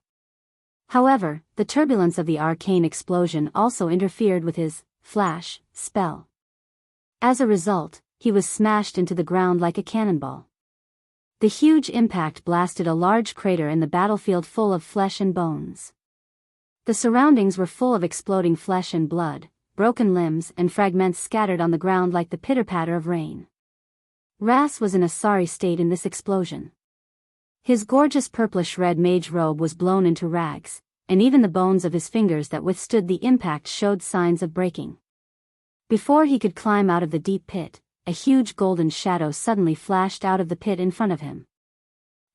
However, the turbulence of the arcane explosion also interfered with his flash spell. As a result, he was smashed into the ground like a cannonball. The huge impact blasted a large crater in the battlefield full of flesh and bones. The surroundings were full of exploding flesh and blood, broken limbs and fragments scattered on the ground like the pitter-patter of rain. Ras was in a sorry state in this explosion. His gorgeous purplish-red mage robe was blown into rags, and even the bones of his fingers that withstood the impact showed signs of breaking. Before he could climb out of the deep pit, a huge golden shadow suddenly flashed out of the pit in front of him.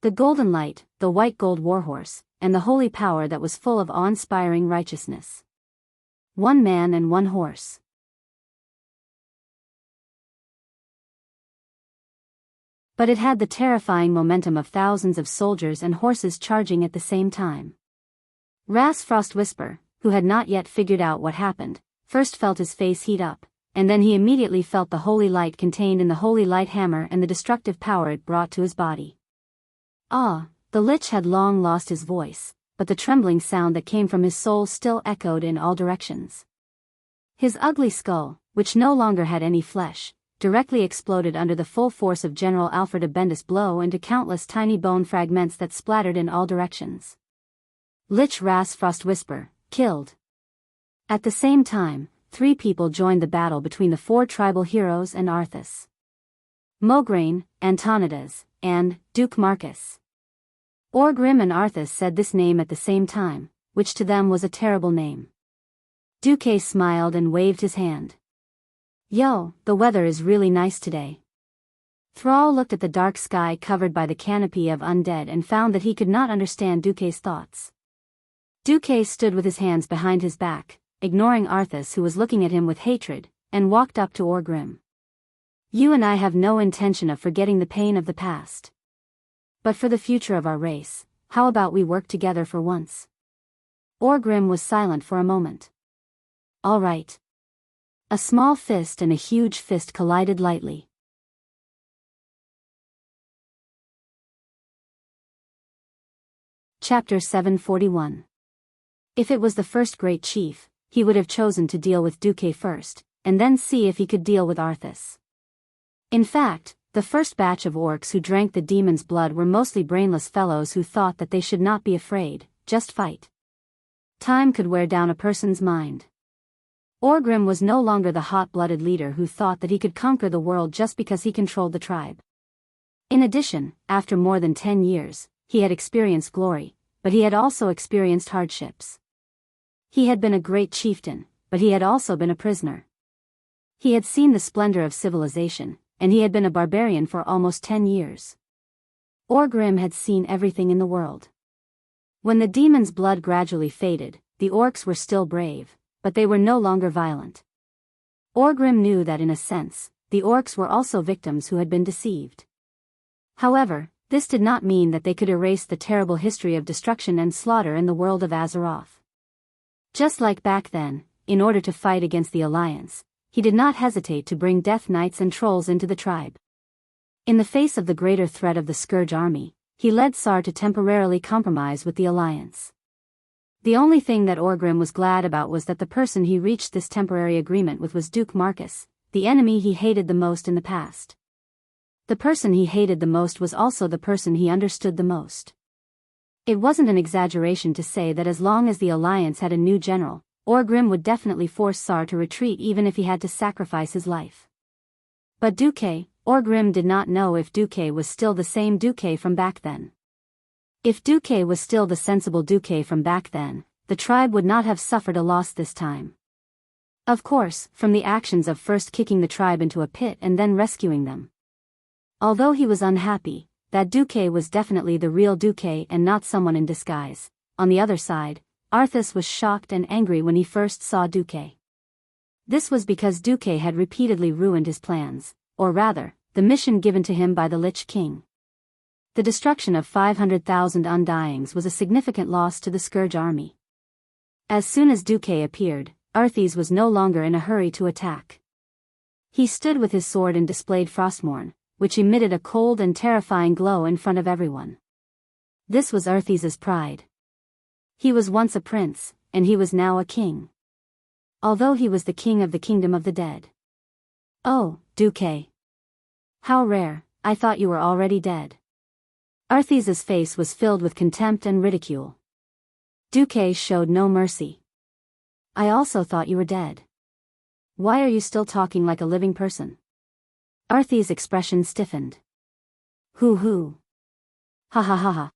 The golden light, the white gold warhorse, and the holy power that was full of awe-inspiring righteousness. One man and one horse. But it had the terrifying momentum of thousands of soldiers and horses charging at the same time. Ras Frostwhisper, who had not yet figured out what happened, first felt his face heat up, and then he immediately felt the holy light contained in the holy light hammer and the destructive power it brought to his body. Ah, the Lich had long lost his voice, but the trembling sound that came from his soul still echoed in all directions. His ugly skull, which no longer had any flesh, directly exploded under the full force of General Alfred of Bendis' blow into countless tiny bone fragments that splattered in all directions. Lich Ras Frostwhisper, killed. At the same time, 3 people joined the battle between the 4 tribal heroes and Arthas. Mograine, Antonidas, and Duke Marcus. Orgrim and Arthas said this name at the same time, which to them was a terrible name. Duque smiled and waved his hand. Yo, the weather is really nice today. Thrall looked at the dark sky covered by the canopy of undead and found that he could not understand Duque's thoughts. Duque stood with his hands behind his back, ignoring Arthas who was looking at him with hatred, and walked up to Orgrim. You and I have no intention of forgetting the pain of the past. But for the future of our race, how about we work together for once? Orgrim was silent for a moment. All right. A small fist and a huge fist collided lightly. Chapter 741. If it was the first great chief, he would have chosen to deal with Duque first, and then see if he could deal with Arthas. In fact, the first batch of orcs who drank the demon's blood were mostly brainless fellows who thought that they should not be afraid, just fight. Time could wear down a person's mind. Orgrim was no longer the hot-blooded leader who thought that he could conquer the world just because he controlled the tribe. In addition, after more than 10 years, he had experienced glory, but he had also experienced hardships. He had been a great chieftain, but he had also been a prisoner. He had seen the splendor of civilization, and he had been a barbarian for almost 10 years. Orgrim had seen everything in the world. When the demon's blood gradually faded, the orcs were still brave, but they were no longer violent. Orgrim knew that in a sense, the orcs were also victims who had been deceived. However, this did not mean that they could erase the terrible history of destruction and slaughter in the world of Azeroth. Just like back then, in order to fight against the Alliance, he did not hesitate to bring Death Knights and Trolls into the tribe. In the face of the greater threat of the Scourge army, he led Sar to temporarily compromise with the Alliance. The only thing that Orgrim was glad about was that the person he reached this temporary agreement with was Duke Marcus, the enemy he hated the most in the past. The person he hated the most was also the person he understood the most. It wasn't an exaggeration to say that as long as the Alliance had a new general, Orgrim would definitely force Sar to retreat even if he had to sacrifice his life. But Orgrim did not know if Duque was still the same Duque from back then. If Duque was still the sensible Duque from back then, the tribe would not have suffered a loss this time. Of course, from the actions of first kicking the tribe into a pit and then rescuing them. Although he was unhappy, that Duque was definitely the real Duque and not someone in disguise. On the other side, Arthas was shocked and angry when he first saw Duque. This was because Duque had repeatedly ruined his plans, or rather, the mission given to him by the Lich King. The destruction of 500,000 undyings was a significant loss to the Scourge army. As soon as Duque appeared, Arthes was no longer in a hurry to attack. He stood with his sword and displayed Frostmourne, which emitted a cold and terrifying glow in front of everyone. This was Arthes's pride. He was once a prince, and he was now a king. Although he was the king of the kingdom of the dead. "Oh, Duque. How rare, I thought you were already dead." Arthes's face was filled with contempt and ridicule. Duque showed no mercy. "I also thought you were dead. Why are you still talking like a living person?" Arthes's expression stiffened. "Hoo hoo. Ha ha ha ha."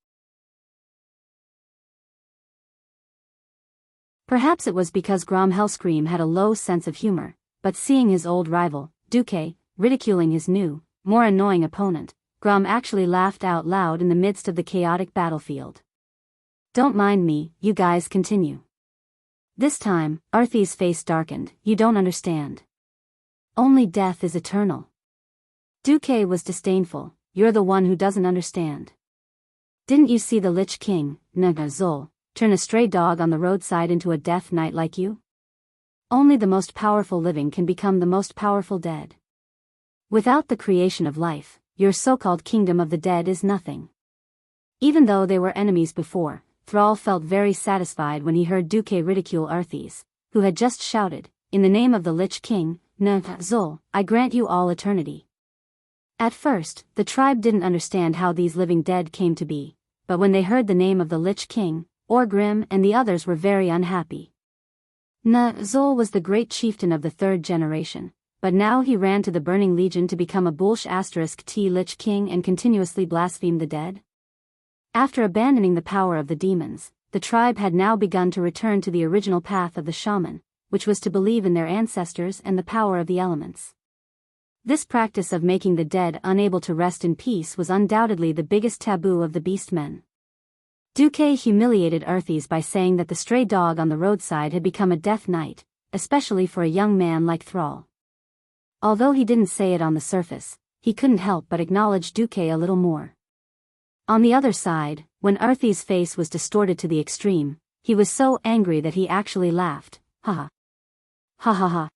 Perhaps it was because Grom Hellscream had a low sense of humor, but seeing his old rival, Duque, ridiculing his new, more annoying opponent, Grom actually laughed out loud in the midst of the chaotic battlefield. "Don't mind me, you guys continue." This time, Arthes's face darkened. "You don't understand. Only death is eternal." Duque was disdainful. "You're the one who doesn't understand. Didn't you see the Lich King, Zul, turn a stray dog on the roadside into a death knight like you? Only the most powerful living can become the most powerful dead. Without the creation of life, your so-called kingdom of the dead is nothing." Even though they were enemies before, Thrall felt very satisfied when he heard Duque ridicule Arthes, who had just shouted, "In the name of the Lich King, Zul, I grant you all eternity." At first, the tribe didn't understand how these living dead came to be, but when they heard the name of the Lich King, Orgrim and the others were very unhappy. Zul was the great chieftain of the third generation, but now he ran to the Burning Legion to become a Bulsh *T Lich King and continuously blaspheme the dead. After abandoning the power of the demons, the tribe had now begun to return to the original path of the shaman, which was to believe in their ancestors and the power of the elements. This practice of making the dead unable to rest in peace was undoubtedly the biggest taboo of the beastmen. Duque humiliated Arthes by saying that the stray dog on the roadside had become a death knight, especially for a young man like Thrall. Although he didn't say it on the surface, he couldn't help but acknowledge Duque a little more. On the other side, when Arthes' face was distorted to the extreme, he was so angry that he actually laughed. "Ha ha. Ha ha ha.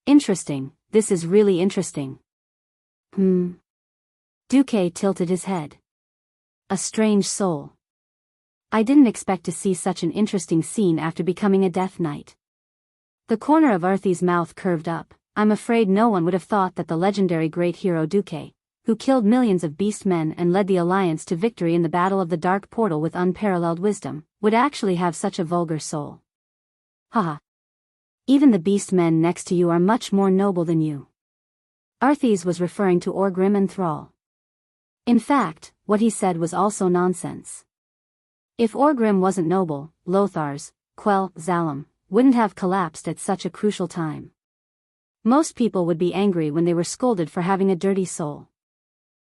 Interesting, this is really interesting." Duque tilted his head. "A strange soul. I didn't expect to see such an interesting scene after becoming a death knight." The corner of Arthes' mouth curved up. "I'm afraid no one would have thought that the legendary great hero Duque, who killed millions of beastmen and led the Alliance to victory in the Battle of the Dark Portal with unparalleled wisdom, would actually have such a vulgar soul. Haha. Even the beastmen next to you are much more noble than you." Arthes was referring to Orgrim and Thrall. In fact, what he said was also nonsense. If Orgrim wasn't noble, Lothar's, Quell, Zalem, wouldn't have collapsed at such a crucial time. Most people would be angry when they were scolded for having a dirty soul.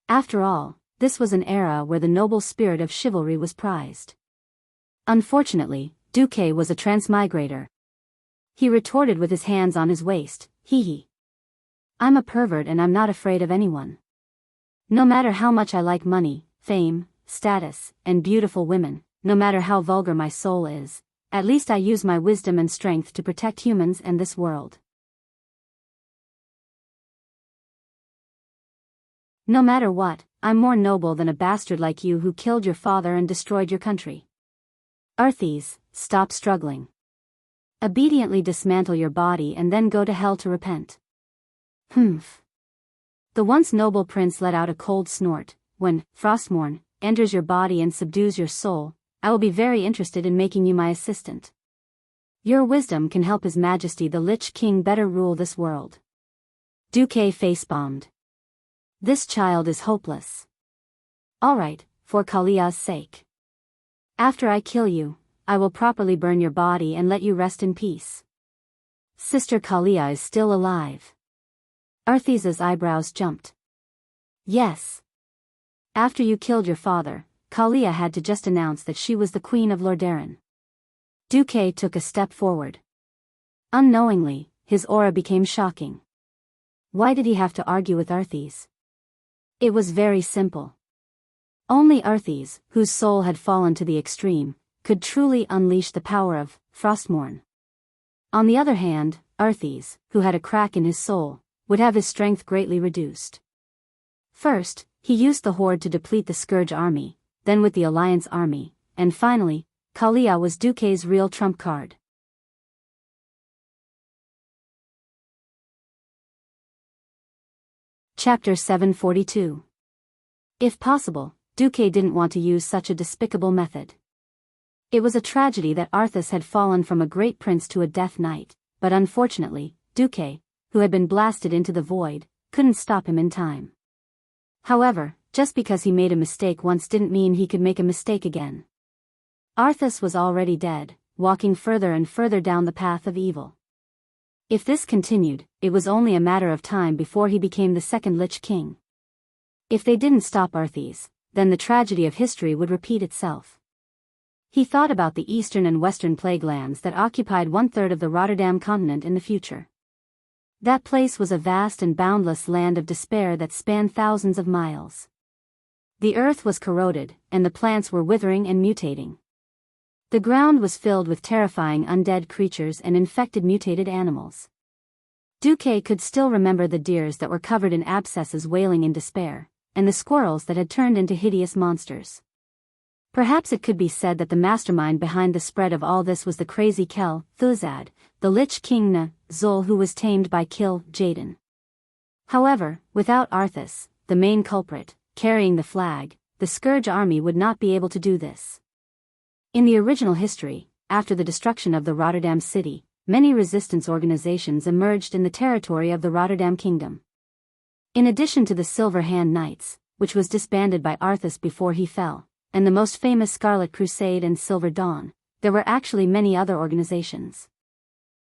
After all, this was an era where the noble spirit of chivalry was prized. Unfortunately, Duque was a transmigrator. He retorted with his hands on his waist, "Hee hee. I'm a pervert and I'm not afraid of anyone. No matter how much I like money, fame, status, and beautiful women, no matter how vulgar my soul is, at least I use my wisdom and strength to protect humans and this world. No matter what, I'm more noble than a bastard like you who killed your father and destroyed your country. Arthes, stop struggling. Obediently dismantle your body and then go to hell to repent." Humph. The once noble prince let out a cold snort. "When Frostmourne enters your body and subdues your soul, I will be very interested in making you my assistant. Your wisdom can help His Majesty the Lich King better rule this world." Duque face-bombed. This child is hopeless. Alright, for Kalia's sake. After I kill you, I will properly burn your body and let you rest in peace. Sister Kalia is still alive. Arthes's eyebrows jumped. Yes. After you killed your father, Kalia had to just announce that she was the queen of Lordaeron. Duque took a step forward. Unknowingly, his aura became shocking. Why did he have to argue with Arthes? It was very simple. Only Arthas, whose soul had fallen to the extreme, could truly unleash the power of Frostmourne. On the other hand, Arthas, who had a crack in his soul, would have his strength greatly reduced. First, he used the Horde to deplete the Scourge army, then with the Alliance army, and finally, Kalia was Duque's real trump card. Chapter 742. If possible, Duque didn't want to use such a despicable method. It was a tragedy that Arthas had fallen from a great prince to a death knight, but unfortunately, Duque, who had been blasted into the void, couldn't stop him in time. However, just because he made a mistake once didn't mean he could make a mistake again. Arthas was already dead, walking further and further down the path of evil. If this continued, it was only a matter of time before he became the second Lich King. If they didn't stop Arthas, then the tragedy of history would repeat itself. He thought about the eastern and western plague lands that occupied 1/3 of the Rotterdam continent in the future. That place was a vast and boundless land of despair that spanned thousands of miles. The earth was corroded, and the plants were withering and mutating. The ground was filled with terrifying undead creatures and infected mutated animals. Duque could still remember the deers that were covered in abscesses wailing in despair, and the squirrels that had turned into hideous monsters. Perhaps it could be said that the mastermind behind the spread of all this was the crazy Kel Thuzad, the Lich King Na Zul, who was tamed by Kil Jaden. However, without Arthas, the main culprit, carrying the flag, the Scourge army would not be able to do this. In the original history, after the destruction of the Rotterdam city, many resistance organizations emerged in the territory of the Rotterdam Kingdom. In addition to the Silver Hand Knights, which was disbanded by Arthas before he fell, and the most famous Scarlet Crusade and Silver Dawn, there were actually many other organizations.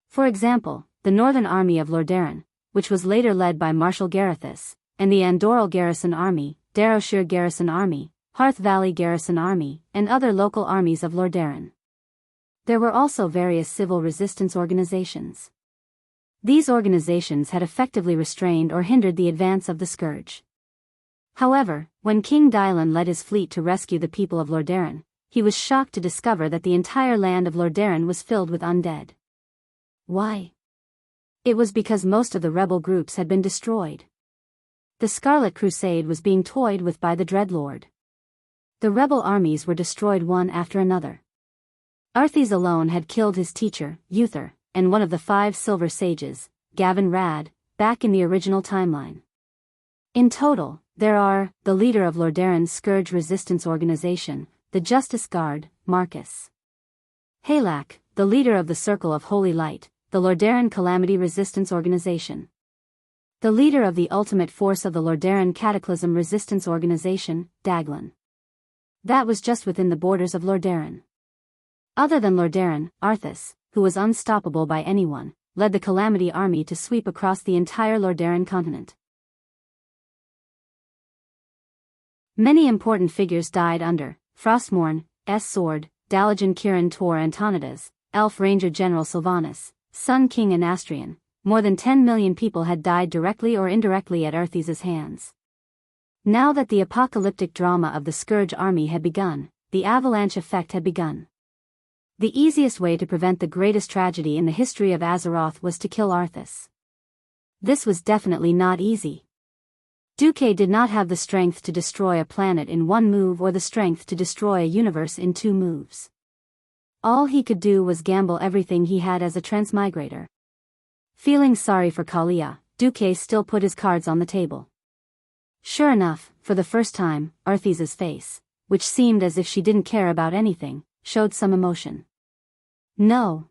For example, the Northern Army of Lordaeron, which was later led by Marshal Garithus, and the Andoral Garrison Army, Darrowshire Garrison Army, Hearth Valley Garrison Army, and other local armies of Lordaeron. There were also various civil resistance organizations. These organizations had effectively restrained or hindered the advance of the Scourge. However, when King Dylan led his fleet to rescue the people of Lordaeron, he was shocked to discover that the entire land of Lordaeron was filled with undead. Why? It was because most of the rebel groups had been destroyed. The Scarlet Crusade was being toyed with by the Dreadlord. The rebel armies were destroyed one after another. Arthas alone had killed his teacher, Uther, and one of the 5 Silver Sages, Gavin Rad, back in the original timeline. In total, there are, the leader of Lordaeron's Scourge Resistance Organization, the Justice Guard, Marcus Halak, the leader of the Circle of Holy Light, the Lordaeron Calamity Resistance Organization. The leader of the Ultimate Force of the Lordaeron Cataclysm Resistance Organization, Daglan. That was just within the borders of Lordaeron. Other than Lordaeron, Arthas, who was unstoppable by anyone, led the Calamity Army to sweep across the entire Lordaeron continent. Many important figures died under Frostmourne's sword, Dalajan Kirin Tor Antonidas, Elf Ranger General Sylvanas, Sun King Anastrian. More than 10 million people had died directly or indirectly at Arthas' hands. Now that the apocalyptic drama of the Scourge army had begun, the avalanche effect had begun. The easiest way to prevent the greatest tragedy in the history of Azeroth was to kill Arthas. This was definitely not easy. Duque did not have the strength to destroy a planet in one move or the strength to destroy a universe in 2 moves. All he could do was gamble everything he had as a transmigrator. Feeling sorry for Kalia, Duque still put his cards on the table. Sure enough, for the first time, Arthas' face, which seemed as if she didn't care about anything, showed some emotion. No.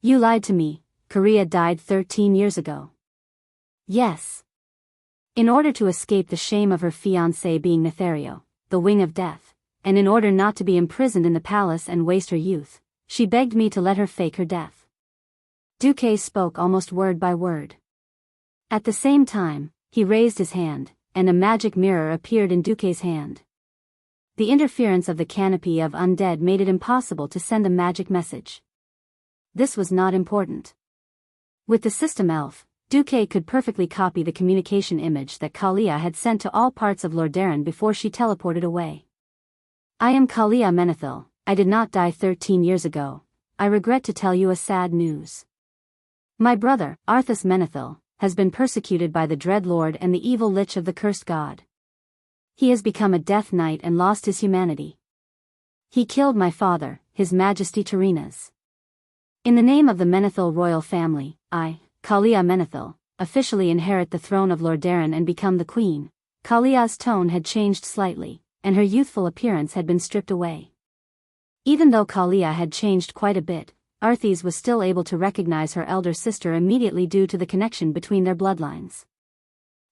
You lied to me, Kalia died 13 years ago. Yes. In order to escape the shame of her fiancé being Nethario, the Wing of Death, and in order not to be imprisoned in the palace and waste her youth, she begged me to let her fake her death. Duque spoke almost word by word. At the same time, he raised his hand, and a magic mirror appeared in Duque's hand. The interference of the canopy of undead made it impossible to send a magic message. This was not important. With the system elf, Duque could perfectly copy the communication image that Kalia had sent to all parts of Lordaeron before she teleported away. I am Kalia Menethil. I did not die 13 years ago. I regret to tell you a sad news. My brother, Arthas Menethil, has been persecuted by the Dread Lord and the evil Lich of the Cursed God. He has become a Death Knight and lost his humanity. He killed my father, His Majesty Terenas. In the name of the Menethil royal family, I, Kalia Menethil, officially inherit the throne of Lordaeron and become the queen. Kalia's tone had changed slightly, and her youthful appearance had been stripped away. Even though Kalia had changed quite a bit, Arthas was still able to recognize her elder sister immediately due to the connection between their bloodlines.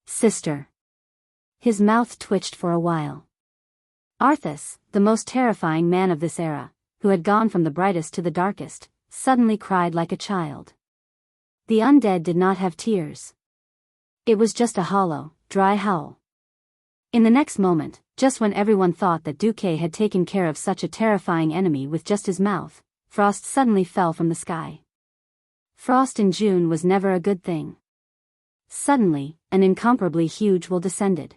Sister. His mouth twitched for a while. Arthas, the most terrifying man of this era, who had gone from the brightest to the darkest, suddenly cried like a child. The undead did not have tears. It was just a hollow, dry howl. In the next moment, just when everyone thought that Duque had taken care of such a terrifying enemy with just his mouth, frost suddenly fell from the sky. Frost in June was never a good thing. Suddenly, an incomparably huge will descended.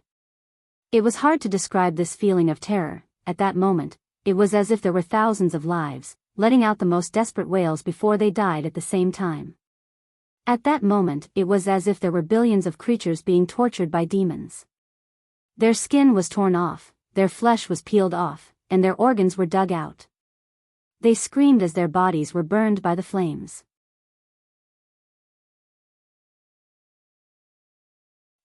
It was hard to describe this feeling of terror. At that moment, it was as if there were thousands of lives, letting out the most desperate wails before they died at the same time. At that moment, it was as if there were billions of creatures being tortured by demons. Their skin was torn off, their flesh was peeled off, and their organs were dug out. They screamed as their bodies were burned by the flames.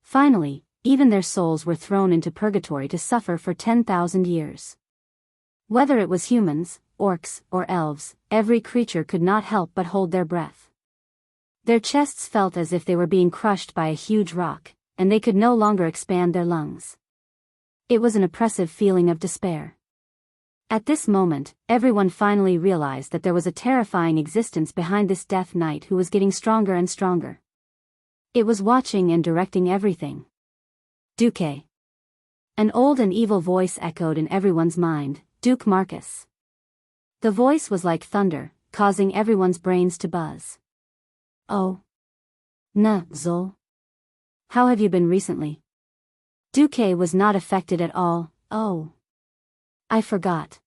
Finally, even their souls were thrown into purgatory to suffer for 10,000 years. Whether it was humans, orcs, or elves, every creature could not help but hold their breath. Their chests felt as if they were being crushed by a huge rock, and they could no longer expand their lungs. It was an oppressive feeling of despair. At this moment, everyone finally realized that there was a terrifying existence behind this Death Knight who was getting stronger and stronger. It was watching and directing everything. Duque. An old and evil voice echoed in everyone's mind, Duke Marcus. The voice was like thunder, causing everyone's brains to buzz. Oh. Zol. How have you been recently? Duque was not affected at all. Oh. I forgot.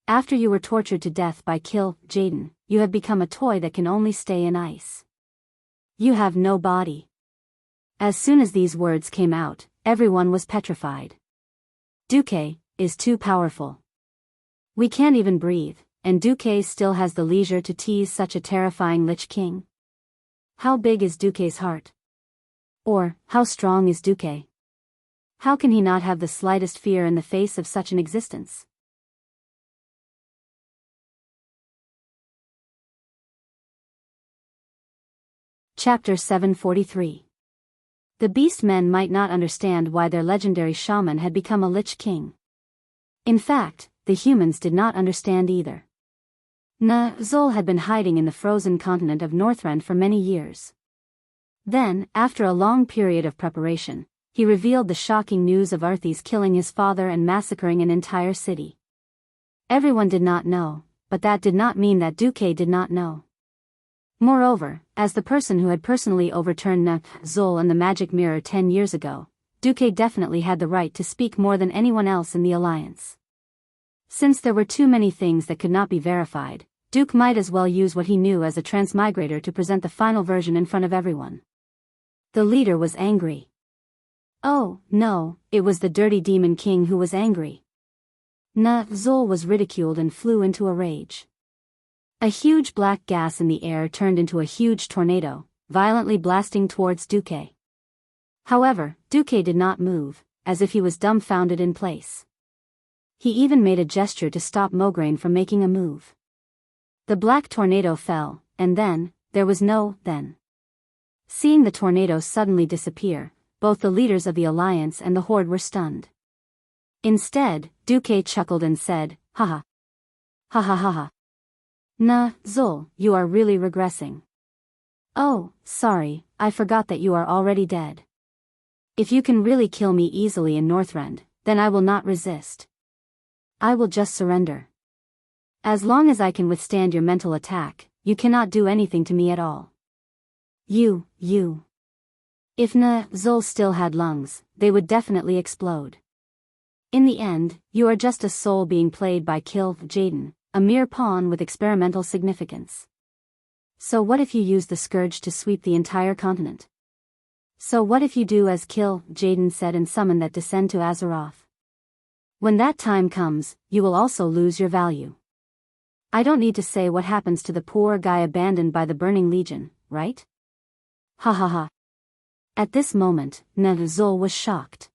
After you were tortured to death by Jaden, you have become a toy that can only stay in ice. You have no body. As soon as these words came out, everyone was petrified. Duque is too powerful. We can't even breathe, and Duque still has the leisure to tease such a terrifying Lich King. How big is Duque's heart? Or, how strong is Duque? How can he not have the slightest fear in the face of such an existence? Chapter 743. The beast men might not understand why their legendary shaman had become a Lich King. In fact, the humans did not understand either. Zol had been hiding in the frozen continent of Northrend for many years. Then, after a long period of preparation, he revealed the shocking news of Arthas killing his father and massacring an entire city. Everyone did not know, but that did not mean that Duque did not know. Moreover, as the person who had personally overturned Zol and the magic mirror 10 years ago, Duque definitely had the right to speak more than anyone else in the alliance. Since there were too many things that could not be verified, Duke might as well use what he knew as a transmigrator to present the final version in front of everyone. The leader was angry. Oh, no, it was the dirty demon king who was angry. Zol was ridiculed and flew into a rage. A huge black gas in the air turned into a huge tornado, violently blasting towards Duque. However, Duque did not move, as if he was dumbfounded in place. He even made a gesture to stop Mograine from making a move. The black tornado fell, and then, there was no then. Seeing the tornado suddenly disappear, both the leaders of the Alliance and the Horde were stunned. Instead, Duque chuckled and said, haha. Ha ha ha ha. Zol, you are really regressing. Oh, sorry, I forgot that you are already dead. If you can really kill me easily in Northrend, then I will not resist. I will just surrender. As long as I can withstand your mental attack, you cannot do anything to me at all. You. If Zul still had lungs, they would definitely explode. In the end, you are just a soul being played by Jaden, a mere pawn with experimental significance. So what if you use the scourge to sweep the entire continent? So what if you do as Jaden said and summon that descend to Azeroth? When that time comes, you will also lose your value. I don't need to say what happens to the poor guy abandoned by the Burning Legion, right? Ha ha ha. At this moment, Zul was shocked.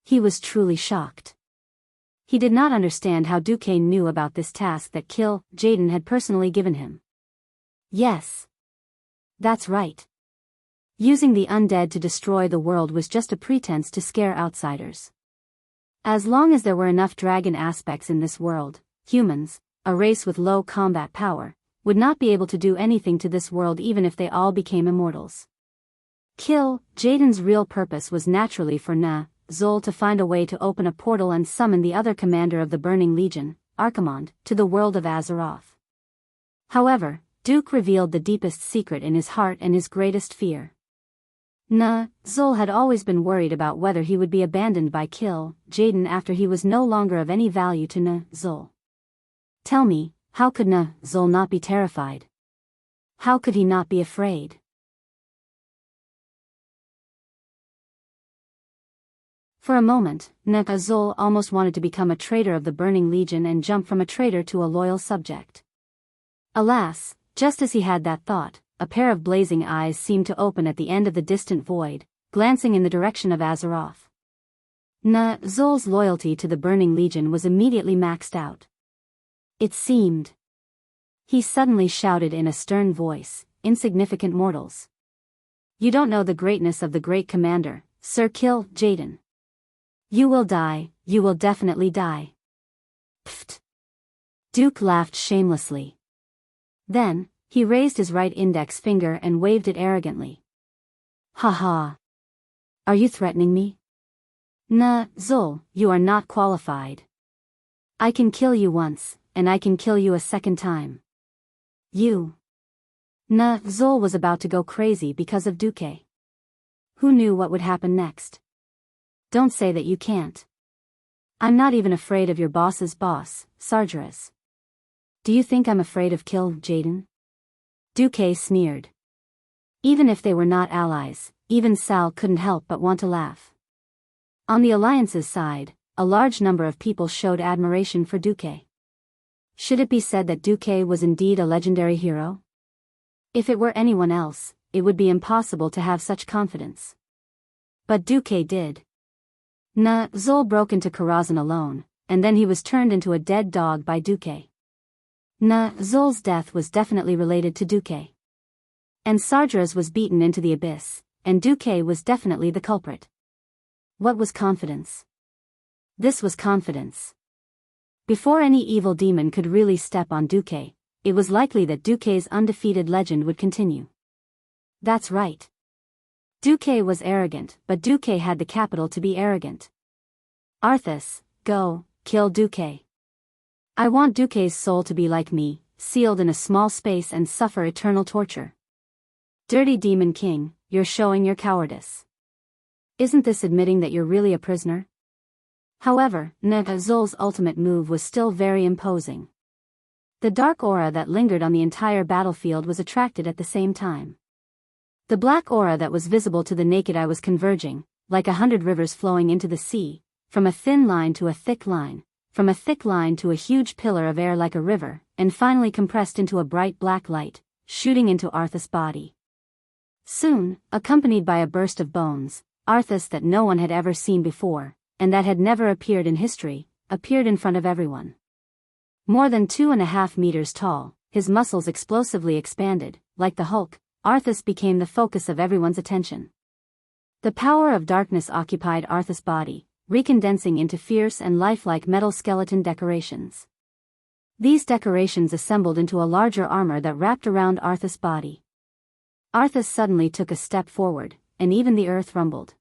He was truly shocked. He did not understand how Duquesne knew about this task that Jaden had personally given him. Yes. That's right. Using the undead to destroy the world was just a pretense to scare outsiders. As long as there were enough dragon aspects in this world, humans, a race with low combat power, would not be able to do anything to this world even if they all became immortals. Jaden's real purpose was naturally for Zul to find a way to open a portal and summon the other commander of the Burning Legion, Archimonde, to the world of Azeroth. However, Duke revealed the deepest secret in his heart and his greatest fear. Zul had always been worried about whether he would be abandoned by Jaden after he was no longer of any value to Zul. Tell me, how could Zul not be terrified? How could he not be afraid? For a moment, Zul almost wanted to become a traitor of the Burning Legion and jump from a traitor to a loyal subject. Alas, just as he had that thought, a pair of blazing eyes seemed to open at the end of the distant void, glancing in the direction of Azeroth. Zul's loyalty to the Burning Legion was immediately maxed out. It seemed. He suddenly shouted in a stern voice, "Insignificant mortals. You don't know the greatness of the great commander, Sir Jaden. You will die, you will definitely die." Pfft. Duke laughed shamelessly. Then, he raised his right index finger and waved it arrogantly. "Ha ha. Are you threatening me? Zul, you are not qualified. I can kill you once, and I can kill you a second time. You." Zul was about to go crazy because of Duque. Who knew what would happen next? Don't say that you can't. I'm not even afraid of your boss's boss, Sargeras. Do you think I'm afraid of Jaden? Duque sneered. Even if they were not allies, even Sal couldn't help but want to laugh. On the Alliance's side, a large number of people showed admiration for Duque. Should it be said that Duque was indeed a legendary hero? If it were anyone else, it would be impossible to have such confidence. But Duque did. Zul broke into Karazhan alone, and then he was turned into a dead dog by Duque. Zul's death was definitely related to Duque. And Sargeras was beaten into the abyss, and Duque was definitely the culprit. What was confidence? This was confidence. Before any evil demon could really step on Duque, it was likely that Duque's undefeated legend would continue. That's right. Duque was arrogant, but Duque had the capital to be arrogant. Arthas, go, kill Duque. I want Duque's soul to be like me, sealed in a small space and suffer eternal torture. Dirty Demon King, you're showing your cowardice. Isn't this admitting that you're really a prisoner? However, Zul's ultimate move was still very imposing. The dark aura that lingered on the entire battlefield was attracted at the same time. The black aura that was visible to the naked eye was converging, like 100 rivers flowing into the sea, from a thin line to a thick line, from a thick line to a huge pillar of air like a river, and finally compressed into a bright black light, shooting into Arthas' body. Soon, accompanied by a burst of bones, Arthas that no one had ever seen before, and that had never appeared in history, appeared in front of everyone. More than 2.5 meters tall, his muscles explosively expanded, like the Hulk, Arthas became the focus of everyone's attention. The power of darkness occupied Arthas' body, recondensing into fierce and lifelike metal skeleton decorations. These decorations assembled into a larger armor that wrapped around Arthas' body. Arthas suddenly took a step forward, and even the earth rumbled.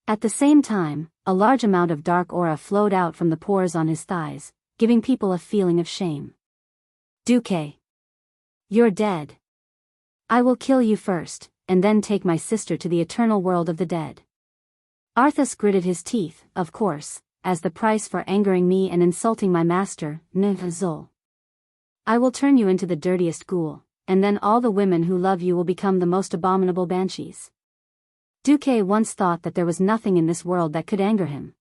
At the same time, a large amount of dark aura flowed out from the pores on his thighs, giving people a feeling of shame. Duque. You're dead. I will kill you first, and then take my sister to the eternal world of the dead. Arthas gritted his teeth, of course, as the price for angering me and insulting my master, Zul. I will turn you into the dirtiest ghoul, and then all the women who love you will become the most abominable banshees. Duque once thought that there was nothing in this world that could anger him.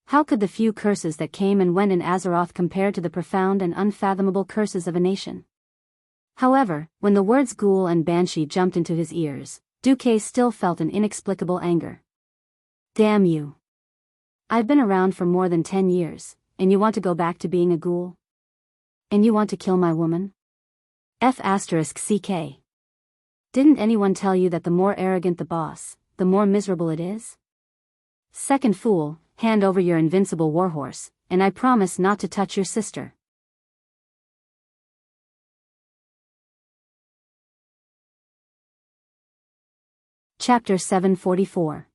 How could the few curses that came and went in Azeroth compare to the profound and unfathomable curses of a nation? However, when the words ghoul and banshee jumped into his ears, Duque still felt an inexplicable anger. Damn you. I've been around for more than 10 years, and you want to go back to being a ghoul? And you want to kill my woman? F***ck. Didn't anyone tell you that the more arrogant the boss, the more miserable it is? Second fool, hand over your invincible warhorse, and I promise not to touch your sister. Chapter 744.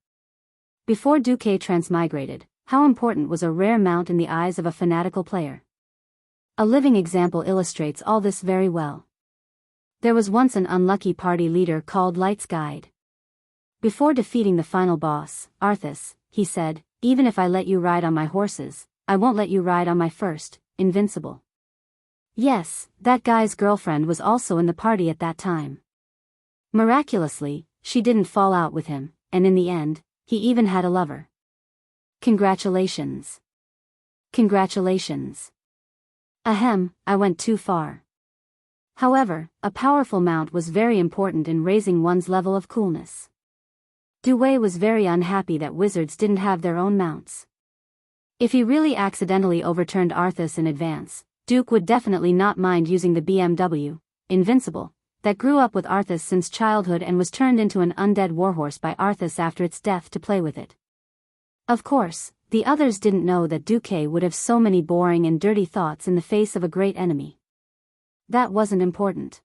Before Duque transmigrated, how important was a rare mount in the eyes of a fanatical player? A living example illustrates all this very well. There was once an unlucky party leader called Light's Guide. Before defeating the final boss, Arthas, he said, even if I let you ride on my horses, I won't let you ride on my first, Invincible. Yes, that guy's girlfriend was also in the party at that time. Miraculously, she didn't fall out with him, and in the end, he even had a lover. Congratulations. Congratulations. Ahem, I went too far. However, a powerful mount was very important in raising one's level of coolness. Duque was very unhappy that wizards didn't have their own mounts. If he really accidentally overturned Arthas in advance, Duke would definitely not mind using the BMW, Invincible, that grew up with Arthas since childhood and was turned into an undead warhorse by Arthas after its death to play with it. Of course, the others didn't know that Duque would have so many boring and dirty thoughts in the face of a great enemy. That wasn't important.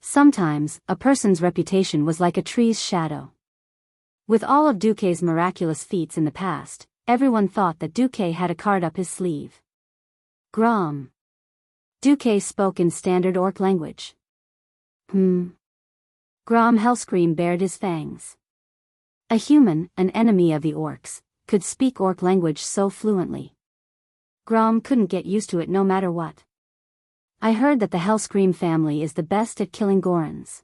Sometimes, a person's reputation was like a tree's shadow. With all of Duque's miraculous feats in the past, everyone thought that Duque had a card up his sleeve. Grom. Duque spoke in standard orc language. Grom Hellscream bared his fangs. A human, an enemy of the orcs, could speak orc language so fluently. Grom couldn't get used to it no matter what. I heard that the Hellscream family is the best at killing Gorons.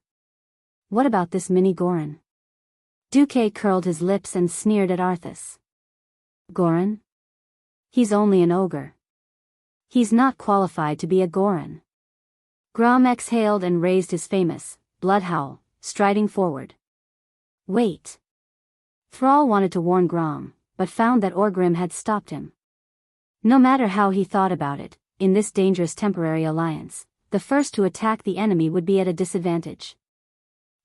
What about this mini Goron? Duque curled his lips and sneered at Arthas. Goron? He's only an ogre. He's not qualified to be a Goron. Grom exhaled and raised his famous blood howl, striding forward. Wait. Thrall wanted to warn Grom, but found that Orgrim had stopped him. No matter how he thought about it, in this dangerous temporary alliance, the first to attack the enemy would be at a disadvantage.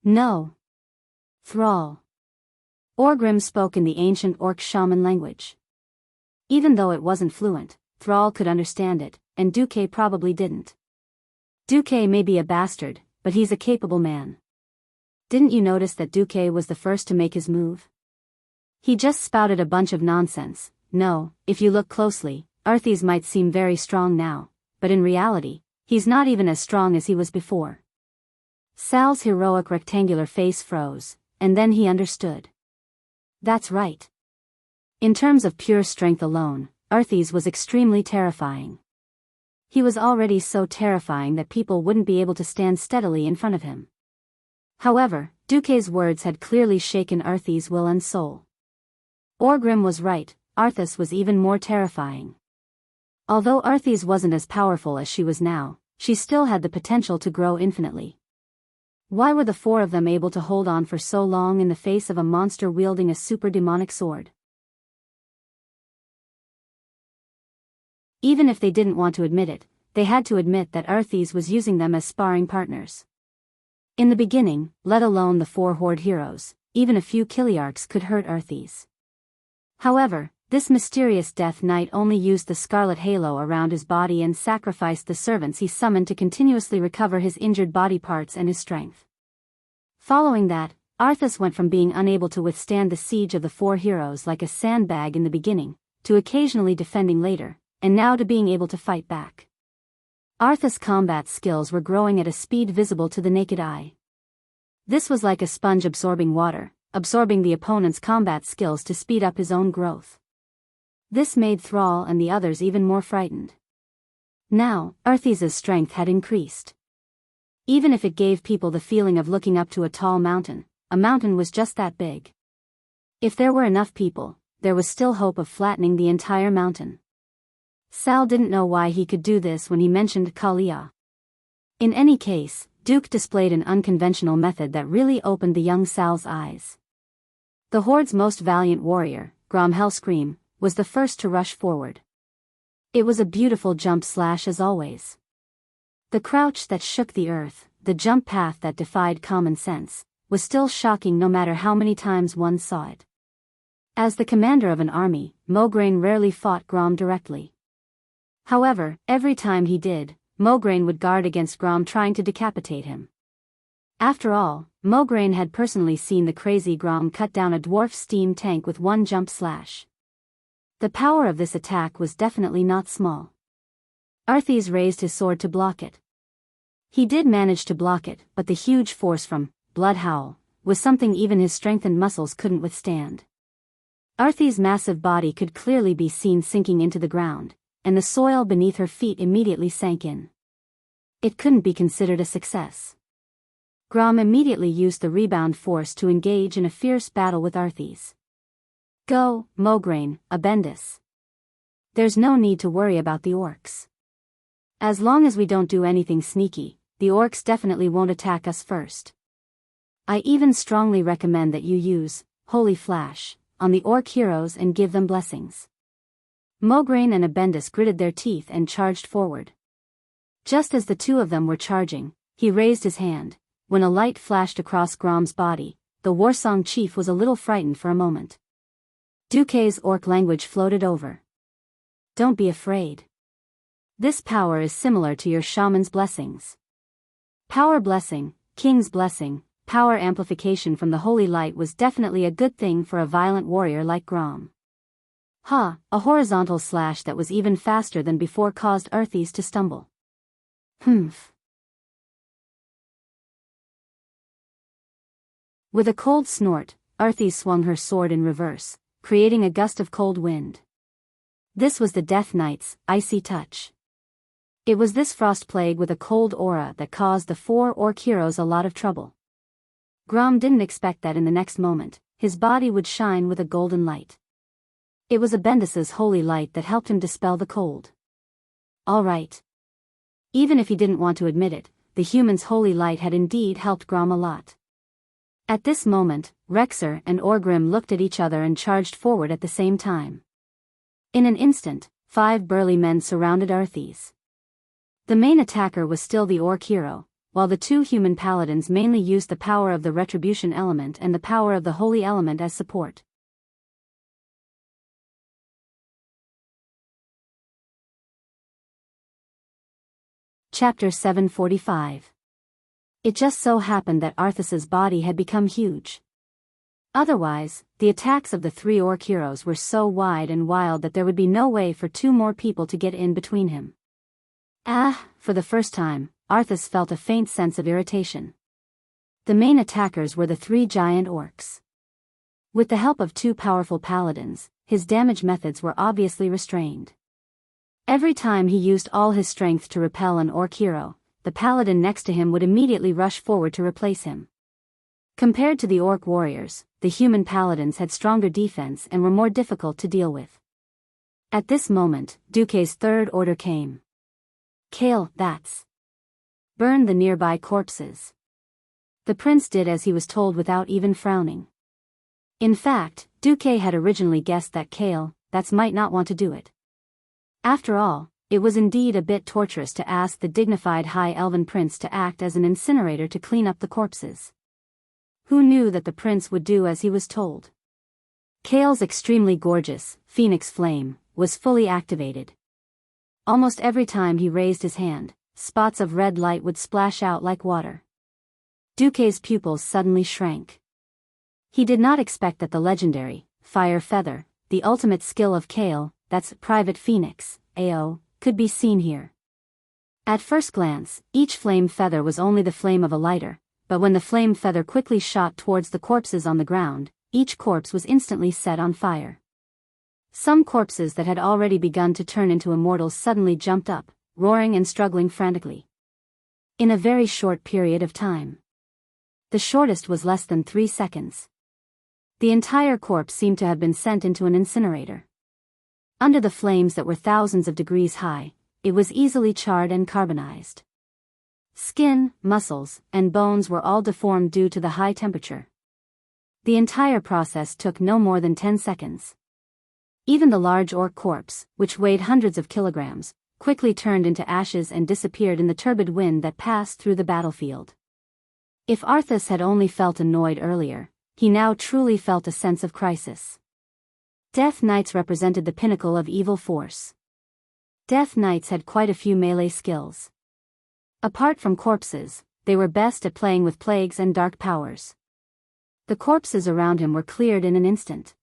No. Thrall. Orgrim spoke in the ancient orc shaman language. Even though it wasn't fluent, Thrall could understand it, and Duque probably didn't. Duque may be a bastard, but he's a capable man. Didn't you notice that Duque was the first to make his move? He just spouted a bunch of nonsense. No, if you look closely, Arthas might seem very strong now, but in reality, he's not even as strong as he was before. Sal's heroic rectangular face froze, and then he understood. That's right. In terms of pure strength alone, Arthas was extremely terrifying. He was already so terrifying that people wouldn't be able to stand steadily in front of him. However, Duque's words had clearly shaken Arthas' will and soul. Orgrim was right, Arthas was even more terrifying. Although Arthas wasn't as powerful as she was now, she still had the potential to grow infinitely. Why were the four of them able to hold on for so long in the face of a monster wielding a super demonic sword? Even if they didn't want to admit it, they had to admit that Arthas was using them as sparring partners. In the beginning, let alone the four Horde heroes, even a few Kiliarchs could hurt Arthas. However, this mysterious Death Knight only used the scarlet halo around his body and sacrificed the servants he summoned to continuously recover his injured body parts and his strength. Following that, Arthas went from being unable to withstand the siege of the four heroes like a sandbag in the beginning, to occasionally defending later, and now to being able to fight back. Arthas' combat skills were growing at a speed visible to the naked eye. This was like a sponge absorbing water, absorbing the opponent's combat skills to speed up his own growth. This made Thrall and the others even more frightened. Now, Arthas' strength had increased. Even if it gave people the feeling of looking up to a tall mountain, a mountain was just that big. If there were enough people, there was still hope of flattening the entire mountain. Sal didn't know why he could do this when he mentioned Kalia. In any case, Duke displayed an unconventional method that really opened the young Sal's eyes. The Horde's most valiant warrior, Grom Hellscream, was the first to rush forward. It was a beautiful jump slash as always. The crouch that shook the earth, the jump path that defied common sense, was still shocking no matter how many times one saw it. As the commander of an army, Mograine rarely fought Grom directly. However, every time he did, Mograine would guard against Grom trying to decapitate him. After all, Mograine had personally seen the crazy Grom cut down a dwarf steam tank with one jump slash. The power of this attack was definitely not small. Arthas raised his sword to block it. He did manage to block it, but the huge force from Bloodhowl was something even his strengthened muscles couldn't withstand. Arthas' massive body could clearly be seen sinking into the ground, and the soil beneath her feet immediately sank in. It couldn't be considered a success. Grom immediately used the rebound force to engage in a fierce battle with Arthas. Go, Mograine, Abendis. There's no need to worry about the orcs. As long as we don't do anything sneaky, the orcs definitely won't attack us first. I even strongly recommend that you use Holy Flash on the orc heroes and give them blessings. Mograine and Abendis gritted their teeth and charged forward. Just as the two of them were charging, he raised his hand. When a light flashed across Grom's body, the Warsong chief was a little frightened for a moment. Duke's orc language floated over. Don't be afraid. This power is similar to your shaman's blessings. Power blessing, king's blessing, power amplification from the holy light was definitely a good thing for a violent warrior like Grom. A horizontal slash that was even faster than before caused Arthas to stumble. Humph. With a cold snort, Arthas swung her sword in reverse, creating a gust of cold wind. This was the Death Knight's icy touch. It was this frost plague with a cold aura that caused the 4 orc heroes a lot of trouble. Grom didn't expect that in the next moment, his body would shine with a golden light. It was Abendis' holy light that helped him dispel the cold. All right. Even if he didn't want to admit it, the human's holy light had indeed helped Grom a lot. At this moment, Rexer and Orgrim looked at each other and charged forward at the same time. In an instant, 5 burly men surrounded Arthas. The main attacker was still the orc hero, while the 2 human paladins mainly used the power of the retribution element and the power of the holy element as support. Chapter 745. It just so happened that Arthas' body had become huge. Otherwise, the attacks of the 3 orc heroes were so wide and wild that there would be no way for 2 more people to get in between him. For the first time, Arthas felt a faint sense of irritation. The main attackers were the 3 giant orcs. With the help of 2 powerful paladins, his damage methods were obviously restrained. Every time he used all his strength to repel an orc hero, the paladin next to him would immediately rush forward to replace him. Compared to the orc warriors, the human paladins had stronger defense and were more difficult to deal with. At this moment, Duke's third order came. Kale, that's. Burn the nearby corpses. The prince did as he was told without even frowning. In fact, Duke had originally guessed that Kale, that's might not want to do it. After all, it was indeed a bit torturous to ask the dignified High Elven Prince to act as an incinerator to clean up the corpses. Who knew that the prince would do as he was told? Kale's extremely gorgeous Phoenix Flame was fully activated. Almost every time he raised his hand, spots of red light would splash out like water. Duke's pupils suddenly shrank. He did not expect that the legendary Fire Feather, the ultimate skill of Kale, that's Private Phoenix, AO, could be seen here. At first glance, each flame feather was only the flame of a lighter, but when the flame feather quickly shot towards the corpses on the ground, each corpse was instantly set on fire. Some corpses that had already begun to turn into immortals suddenly jumped up, roaring and struggling frantically. In a very short period of time. The shortest was less than 3 seconds. The entire corpse seemed to have been sent into an incinerator. Under the flames that were thousands of degrees high, it was easily charred and carbonized. Skin, muscles, and bones were all deformed due to the high temperature. The entire process took no more than 10 seconds. Even the large orc corpse, which weighed hundreds of kilograms, quickly turned into ashes and disappeared in the turbid wind that passed through the battlefield. If Arthas had only felt annoyed earlier, he now truly felt a sense of crisis. Death Knights represented the pinnacle of evil force. Death Knights had quite a few melee skills. Apart from corpses, they were best at playing with plagues and dark powers. The corpses around him were cleared in an instant.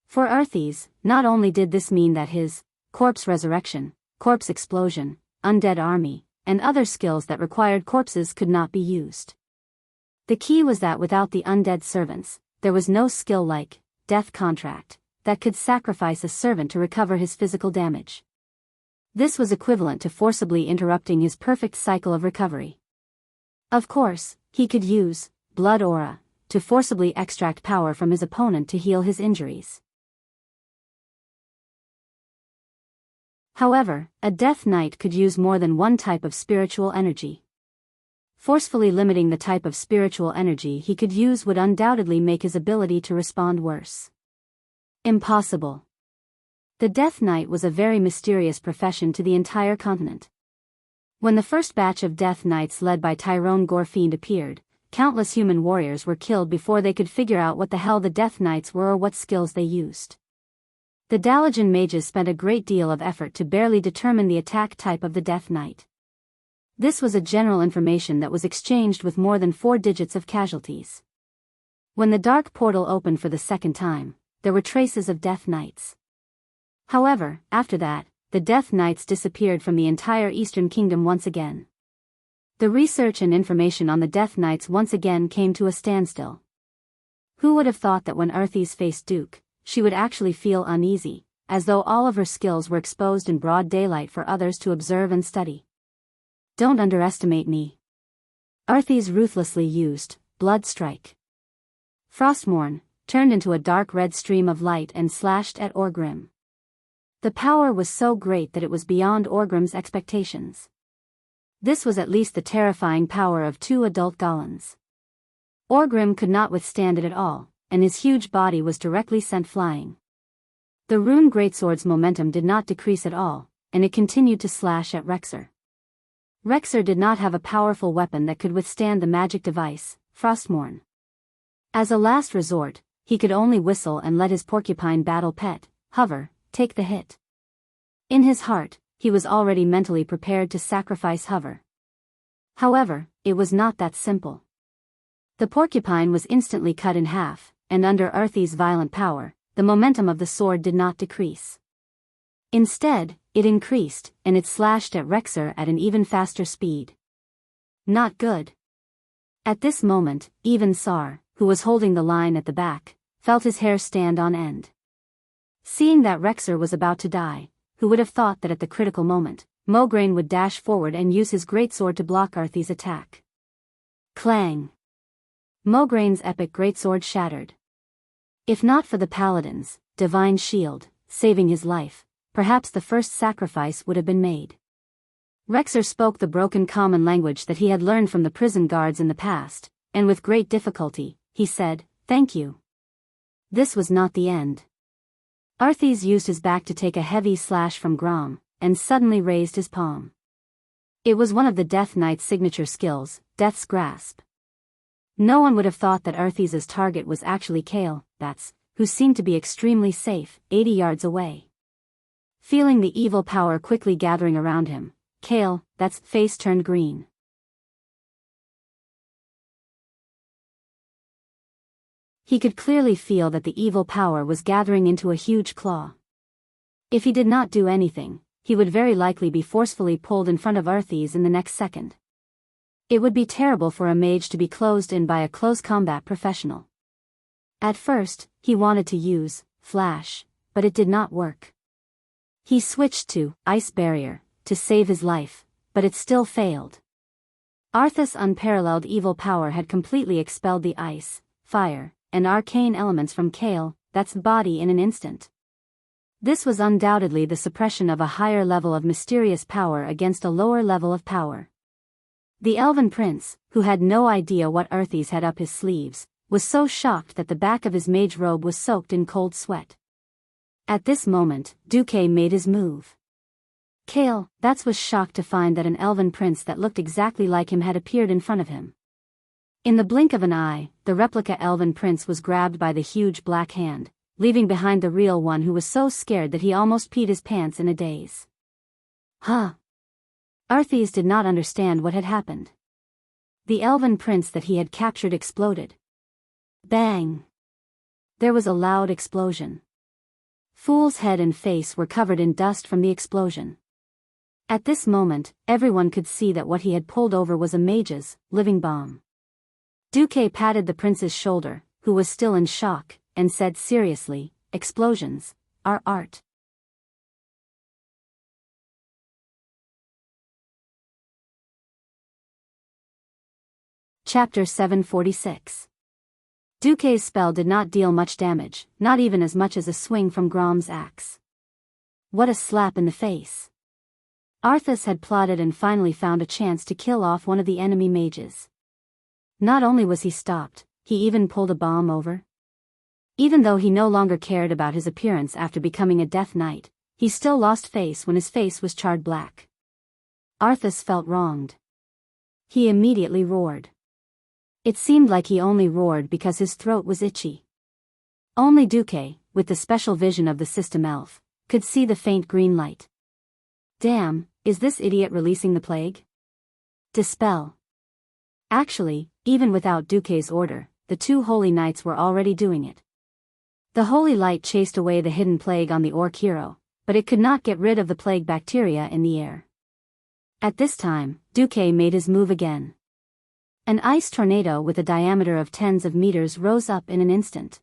For Arthas, not only did this mean that his corpse resurrection, corpse explosion, undead army, and other skills that required corpses could not be used. The key was that without the undead servants, there was no skill like death contract that could sacrifice a servant to recover his physical damage. This was equivalent to forcibly interrupting his perfect cycle of recovery. Of course, he could use blood aura to forcibly extract power from his opponent to heal his injuries. However, a Death Knight could use more than one type of spiritual energy. Forcefully limiting the type of spiritual energy he could use would undoubtedly make his ability to respond worse. Impossible. The Death Knight was a very mysterious profession to the entire continent. When the first batch of Death Knights led by Tyrone Gorefiend appeared, countless human warriors were killed before they could figure out what the hell the Death Knights were or what skills they used. The Dalajan mages spent a great deal of effort to barely determine the attack type of the Death Knight. This was a general information that was exchanged with more than 4 digits of casualties. When the dark portal opened for the second time, there were traces of Death Knights. However, after that, the Death Knights disappeared from the entire Eastern Kingdom once again. The research and information on the Death Knights once again came to a standstill. Who would have thought that when Arthas faced Duke, she would actually feel uneasy, as though all of her skills were exposed in broad daylight for others to observe and study. Don't underestimate me. Arthas ruthlessly used Blood Strike. Frostmourne turned into a dark red stream of light and slashed at Orgrim. The power was so great that it was beyond Orgrim's expectations. This was at least the terrifying power of 2 adult Gollans. Orgrim could not withstand it at all, and his huge body was directly sent flying. The rune greatsword's momentum did not decrease at all, and it continued to slash at Rexer. Rexer did not have a powerful weapon that could withstand the magic device, Frostmourne. As a last resort, he could only whistle and let his porcupine battle pet, Hover, take the hit. In his heart, he was already mentally prepared to sacrifice Hover. However, it was not that simple. The porcupine was instantly cut in half, and under Arthas' violent power, the momentum of the sword did not decrease. Instead, it increased, and it slashed at Rexer at an even faster speed. Not good. At this moment, even Sar, who was holding the line at the back, felt his hair stand on end. Seeing that Rexer was about to die, who would have thought that at the critical moment, Mograine would dash forward and use his greatsword to block Arthas' attack. Clang! Mograine's epic greatsword shattered. If not for the paladin's divine shield saving his life, perhaps the first sacrifice would have been made. Rexer spoke the broken common language that he had learned from the prison guards in the past, and with great difficulty, he said, "Thank you." This was not the end. Arthas used his back to take a heavy slash from Grom, and suddenly raised his palm. It was one of the Death Knight's signature skills, Death's Grasp. No one would have thought that Arthas' target was actually Kale, Bats, who seemed to be extremely safe, 80 yards away. Feeling the evil power quickly gathering around him, Kale, Bats' face turned green. He could clearly feel that the evil power was gathering into a huge claw. If he did not do anything, he would very likely be forcefully pulled in front of Arthes in the next second. It would be terrible for a mage to be closed in by a close combat professional. At first, he wanted to use Flash, but it did not work. He switched to Ice Barrier to save his life, but it still failed. Arthas' unparalleled evil power had completely expelled the ice, fire, and arcane elements from Kale's body in an instant. This was undoubtedly the suppression of a higher level of mysterious power against a lower level of power. The elven prince, who had no idea what Arthes had up his sleeves, was so shocked that the back of his mage robe was soaked in cold sweat. At this moment, Duque made his move. Kale was shocked to find that an elven prince that looked exactly like him had appeared in front of him. In the blink of an eye, the replica elven prince was grabbed by the huge black hand, leaving behind the real one who was so scared that he almost peed his pants in a daze. Huh? Arthes did not understand what had happened. The elven prince that he had captured exploded. Bang! There was a loud explosion. Fool's head and face were covered in dust from the explosion. At this moment, everyone could see that what he had pulled over was a mage's living bomb. Duque patted the prince's shoulder, who was still in shock, and said seriously, "Explosions are art." Chapter 746. Duque's spell did not deal much damage, not even as much as a swing from Grom's axe. What a slap in the face. Arthas had plotted and finally found a chance to kill off one of the enemy mages. Not only was he stopped, he even pulled a bomb over. Even though he no longer cared about his appearance after becoming a Death Knight, he still lost face when his face was charred black. Arthas felt wronged. He immediately roared. It seemed like he only roared because his throat was itchy. Only Duque, with the special vision of the system elf, could see the faint green light. Damn, is this idiot releasing the plague? Dispel. Actually, even without Duque's order, the two holy knights were already doing it. The holy light chased away the hidden plague on the orc hero, but it could not get rid of the plague bacteria in the air. At this time, Duque made his move again. An ice tornado with a diameter of tens of meters rose up in an instant.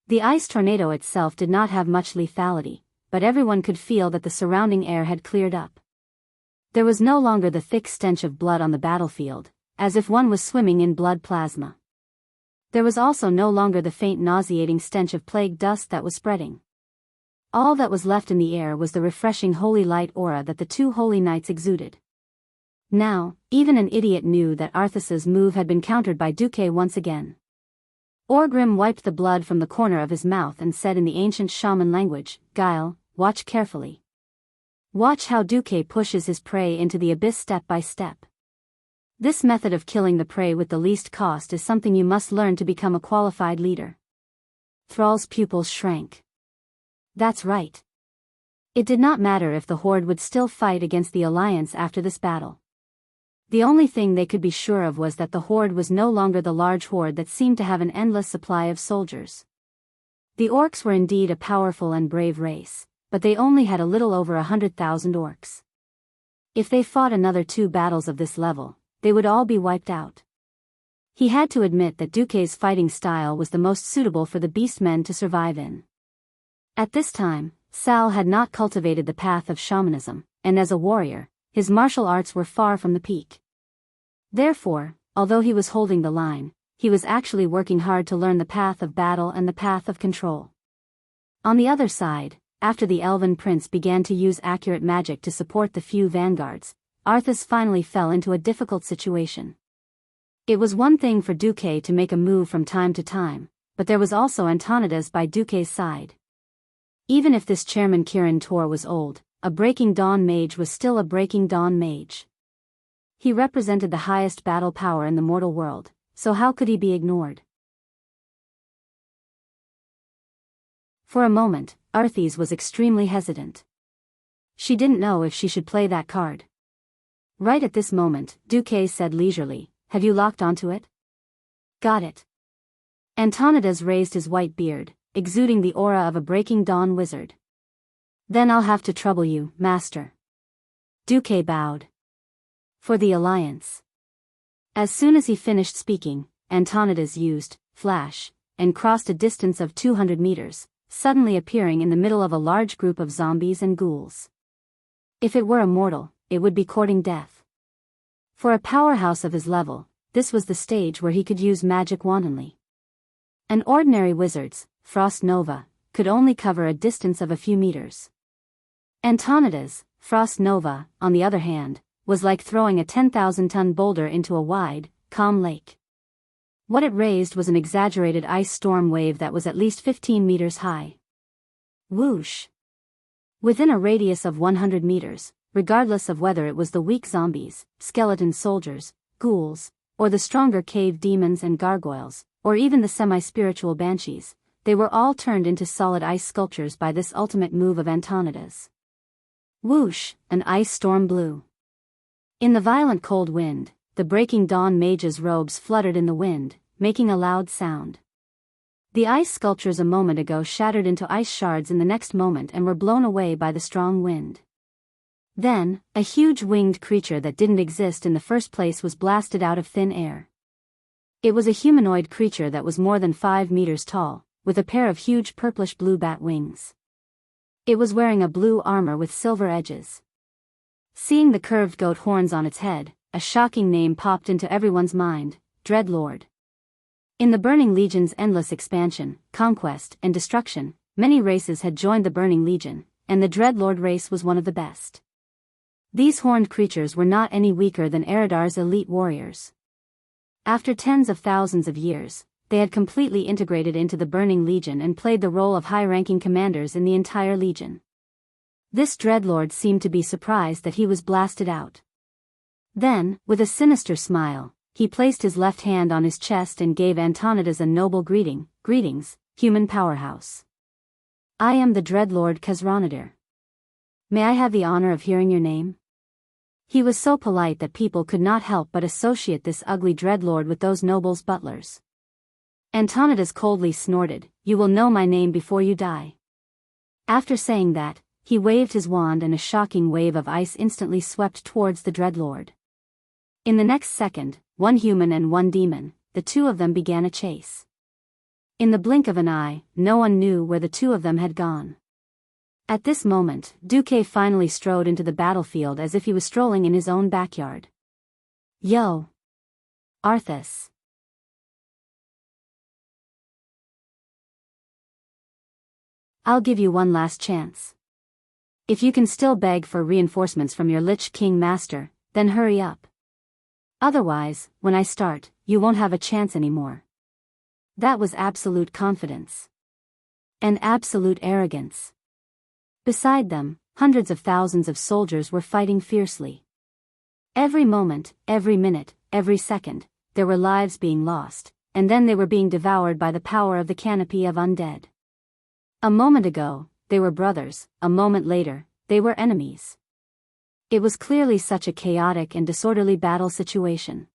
The ice tornado itself did not have much lethality, but everyone could feel that the surrounding air had cleared up. There was no longer the thick stench of blood on the battlefield, as if one was swimming in blood plasma. There was also no longer the faint nauseating stench of plague dust that was spreading. All that was left in the air was the refreshing holy light aura that the two holy knights exuded. Now, even an idiot knew that Arthas's move had been countered by Duque once again. Orgrim wiped the blood from the corner of his mouth and said in the ancient shaman language, "Guile, watch carefully. Watch how Duque pushes his prey into the abyss step by step. This method of killing the prey with the least cost is something you must learn to become a qualified leader." Thrall's pupils shrank. That's right. It did not matter if the Horde would still fight against the Alliance after this battle. The only thing they could be sure of was that the Horde was no longer the large horde that seemed to have an endless supply of soldiers. The orcs were indeed a powerful and brave race, but they only had a little over 100,000 orcs. If they fought another 2 battles of this level, they would all be wiped out. He had to admit that Duque's fighting style was the most suitable for the beastmen to survive in. At this time, Sal had not cultivated the path of shamanism, and as a warrior, his martial arts were far from the peak. Therefore, although he was holding the line, he was actually working hard to learn the path of battle and the path of control. On the other side, after the elven prince began to use accurate magic to support the few vanguards, Arthas finally fell into a difficult situation. It was one thing for Duque to make a move from time to time, but there was also Antonidas by Duque's side. Even if this chairman Kirin Tor was old, a Breaking Dawn mage was still a Breaking Dawn mage. He represented the highest battle power in the mortal world, so how could he be ignored? For a moment, Arthes was extremely hesitant. She didn't know if she should play that card. Right at this moment, Duque said leisurely, "Have you locked onto it?" "Got it." Antonidas raised his white beard, exuding the aura of a Breaking Dawn wizard. Then I'll have to trouble you, master. Duque bowed. For the alliance. As soon as he finished speaking, Antonidas used flash and crossed a distance of 200 meters, suddenly appearing in the middle of a large group of zombies and ghouls. If it were a mortal, it would be courting death. For a powerhouse of his level, this was the stage where he could use magic wantonly. An ordinary wizard's frost nova could only cover a distance of a few meters. Antonidas' frost nova, on the other hand, was like throwing a 10,000-ton boulder into a wide, calm lake. What it raised was an exaggerated ice storm wave that was at least 15 meters high. Whoosh! Within a radius of 100 meters, regardless of whether it was the weak zombies, skeleton soldiers, ghouls, or the stronger cave demons and gargoyles, or even the semi-spiritual banshees, they were all turned into solid ice sculptures by this ultimate move of Antonidas. Whoosh! An ice storm blew. In the violent cold wind, the breaking dawn mage's robes fluttered in the wind, making a loud sound. The ice sculptures a moment ago shattered into ice shards in the next moment and were blown away by the strong wind. Then, a huge winged creature that didn't exist in the first place was blasted out of thin air. It was a humanoid creature that was more than 5 meters tall, with a pair of huge purplish-blue bat wings. It was wearing a blue armor with silver edges. Seeing the curved goat horns on its head, a shocking name popped into everyone's mind: Dreadlord. In the Burning Legion's endless expansion, conquest, and destruction, many races had joined the Burning Legion, and the Dreadlord race was one of the best. These horned creatures were not any weaker than Eridar's elite warriors. After tens of thousands of years, they had completely integrated into the Burning Legion and played the role of high-ranking commanders in the entire Legion. This Dreadlord seemed to be surprised that he was blasted out. Then, with a sinister smile, he placed his left hand on his chest and gave Antonidas a noble greeting: "Greetings, human powerhouse. I am the Dreadlord Khazranadir. May I have the honor of hearing your name?" He was so polite that people could not help but associate this ugly Dreadlord with those nobles' butlers. Antonidas coldly snorted, "You will know my name before you die." After saying that, he waved his wand and a shocking wave of ice instantly swept towards the Dreadlord. In the next second, one human and one demon, the two of them began a chase. In the blink of an eye, no one knew where the two of them had gone. At this moment, Duque finally strode into the battlefield as if he was strolling in his own backyard. "Yo! Arthas! I'll give you one last chance. If you can still beg for reinforcements from your Lich King master, then hurry up. Otherwise, when I start, you won't have a chance anymore." That was absolute confidence. And absolute arrogance. Beside them, hundreds of thousands of soldiers were fighting fiercely. Every moment, every minute, every second, there were lives being lost, and then they were being devoured by the power of the canopy of undead. A moment ago, they were brothers; a moment later, they were enemies. It was clearly such a chaotic and disorderly battle situation.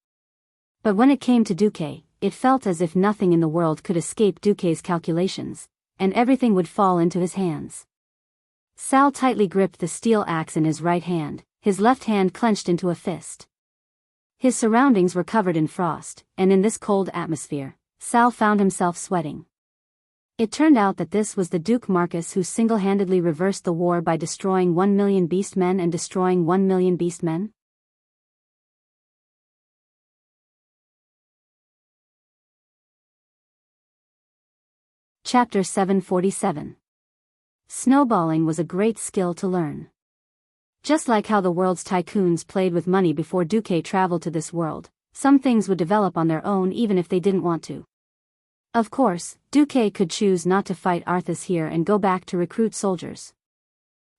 But when it came to Duque, it felt as if nothing in the world could escape Duque's calculations, and everything would fall into his hands. Sal tightly gripped the steel axe in his right hand, his left hand clenched into a fist. His surroundings were covered in frost, and in this cold atmosphere, Sal found himself sweating. It turned out that this was the Duke Marcus who single-handedly reversed the war by destroying 1 million beastmen and destroying 1 million beastmen. Chapter 747. Snowballing was a great skill to learn. Just like how the world's tycoons played with money before Duque traveled to this world, some things would develop on their own even if they didn't want to. Of course, Duque could choose not to fight Arthas here and go back to recruit soldiers.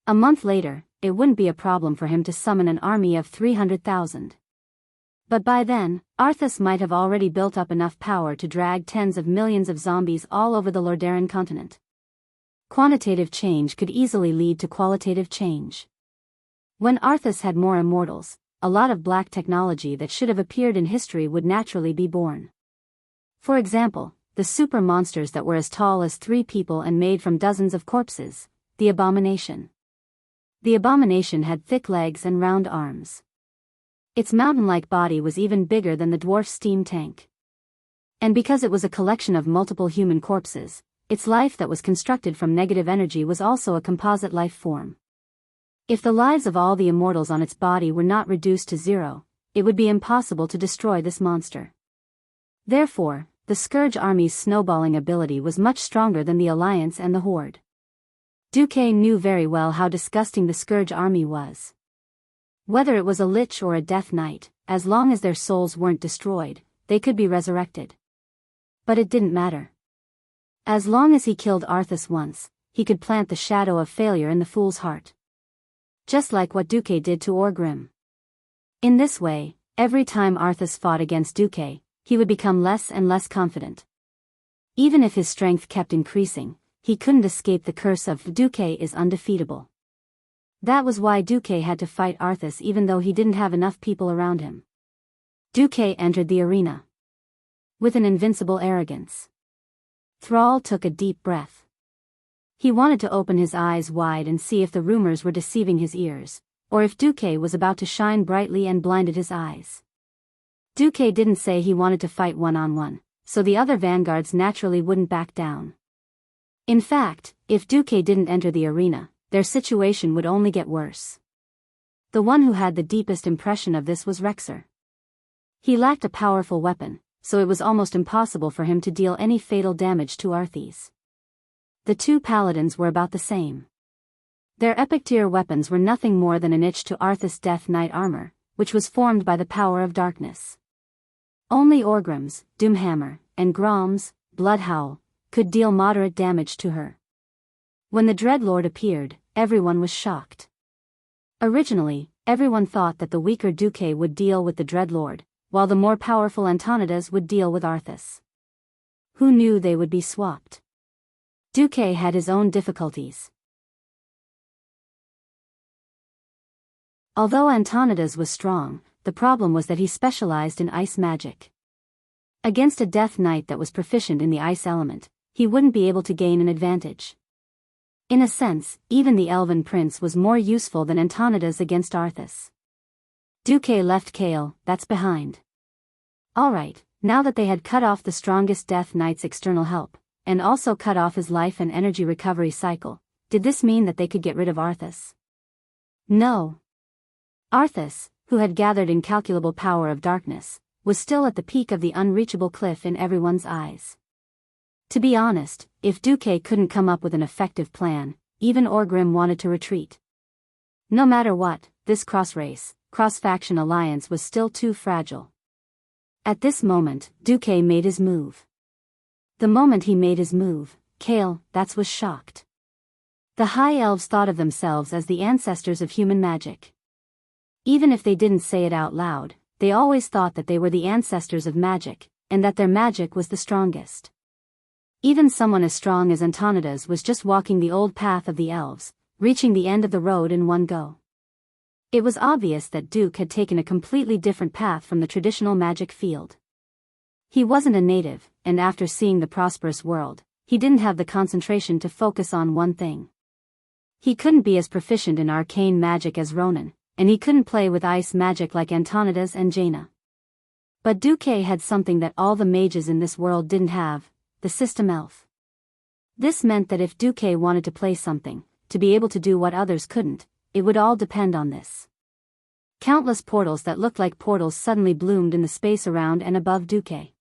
A month later, it wouldn't be a problem for him to summon an army of 300,000. But by then, Arthas might have already built up enough power to drag tens of millions of zombies all over the Lordaeron continent. Quantitative change could easily lead to qualitative change. When Arthas had more immortals, a lot of black technology that should have appeared in history would naturally be born. For example, the super monsters that were as tall as 3 people and made from dozens of corpses, the Abomination. The abomination had thick legs and round arms. Its mountain-like body was even bigger than the dwarf's steam tank. And because it was a collection of multiple human corpses, its life that was constructed from negative energy was also a composite life form. If the lives of all the immortals on its body were not reduced to zero, it would be impossible to destroy this monster. Therefore, the Scourge Army's snowballing ability was much stronger than the Alliance and the Horde. Duque knew very well how disgusting the Scourge Army was. Whether it was a Lich or a Death Knight, as long as their souls weren't destroyed, they could be resurrected. But it didn't matter. As long as he killed Arthas once, he could plant the shadow of failure in the fool's heart. Just like what Duque did to Orgrim. In this way, every time Arthas fought against Duque, he would become less and less confident. Even if his strength kept increasing, he couldn't escape the curse of Duque is undefeatable. That was why Duque had to fight Arthas even though he didn't have enough people around him. Duque entered the arena with an invincible arrogance. Thrall took a deep breath. He wanted to open his eyes wide and see if the rumors were deceiving his ears, or if Duque was about to shine brightly and blinded his eyes. Duque didn't say he wanted to fight one-on-one, so the other vanguards naturally wouldn't back down. In fact, if Duque didn't enter the arena, their situation would only get worse. The one who had the deepest impression of this was Rexer. He lacked a powerful weapon, so it was almost impossible for him to deal any fatal damage to Arthas. The two paladins were about the same. Their epic tier weapons were nothing more than an itch to Arthas' Death Knight armor, which was formed by the power of darkness. Only Orgrim's Doomhammer and Grom's Bloodhowl could deal moderate damage to her. When the Dreadlord appeared, everyone was shocked. Originally, everyone thought that the weaker Duque would deal with the Dreadlord, while the more powerful Antonidas would deal with Arthas. Who knew they would be swapped? Duque had his own difficulties. Although Antonidas was strong, the problem was that he specialized in ice magic. Against a Death Knight that was proficient in the ice element, he wouldn't be able to gain an advantage. In a sense, even the Elven Prince was more useful than Antonidas against Arthas. Duque left Kael, that's behind. Alright, now that they had cut off the strongest Death Knight's external help, and also cut off his life and energy recovery cycle, did this mean that they could get rid of Arthas? No. Arthas, who had gathered incalculable power of darkness, was still at the peak of the unreachable cliff in everyone's eyes. To be honest, if Duque couldn't come up with an effective plan, even Orgrim wanted to retreat. No matter what, this cross-race, cross-faction alliance was still too fragile. At this moment, Duque made his move. The moment he made his move, Kael, was shocked. The High Elves thought of themselves as the ancestors of human magic. Even if they didn't say it out loud, they always thought that they were the ancestors of magic, and that their magic was the strongest. Even someone as strong as Antonidas was just walking the old path of the elves, reaching the end of the road in one go. It was obvious that Duque had taken a completely different path from the traditional magic field. He wasn't a native, and after seeing the prosperous world, he didn't have the concentration to focus on one thing. He couldn't be as proficient in arcane magic as Ronan, and he couldn't play with ice magic like Antonidas and Jaina. But Duque had something that all the mages in this world didn't have, the system elf. This meant that if Duque wanted to play something, to be able to do what others couldn't, it would all depend on this. Countless portals that looked like portals suddenly bloomed in the space around and above Duque.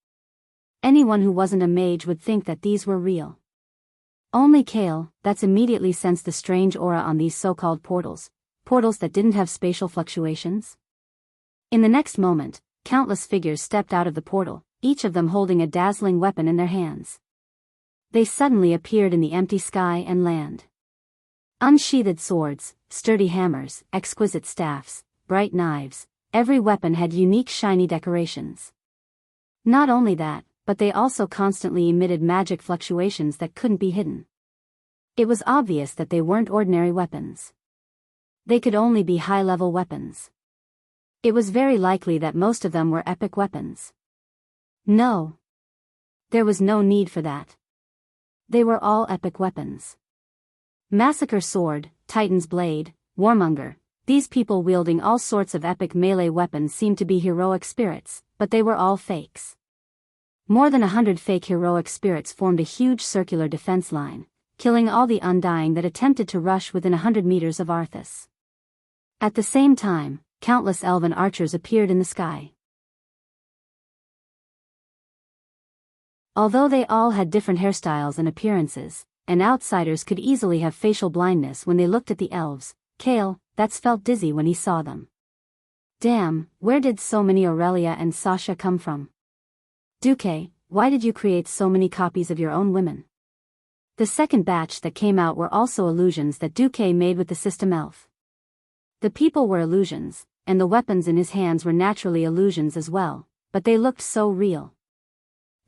Anyone who wasn't a mage would think that these were real. Only Kael, immediately sensed the strange aura on these so-called portals that didn't have spatial fluctuations. In the next moment, countless figures stepped out of the portal, each of them holding a dazzling weapon in their hands. They suddenly appeared in the empty sky and land. Unsheathed swords, sturdy hammers, exquisite staffs, bright knives, every weapon had unique shiny decorations. Not only that, but they also constantly emitted magic fluctuations that couldn't be hidden. It was obvious that they weren't ordinary weapons. They could only be high-level weapons. It was very likely that most of them were epic weapons. No. There was no need for that. They were all epic weapons. Massacre Sword, Titan's Blade, warmonger. These people wielding all sorts of epic melee weapons seemed to be heroic spirits, but they were all fakes. More than 100 fake heroic spirits formed a huge circular defense line, killing all the undying that attempted to rush within 100 meters of Arthas. At the same time, countless elven archers appeared in the sky. Although they all had different hairstyles and appearances, and outsiders could easily have facial blindness when they looked at the elves, Kale, that's felt dizzy when he saw them. Damn, where did so many Aurelia and Sasha come from? Duque, why did you create so many copies of your own women? The second batch that came out were also illusions that Duque made with the system elf. The people were illusions, and the weapons in his hands were naturally illusions as well, but they looked so real.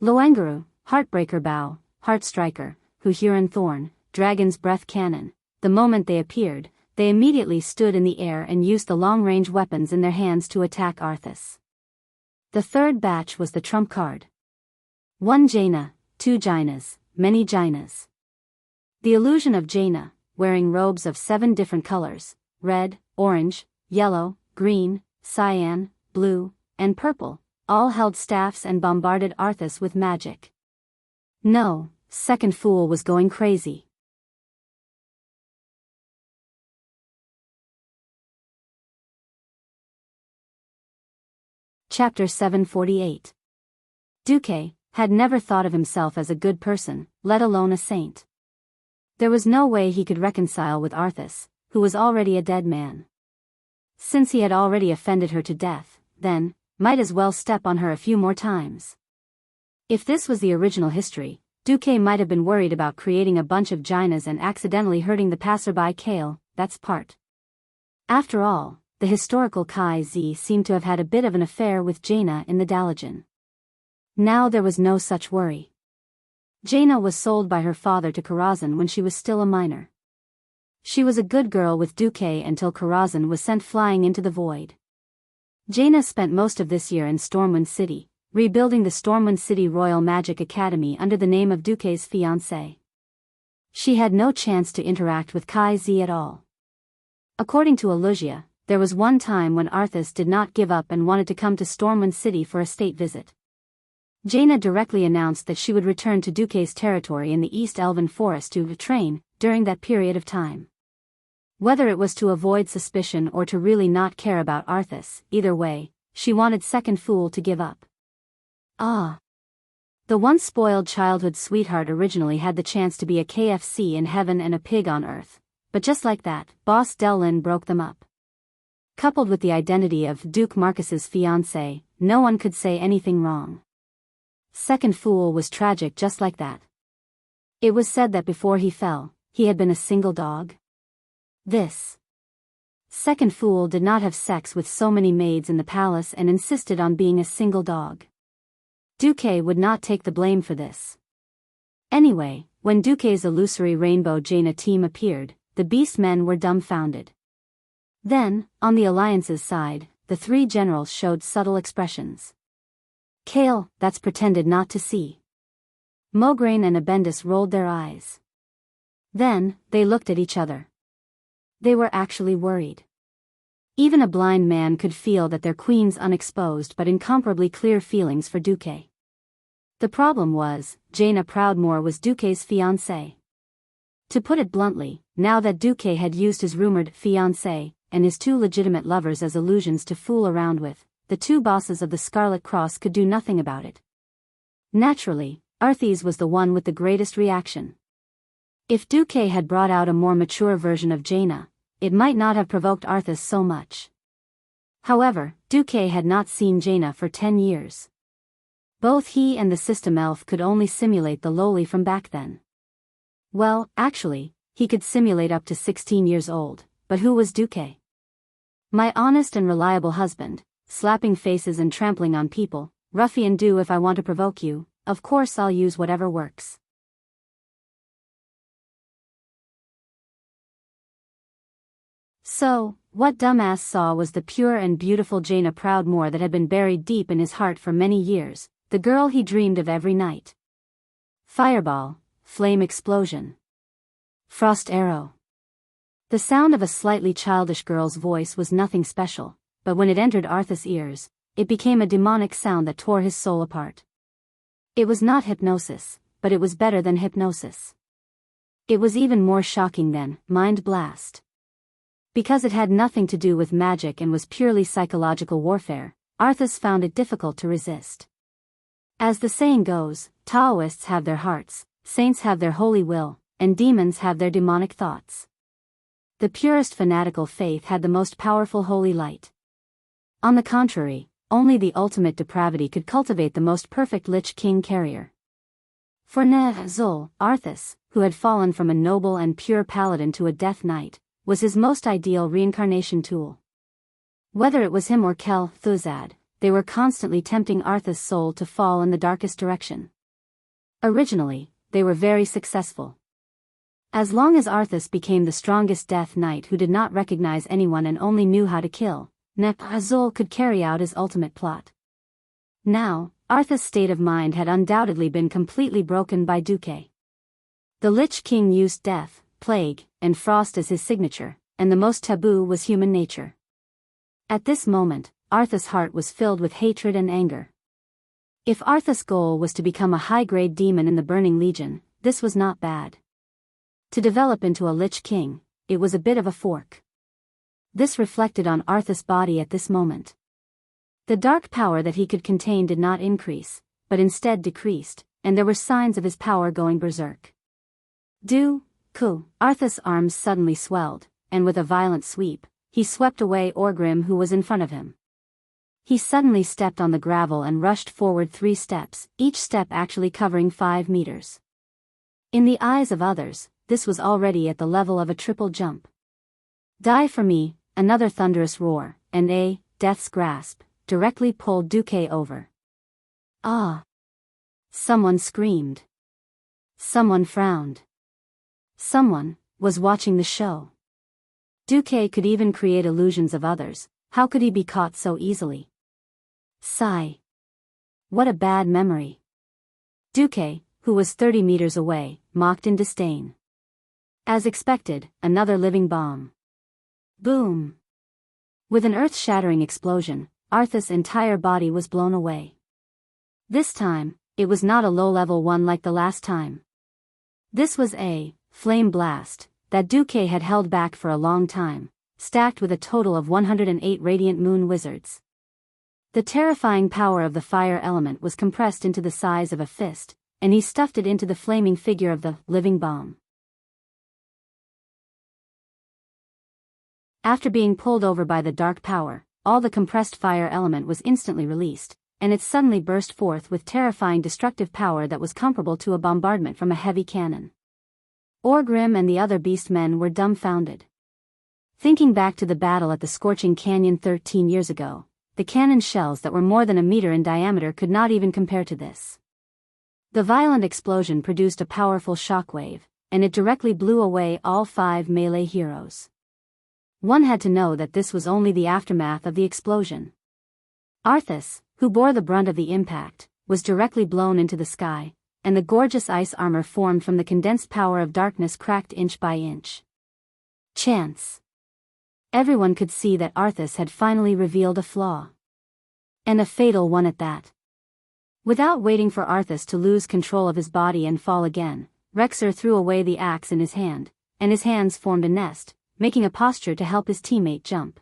Loangaru, Heartbreaker Bow, Heartstriker, Huhuran Thorn, Dragon's Breath Cannon. The moment they appeared, they immediately stood in the air and used the long-range weapons in their hands to attack Arthas. The third batch was the trump card. 1 Jaina, 2 Jainas, many Jainas. The illusion of Jaina, wearing robes of 7 different colors, red, orange, yellow, green, cyan, blue, and purple, all held staffs and bombarded Arthas with magic. No, second fool was going crazy. Chapter 748. Duque had never thought of himself as a good person, let alone a saint. There was no way he could reconcile with Arthas, who was already a dead man. Since he had already offended her to death, then, might as well step on her a few more times. If this was the original history, Duque might have been worried about creating a bunch of Jainas and accidentally hurting the passerby Kale, that's part. After all, the historical Kai Z seemed to have had a bit of an affair with Jaina in the Dalajan. Now there was no such worry. Jaina was sold by her father to Karazhan when she was still a minor. She was a good girl with Duque until Karazhan was sent flying into the void. Jaina spent most of this year in Stormwind City, rebuilding the Stormwind City Royal Magic Academy under the name of Duque's fiancé. She had no chance to interact with Kai Z at all. According to Alusia, there was one time when Arthas did not give up and wanted to come to Stormwind City for a state visit. Jaina directly announced that she would return to Duque's territory in the East Elven Forest to train during that period of time. Whether it was to avoid suspicion or to really not care about Arthas, either way, she wanted Second Fool to give up. Ah. The once spoiled childhood sweetheart originally had the chance to be a KFC in heaven and a pig on earth, but just like that, Boss Delin broke them up. Coupled with the identity of Duke Marcus's fiancé, no one could say anything wrong. Second Fool was tragic just like that. It was said that before he fell, he had been a single dog. This Second Fool did not have sex with so many maids in the palace and insisted on being a single dog. Duque would not take the blame for this. Anyway, when Duque's illusory Rainbow Jaina team appeared, the Beast Men were dumbfounded. Then, on the Alliance's side, the 3 generals showed subtle expressions. Kale, that's pretended not to see. Mograine and Abendus rolled their eyes. Then, they looked at each other. They were actually worried. Even a blind man could feel that their queen's unexposed but incomparably clear feelings for Duque. The problem was, Jaina Proudmoore was Duque's fiancée. To put it bluntly, now that Duque had used his rumored fiancé and his 2 legitimate lovers as illusions to fool around with, the 2 bosses of the Scarlet Cross could do nothing about it. Naturally, Arthas was the one with the greatest reaction. If Duque had brought out a more mature version of Jaina, it might not have provoked Arthas so much. However, Duque had not seen Jaina for 10 years. Both he and the system elf could only simulate the lowly from back then. Well, actually, he could simulate up to 16 years old, but who was Duque? My honest and reliable husband, slapping faces and trampling on people, ruffian do if I want to provoke you, of course I'll use whatever works. So, what dumbass saw was the pure and beautiful Jaina Proudmoore that had been buried deep in his heart for many years, the girl he dreamed of every night. Fireball, flame explosion. Frost arrow. The sound of a slightly childish girl's voice was nothing special, but when it entered Arthur's ears, it became a demonic sound that tore his soul apart. It was not hypnosis, but it was better than hypnosis. It was even more shocking than mind blast. Because it had nothing to do with magic and was purely psychological warfare, Arthur found it difficult to resist. As the saying goes, Taoists have their hearts, saints have their holy will, and demons have their demonic thoughts. The purest fanatical faith had the most powerful holy light. On the contrary, only the ultimate depravity could cultivate the most perfect Lich King carrier. For Zul, Arthas, who had fallen from a noble and pure paladin to a death knight, was his most ideal reincarnation tool. Whether it was him or Kel Thuzad, they were constantly tempting Arthas' soul to fall in the darkest direction. Originally, they were very successful. As long as Arthas became the strongest death knight who did not recognize anyone and only knew how to kill, Zul could carry out his ultimate plot. Now, Arthas' state of mind had undoubtedly been completely broken by Duque. The Lich King used death, plague, and frost as his signature, and the most taboo was human nature. At this moment, Arthas' heart was filled with hatred and anger. If Arthas' goal was to become a high-grade demon in the Burning Legion, this was not bad. To develop into a Lich King, it was a bit of a fork. This reflected on Arthas' body at this moment. The dark power that he could contain did not increase, but instead decreased, and there were signs of his power going berserk. Arthas' arms suddenly swelled, and with a violent sweep, he swept away Orgrim who was in front of him. He suddenly stepped on the gravel and rushed forward 3 steps, each step actually covering 5 meters. In the eyes of others, this was already at the level of a triple jump. Die for me, another thunderous roar, and a death's grasp directly pulled Duque over. Ah! Someone screamed. Someone frowned. Someone was watching the show. Duque could even create illusions of others. How could he be caught so easily? Sigh. What a bad memory. Duque, who was 30 meters away, mocked in disdain. As expected, another living bomb. Boom! With an earth-shattering explosion, Arthas' entire body was blown away. This time, it was not a low-level one like the last time. This was a flame blast that Duque had held back for a long time, stacked with a total of 108 radiant moon wizards. The terrifying power of the fire element was compressed into the size of a fist, and he stuffed it into the flaming figure of the living bomb. After being pulled over by the dark power, all the compressed fire element was instantly released, and it suddenly burst forth with terrifying destructive power that was comparable to a bombardment from a heavy cannon. Orgrim and the other beastmen were dumbfounded. Thinking back to the battle at the Scorching Canyon 13 years ago, the cannon shells that were more than a meter in diameter could not even compare to this. The violent explosion produced a powerful shockwave, and it directly blew away all 5 melee heroes. One had to know that this was only the aftermath of the explosion. Arthas, who bore the brunt of the impact, was directly blown into the sky, and the gorgeous ice armor formed from the condensed power of darkness cracked inch by inch. Chance. Everyone could see that Arthas had finally revealed a flaw. And a fatal one at that. Without waiting for Arthas to lose control of his body and fall again, Rexer threw away the axe in his hand, and his hands formed a nest, making a posture to help his teammate jump.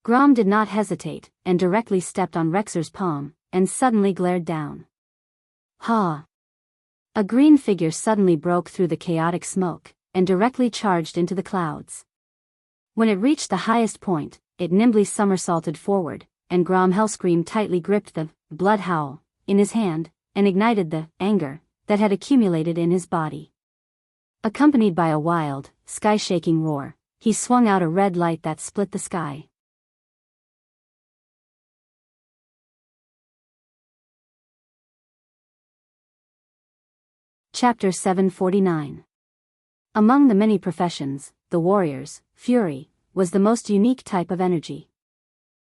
Grom did not hesitate, and directly stepped on Rexer's palm, and suddenly glared down. Ha! A green figure suddenly broke through the chaotic smoke, and directly charged into the clouds. When it reached the highest point, it nimbly somersaulted forward, and Grom Hellscream tightly gripped the blood howl in his hand, and ignited the anger that had accumulated in his body. Accompanied by a wild, sky-shaking roar, he swung out a red light that split the sky. Chapter 749. Among the many professions, the warrior's fury was the most unique type of energy.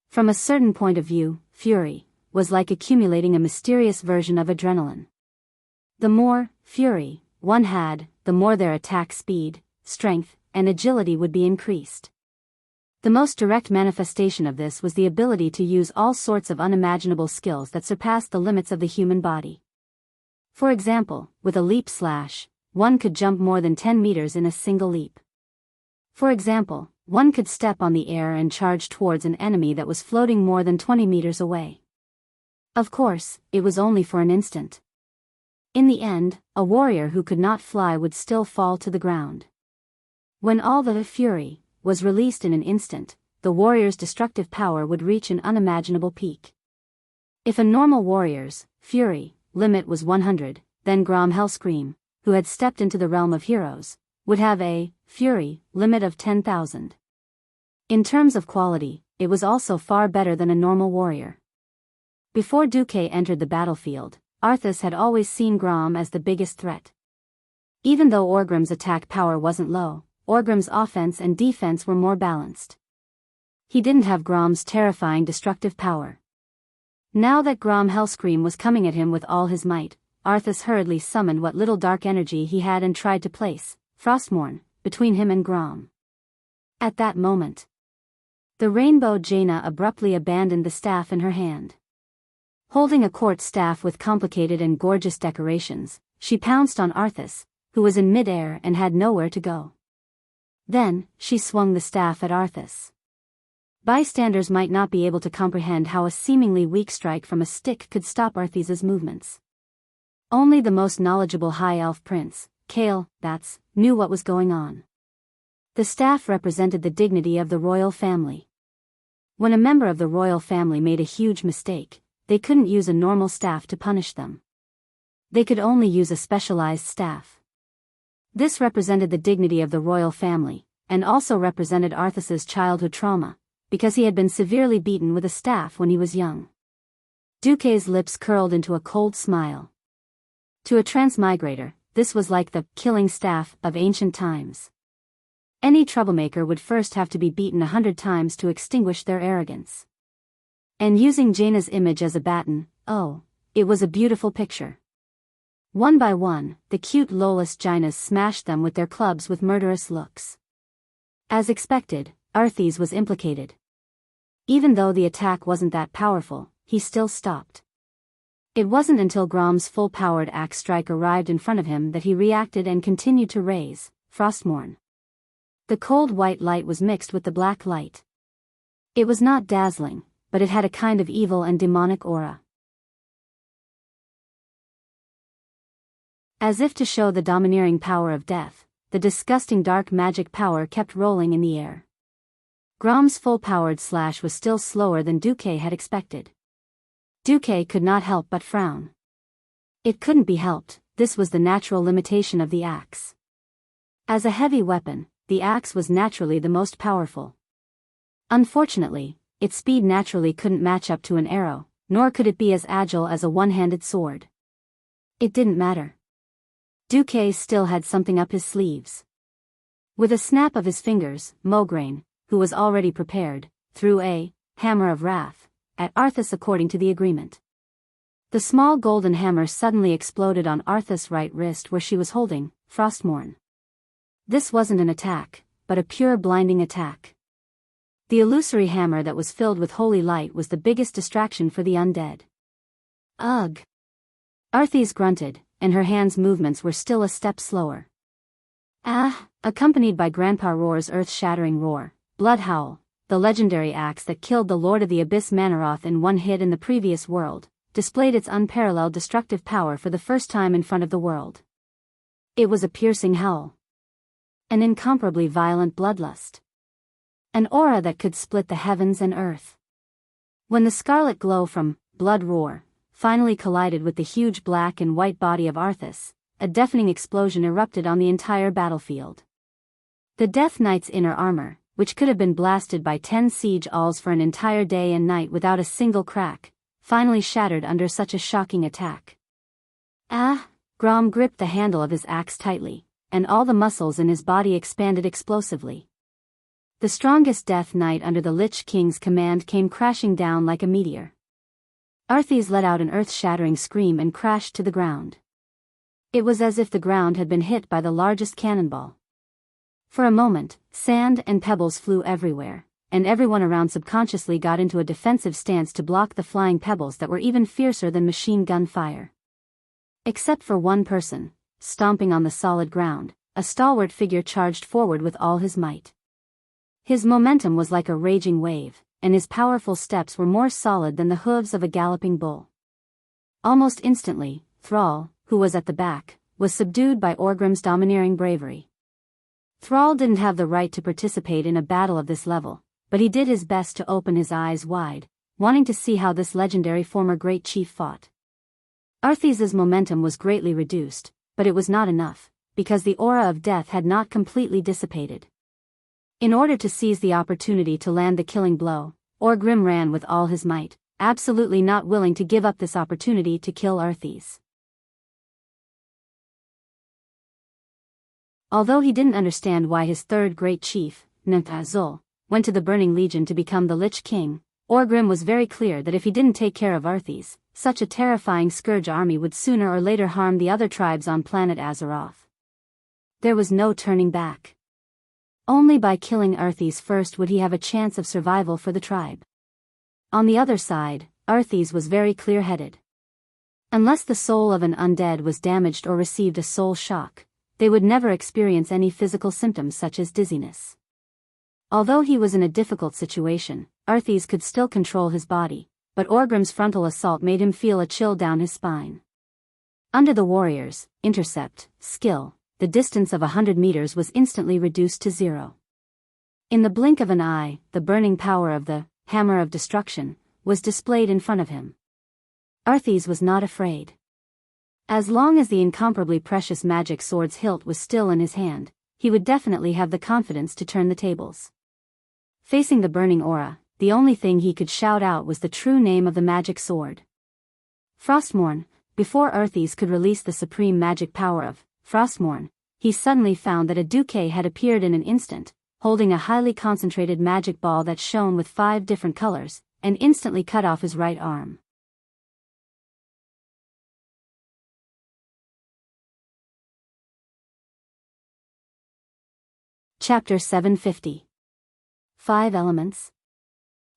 From a certain point of view, fury was like accumulating a mysterious version of adrenaline. The more fury one had, the more their attack speed, strength, and agility would be increased. The most direct manifestation of this was the ability to use all sorts of unimaginable skills that surpassed the limits of the human body. For example, with a leap slash, one could jump more than 10 meters in a single leap. For example, one could step on the air and charge towards an enemy that was floating more than 20 meters away. Of course, it was only for an instant. In the end, a warrior who could not fly would still fall to the ground. When all the fury was released in an instant, the warrior's destructive power would reach an unimaginable peak. If a normal warrior's fury limit was 100, then Grom Hellscream, who had stepped into the realm of heroes, would have a fury limit of 10,000. In terms of quality, it was also far better than a normal warrior. Before Duque entered the battlefield, Arthas had always seen Grom as the biggest threat. Even though Orgrim's attack power wasn't low, Orgrim's offense and defense were more balanced. He didn't have Grom's terrifying destructive power. Now that Grom Hellscream was coming at him with all his might, Arthas hurriedly summoned what little dark energy he had and tried to place Frostmourne between him and Grom. At that moment, the Rainbow Jaina abruptly abandoned the staff in her hand. Holding a quartz staff with complicated and gorgeous decorations, she pounced on Arthas, who was in mid-air and had nowhere to go. Then, she swung the staff at Arthas. Bystanders might not be able to comprehend how a seemingly weak strike from a stick could stop Arthas's movements. Only the most knowledgeable High Elf Prince, Kale, Bats, knew what was going on. The staff represented the dignity of the royal family. When a member of the royal family made a huge mistake, they couldn't use a normal staff to punish them. They could only use a specialized staff. This represented the dignity of the royal family, and also represented Arthas's childhood trauma, because he had been severely beaten with a staff when he was young. Duque's lips curled into a cold smile. To a transmigrator, this was like the killing staff of ancient times. Any troublemaker would first have to be beaten 100 times to extinguish their arrogance. And using Jaina's image as a baton, oh, it was a beautiful picture. One by one, the cute lowless Jainas smashed them with their clubs with murderous looks. As expected, Arthas was implicated. Even though the attack wasn't that powerful, he still stopped. It wasn't until Grom's full-powered axe strike arrived in front of him that he reacted and continued to raise Frostmourne. The cold white light was mixed with the black light. It was not dazzling, but it had a kind of evil and demonic aura. As if to show the domineering power of death, the disgusting dark magic power kept rolling in the air. Grom's full-powered slash was still slower than Duque had expected. Duque could not help but frown. It couldn't be helped, this was the natural limitation of the axe. As a heavy weapon, the axe was naturally the most powerful. Unfortunately, its speed naturally couldn't match up to an arrow, nor could it be as agile as a one-handed sword. It didn't matter. Duque still had something up his sleeves. With a snap of his fingers, Mograine, who was already prepared, threw a hammer of wrath at Arthas according to the agreement. The small golden hammer suddenly exploded on Arthas' right wrist where she was holding Frostmourne. This wasn't an attack, but a pure blinding attack. The illusory hammer that was filled with holy light was the biggest distraction for the undead. Ugh! Arthas grunted, and her hands' movements were still a step slower. Ah! Accompanied by Grandpa Roar's earth-shattering roar, Blood Howl, the legendary axe that killed the Lord of the Abyss Manoroth in one hit in the previous world, displayed its unparalleled destructive power for the first time in front of the world. It was a piercing howl. An incomparably violent bloodlust. An aura that could split the heavens and earth. When the scarlet glow from Blood Roar finally collided with the huge black and white body of Arthas, a deafening explosion erupted on the entire battlefield. The Death Knight's inner armor, which could have been blasted by 10 siege alls for an entire day and night without a single crack, finally shattered under such a shocking attack. Ah! Grom gripped the handle of his axe tightly, and all the muscles in his body expanded explosively. The strongest Death Knight under the Lich King's command came crashing down like a meteor. Arthas let out an earth-shattering scream and crashed to the ground. It was as if the ground had been hit by the largest cannonball. For a moment, sand and pebbles flew everywhere, and everyone around subconsciously got into a defensive stance to block the flying pebbles that were even fiercer than machine gun fire. Except for one person, stomping on the solid ground, a stalwart figure charged forward with all his might. His momentum was like a raging wave, and his powerful steps were more solid than the hooves of a galloping bull. Almost instantly, Thrall, who was at the back, was subdued by Orgrim's domineering bravery. Thrall didn't have the right to participate in a battle of this level, but he did his best to open his eyes wide, wanting to see how this legendary former great chief fought. Arthas's momentum was greatly reduced, but it was not enough, because the aura of death had not completely dissipated. In order to seize the opportunity to land the killing blow, Orgrim ran with all his might, absolutely not willing to give up this opportunity to kill Arthas. Although he didn't understand why his third great chief, Azul, went to the Burning Legion to become the Lich King, Orgrim was very clear that if he didn't take care of Arthas, such a terrifying scourge army would sooner or later harm the other tribes on planet Azeroth. There was no turning back. Only by killing Arthas first would he have a chance of survival for the tribe. On the other side, Arthas was very clear-headed. Unless the soul of an undead was damaged or received a soul shock, they would never experience any physical symptoms such as dizziness. Although he was in a difficult situation, Arthas could still control his body, but Orgrim's frontal assault made him feel a chill down his spine. Under the warrior's intercept skill, the distance of 100 meters was instantly reduced to 0. In the blink of an eye, the burning power of the Hammer of Destruction was displayed in front of him. Arthas was not afraid. As long as the incomparably precious magic sword's hilt was still in his hand, he would definitely have the confidence to turn the tables. Facing the burning aura, the only thing he could shout out was the true name of the magic sword. Frostmourne. Before Arthas could release the supreme magic power of Frostmourne, he suddenly found that a Duque had appeared in an instant, holding a highly concentrated magic ball that shone with 5 different colors, and instantly cut off his right arm. Chapter 750. 5 Elements.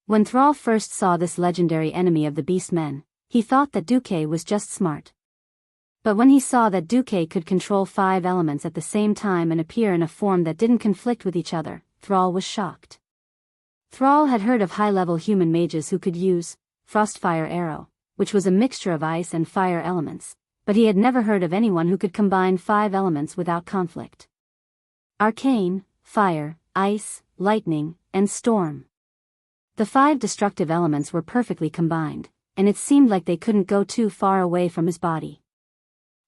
When Thrall first saw this legendary enemy of the Beastmen, he thought that Duque was just smart. But when he saw that Duque could control 5 elements at the same time and appear in a form that didn't conflict with each other, Thrall was shocked. Thrall had heard of high-level human mages who could use Frostfire Arrow, which was a mixture of ice and fire elements, but he had never heard of anyone who could combine 5 elements without conflict. Arcane, fire, ice, lightning, and storm. The 5 destructive elements were perfectly combined, and it seemed like they couldn't go too far away from his body.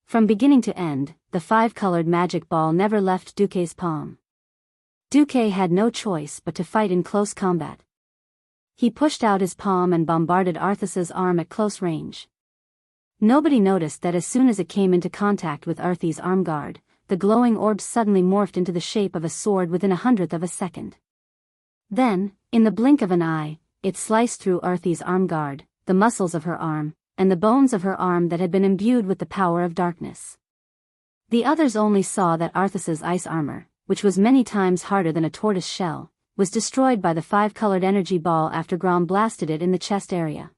From beginning to end, the 5-colored magic ball never left Duque's palm. Duque had no choice but to fight in close combat. He pushed out his palm and bombarded Arthas's arm at close range. Nobody noticed that as soon as it came into contact with Arthas's arm guard, the glowing orb suddenly morphed into the shape of a sword within 1/100th of a second. Then, in the blink of an eye, it sliced through Arthas's arm guard, the muscles of her arm, and the bones of her arm that had been imbued with the power of darkness. The others only saw that Arthas's ice armor, which was many times harder than a tortoise shell, was destroyed by the 5-colored energy ball after Grom blasted it in the chest area.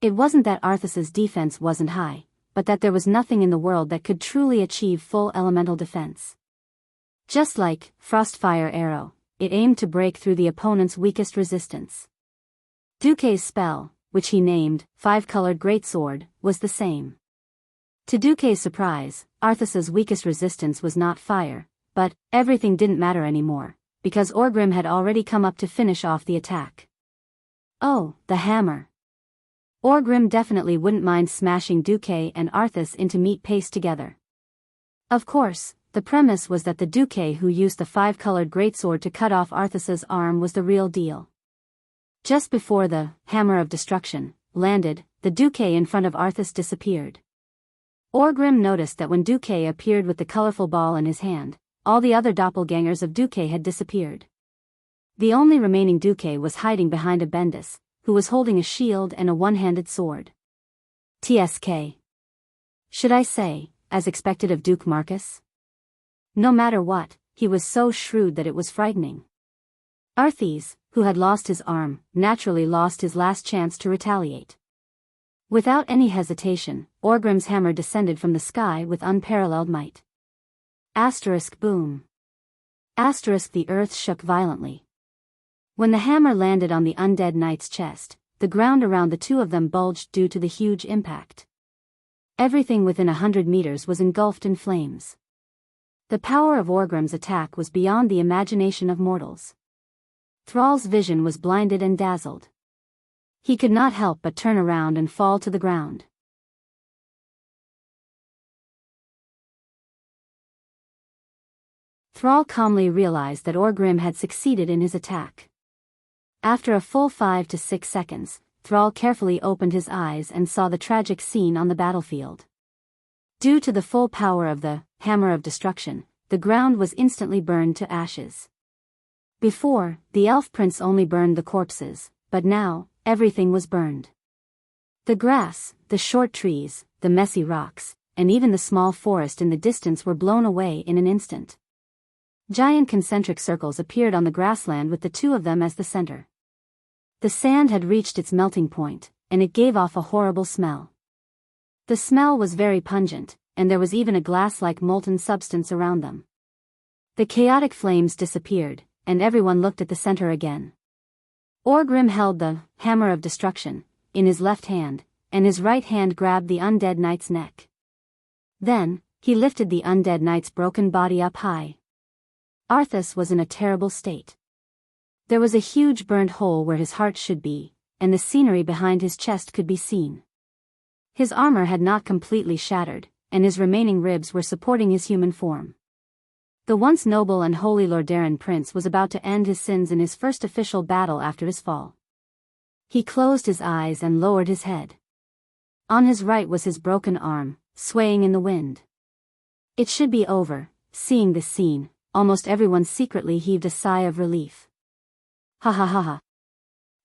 It wasn't that Arthas's defense wasn't high, but that there was nothing in the world that could truly achieve full elemental defense. Just like Frostfire Arrow, it aimed to break through the opponent's weakest resistance. Duque's spell, which he named 5-colored greatsword, was the same. To Duque's surprise, Arthas's weakest resistance was not fire, but everything didn't matter anymore, because Orgrim had already come up to finish off the attack. Oh, the hammer. Orgrim definitely wouldn't mind smashing Duque and Arthas into meat paste together. Of course, the premise was that the Duque who used the 5-colored greatsword to cut off Arthas's arm was the real deal. Just before the Hammer of Destruction landed, the Duque in front of Arthas disappeared. Orgrim noticed that when Duque appeared with the colorful ball in his hand, all the other doppelgangers of Duque had disappeared. The only remaining Duque was hiding behind a Bendis, who was holding a shield and a one-handed sword. TSK. Should I say, as expected of Duke Marcus? No matter what, he was so shrewd that it was frightening. Arthes, who had lost his arm, naturally lost his last chance to retaliate. Without any hesitation, Orgrim's hammer descended from the sky with unparalleled might. Boom. The earth shook violently. When the hammer landed on the undead knight's chest, the ground around the two of them bulged due to the huge impact. Everything within 100 meters was engulfed in flames. The power of Orgrim's attack was beyond the imagination of mortals. Thrall's vision was blinded and dazzled. He could not help but turn around and fall to the ground. Thrall calmly realized that Orgrim had succeeded in his attack. After a full 5 to 6 seconds, Thrall carefully opened his eyes and saw the tragic scene on the battlefield. Due to the full power of the Hammer of Destruction, the ground was instantly burned to ashes. Before, the elf prince only burned the corpses, but now, everything was burned. The grass, the short trees, the messy rocks, and even the small forest in the distance were blown away in an instant. Giant concentric circles appeared on the grassland with the two of them as the center. The sand had reached its melting point, and it gave off a horrible smell. The smell was very pungent, and there was even a glass-like molten substance around them. The chaotic flames disappeared, and everyone looked at the center again. Orgrim held the Hammer of Destruction in his left hand, and his right hand grabbed the undead knight's neck. Then, he lifted the undead knight's broken body up high. Arthas was in a terrible state. There was a huge burned hole where his heart should be, and the scenery behind his chest could be seen. His armor had not completely shattered, and his remaining ribs were supporting his human form. The once noble and holy Lordaeron prince was about to end his sins in his first official battle after his fall. He closed his eyes and lowered his head. On his right was his broken arm, swaying in the wind. It should be over. Seeing this scene, almost everyone secretly heaved a sigh of relief. Ha ha ha ha.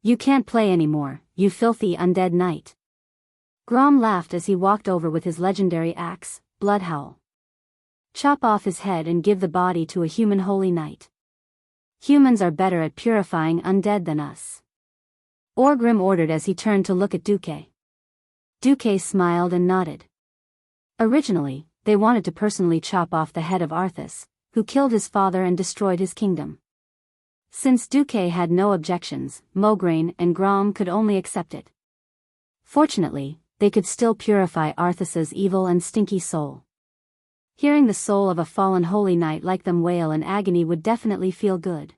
You can't play anymore, you filthy undead knight. Grom laughed as he walked over with his legendary axe, Bloodhowl. Chop off his head and give the body to a human holy knight. Humans are better at purifying undead than us. Orgrim ordered as he turned to look at Duque. Duque smiled and nodded. Originally, they wanted to personally chop off the head of Arthas, who killed his father and destroyed his kingdom. Since Duque had no objections, Mograine and Grom could only accept it. Fortunately, they could still purify Arthas's evil and stinky soul. Hearing the soul of a fallen holy knight like them wail in agony would definitely feel good.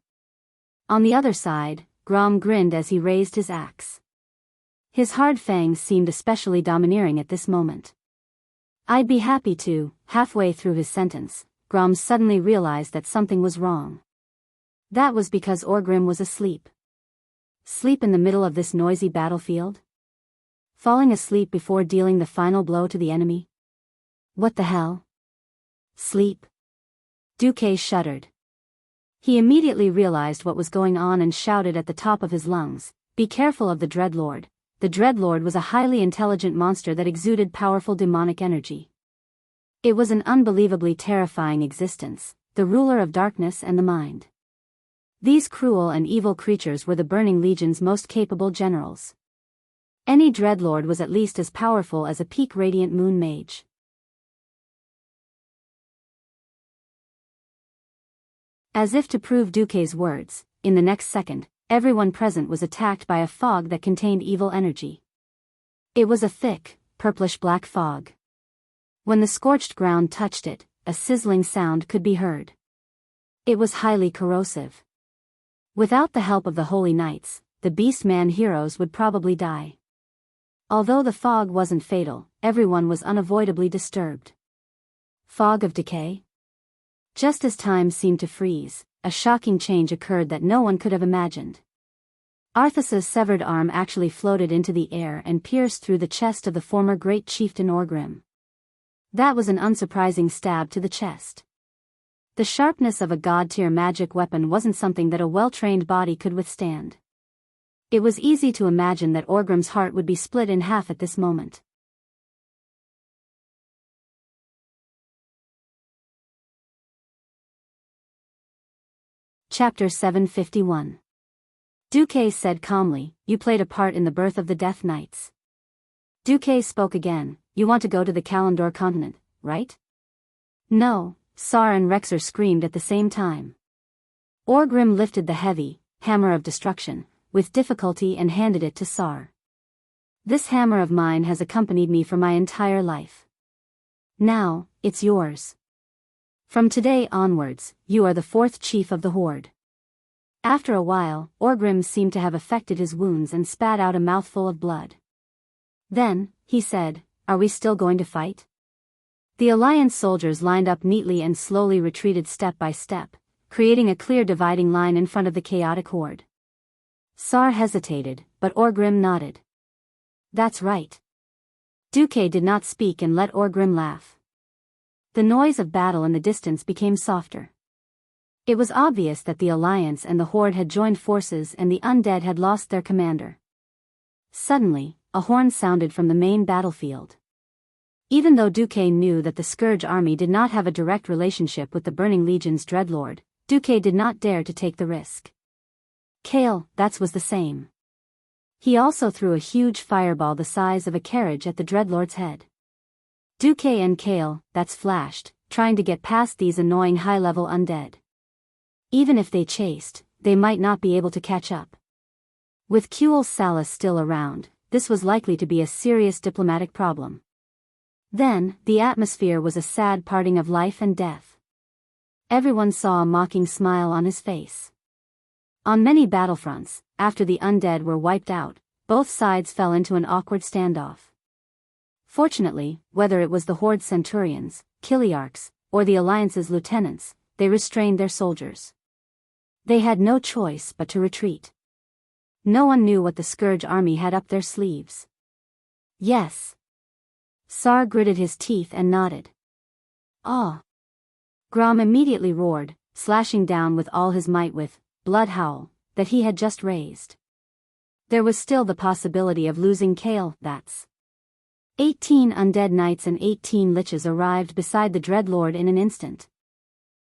On the other side, Grom grinned as he raised his axe. His hard fangs seemed especially domineering at this moment. I'd be happy to. Halfway through his sentence, Grom suddenly realized that something was wrong. That was because Orgrim was asleep. Sleep in the middle of this noisy battlefield? Falling asleep before dealing the final blow to the enemy? What the hell? Sleep? Duque shuddered. He immediately realized what was going on and shouted at the top of his lungs, "Be careful of the Dreadlord." The Dreadlord was a highly intelligent monster that exuded powerful demonic energy. It was an unbelievably terrifying existence, the ruler of darkness and the mind. These cruel and evil creatures were the Burning Legion's most capable generals. Any Dreadlord was at least as powerful as a peak Radiant Moon Mage. As if to prove Duque's words, in the next second, everyone present was attacked by a fog that contained evil energy. It was a thick, purplish-black fog. When the scorched ground touched it, a sizzling sound could be heard. It was highly corrosive. Without the help of the Holy Knights, the Beastman heroes would probably die. Although the fog wasn't fatal, everyone was unavoidably disturbed. Fog of decay? Just as time seemed to freeze, a shocking change occurred that no one could have imagined. Arthas's severed arm actually floated into the air and pierced through the chest of the former great chieftain Orgrim. That was an unsurprising stab to the chest. The sharpness of a god-tier magic weapon wasn't something that a well-trained body could withstand. It was easy to imagine that Orgrim's heart would be split in half at this moment. Chapter 751. Duque said calmly, "You played a part in the birth of the Death Knights." Duque spoke again, "You want to go to the Kalimdor continent, right?" "No," Sar and Rexer screamed at the same time. Orgrim lifted the heavy hammer of destruction with difficulty and handed it to Sar. "This hammer of mine has accompanied me for my entire life. Now, it's yours. From today onwards, you are the fourth chief of the horde." After a while, Orgrim seemed to have affected his wounds and spat out a mouthful of blood. Then, he said, "Are we still going to fight?" The Alliance soldiers lined up neatly and slowly retreated step by step, creating a clear dividing line in front of the chaotic horde. Sar hesitated, but Orgrim nodded. "That's right." Duque did not speak and let Orgrim laugh. The noise of battle in the distance became softer. It was obvious that the Alliance and the Horde had joined forces and the undead had lost their commander. Suddenly, a horn sounded from the main battlefield. Even though Duque knew that the Scourge army did not have a direct relationship with the Burning Legion's Dreadlord, Duque did not dare to take the risk. Kale, that was the same. He also threw a huge fireball the size of a carriage at the Dreadlord's head. Duque and Kale, that's flashed, trying to get past these annoying high-level undead. Even if they chased, they might not be able to catch up. With Kuel Salas still around, this was likely to be a serious diplomatic problem. Then, the atmosphere was a sad parting of life and death. Everyone saw a mocking smile on his face. On many battlefronts, after the undead were wiped out, both sides fell into an awkward standoff. Fortunately, whether it was the Horde Centurions, Kiliarchs, or the Alliance's lieutenants, they restrained their soldiers. They had no choice but to retreat. No one knew what the Scourge army had up their sleeves. "Yes." Sar gritted his teeth and nodded. "Ah." Grom immediately roared, slashing down with all his might with blood howl that he had just raised. There was still the possibility of losing Kale, that's 18 undead knights and 18 liches arrived beside the Dreadlord in an instant.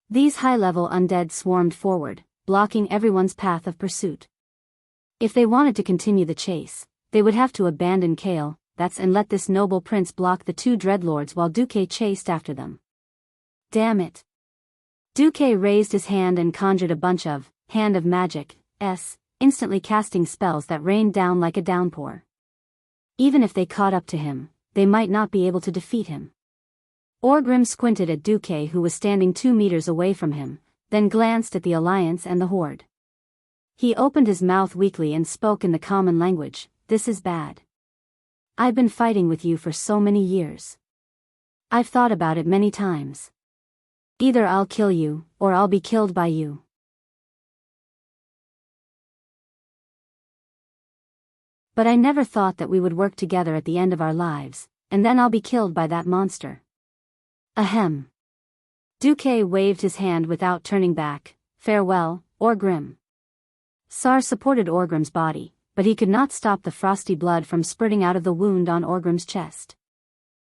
These high-level undead swarmed forward, blocking everyone's path of pursuit. If they wanted to continue the chase, they would have to abandon Kale, and let this noble prince block the two Dreadlords while Duque chased after them. Damn it. Duque raised his hand and conjured a bunch of Hand of Magic, instantly casting spells that rained down like a downpour. Even if they caught up to him, they might not be able to defeat him. Orgrim squinted at Duque, who was standing 2 meters away from him, then glanced at the Alliance and the Horde. He opened his mouth weakly and spoke in the common language, "This is bad. I've been fighting with you for so many years. I've thought about it many times. Either I'll kill you, or I'll be killed by you. But I never thought that we would work together at the end of our lives, and then I'll be killed by that monster." Ahem. Duque waved his hand without turning back. "Farewell, Orgrim." Sar supported Orgrim's body, but he could not stop the frosty blood from spurting out of the wound on Orgrim's chest.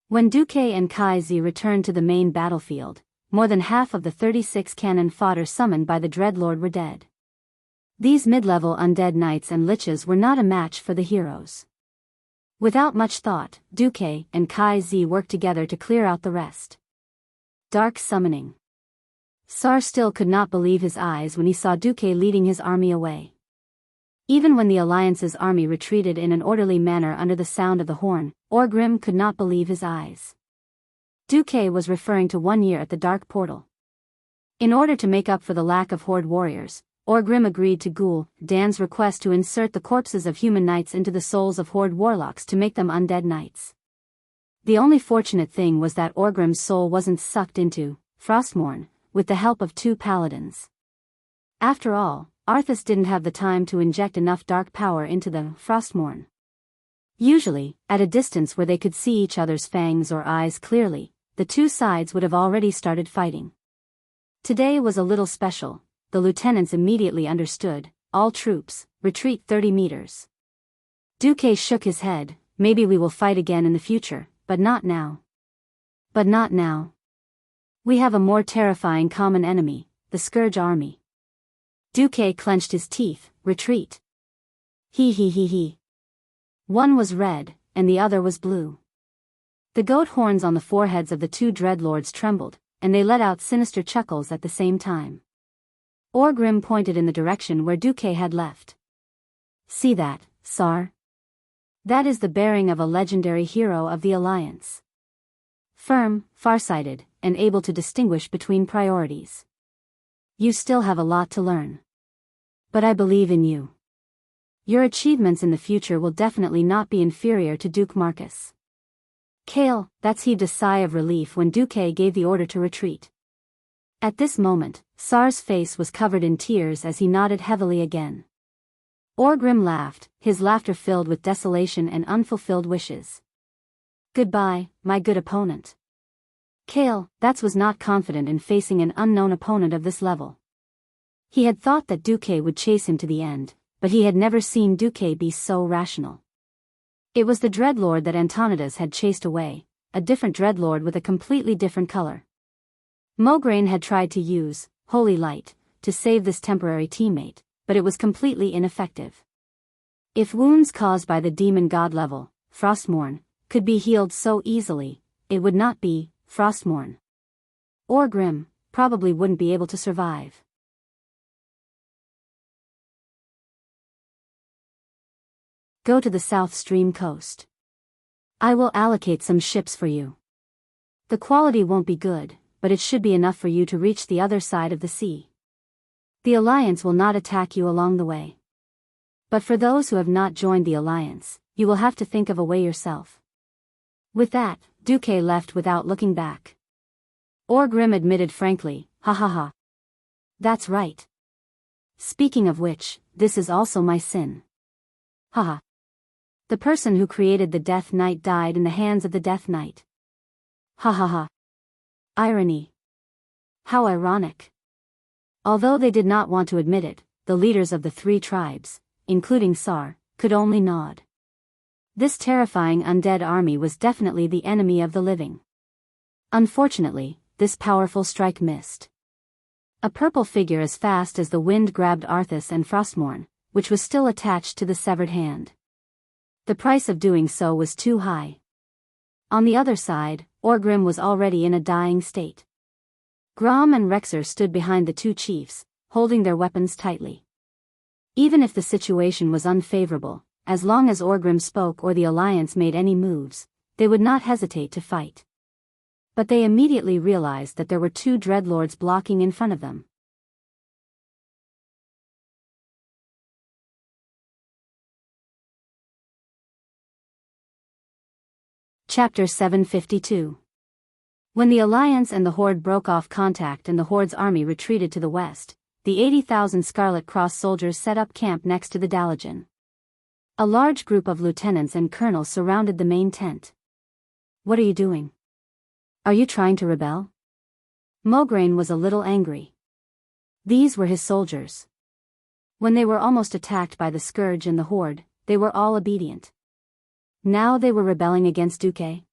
When Duque and Kaizi returned to the main battlefield, more than half of the 36 cannon fodder summoned by the Dreadlord were dead. These mid-level undead knights and liches were not a match for the heroes. Without much thought, Duque and Kaizi worked together to clear out the rest. Dark summoning. Sar still could not believe his eyes when he saw Duque leading his army away. Even when the Alliance's army retreated in an orderly manner under the sound of the horn, Orgrim could not believe his eyes. Duque was referring to 1 year at the Dark Portal. In order to make up for the lack of Horde warriors, Orgrim agreed to Ghoul Dan's request to insert the corpses of human knights into the souls of Horde warlocks to make them undead knights. The only fortunate thing was that Orgrim's soul wasn't sucked into Frostmourne, with the help of 2 paladins. After all, Arthas didn't have the time to inject enough dark power into the Frostmourne. Usually, at a distance where they could see each other's fangs or eyes clearly, the two sides would have already started fighting. Today was a little special. The lieutenants immediately understood. All troops, retreat 30 meters. Duque shook his head. Maybe we will fight again in the future, but not now. But not now. We have a more terrifying common enemy, the Scourge army. Duque clenched his teeth. Retreat. He. One was red, and the other was blue. The goat horns on the foreheads of the two dreadlords trembled, and they let out sinister chuckles at the same time. Orgrim pointed in the direction where Duque had left. See that, Sar? That is the bearing of a legendary hero of the Alliance. Firm, farsighted, and able to distinguish between priorities. You still have a lot to learn. But I believe in you. Your achievements in the future will definitely not be inferior to Duke Marcus. Kale, that's heaved a sigh of relief when Duque gave the order to retreat. At this moment, Sar's face was covered in tears as he nodded heavily again. Orgrim laughed, his laughter filled with desolation and unfulfilled wishes. Goodbye, my good opponent. Kale, that was not confident in facing an unknown opponent of this level. He had thought that Duque would chase him to the end, but he had never seen Duque be so rational. It was the dreadlord that Antonidas had chased away, a different dreadlord with a completely different color. Mograine had tried to use Holy Light to save this temporary teammate, but it was completely ineffective. If wounds caused by the demon god level, Frostmourne, could be healed so easily, it would not be Frostmourne. Orgrim probably wouldn't be able to survive. Go to the South Stream coast. I will allocate some ships for you. The quality won't be good, but it should be enough for you to reach the other side of the sea. The Alliance will not attack you along the way. But for those who have not joined the Alliance, you will have to think of a way yourself. With that, Duque left without looking back. Orgrim admitted frankly, ha. That's right. Speaking of which, this is also my sin. Haha. The person who created the Death Knight died in the hands of the Death Knight. Ha. Irony. How ironic. Although they did not want to admit it, the leaders of the three tribes, including Sar, could only nod. This terrifying undead army was definitely the enemy of the living. Unfortunately, this powerful strike missed. A purple figure as fast as the wind grabbed Arthas and Frostmourne, which was still attached to the severed hand. The price of doing so was too high. On the other side, Orgrim was already in a dying state. Grom and Rexer stood behind the two chiefs, holding their weapons tightly. Even if the situation was unfavorable, as long as Orgrim spoke or the Alliance made any moves, they would not hesitate to fight. But they immediately realized that there were two dreadlords blocking in front of them. Chapter 752. When the Alliance and the Horde broke off contact and the Horde's army retreated to the west, the 80,000 Scarlet Cross soldiers set up camp next to the Dalajan. A large group of lieutenants and colonels surrounded the main tent. What are you doing? Are you trying to rebel? Mograine was a little angry. These were his soldiers. When they were almost attacked by the Scourge and the Horde, they were all obedient. Now they were rebelling against Duque?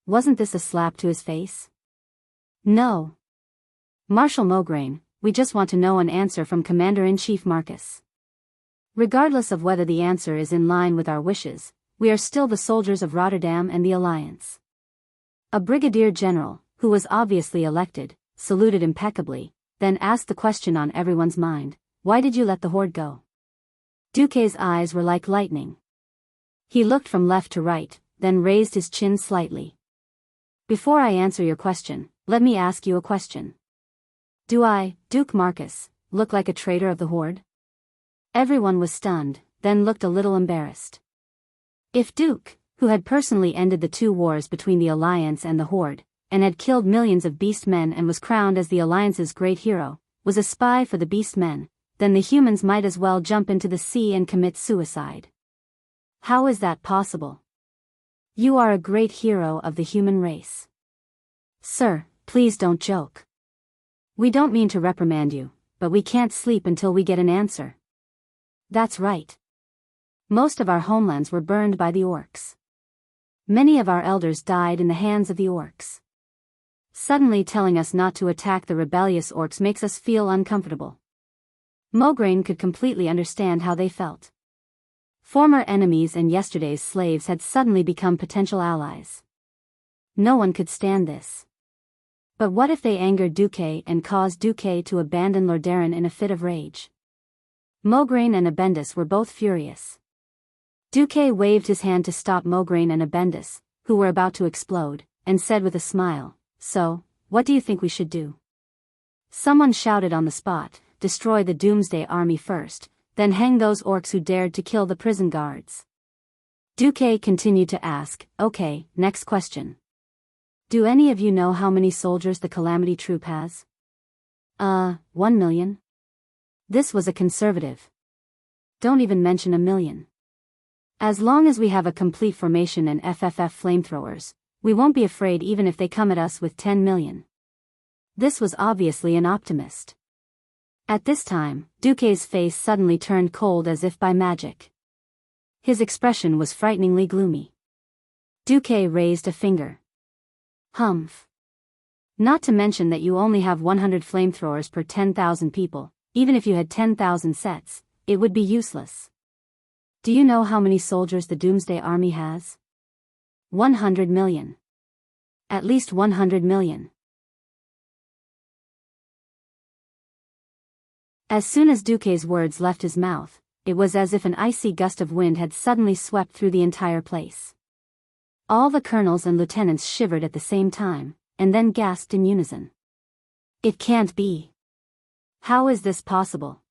Wasn't this a slap to his face? No. Marshal Mograine, we just want to know an answer from Commander-in-Chief Marcus. Regardless of whether the answer is in line with our wishes, we are still the soldiers of Rotterdam and the Alliance. A brigadier general, who was obviously elected, saluted impeccably, then asked the question on everyone's mind, why did you let the Horde go? Duque's eyes were like lightning. He looked from left to right, then raised his chin slightly. Before I answer your question, let me ask you a question. Do I, Duke Marcus, look like a traitor of the Horde? Everyone was stunned, then looked a little embarrassed. If Duke, who had personally ended the two wars between the Alliance and the Horde, and had killed millions of beastmen and was crowned as the Alliance's great hero, was a spy for the beastmen, then the humans might as well jump into the sea and commit suicide. How is that possible? You are a great hero of the human race. Sir, please don't joke. We don't mean to reprimand you, but we can't sleep until we get an answer. That's right. Most of our homelands were burned by the orcs. Many of our elders died in the hands of the orcs. Suddenly telling us not to attack the rebellious orcs makes us feel uncomfortable. Mograine could completely understand how they felt. Former enemies and yesterday's slaves had suddenly become potential allies. No one could stand this. But what if they angered Duque and caused Duque to abandon Lordaeron in a fit of rage? Mograine and Abendis were both furious. Duque waved his hand to stop Mograine and Abendis, who were about to explode, and said with a smile, "So, what do you think we should do?" Someone shouted on the spot, "Destroy the Doomsday Army first, then hang those orcs who dared to kill the prison guards." Duque continued to ask, "Okay, next question. Do any of you know how many soldiers the Calamity Troop has?" 1 million. This was a conservative. Don't even mention a million. As long as we have a complete formation and FFF flamethrowers, we won't be afraid even if they come at us with 10 million. This was obviously an optimist. At this time, Duque's face suddenly turned cold as if by magic. His expression was frighteningly gloomy. Duque raised a finger. Humph. Not to mention that you only have 100 flamethrowers per 10,000 people, even if you had 10,000 sets, it would be useless. Do you know how many soldiers the Doomsday Army has? 100 million. At least 100 million. As soon as Duque's words left his mouth, it was as if an icy gust of wind had suddenly swept through the entire place. All the colonels and lieutenants shivered at the same time, and then gasped in unison. It can't be. How is this possible?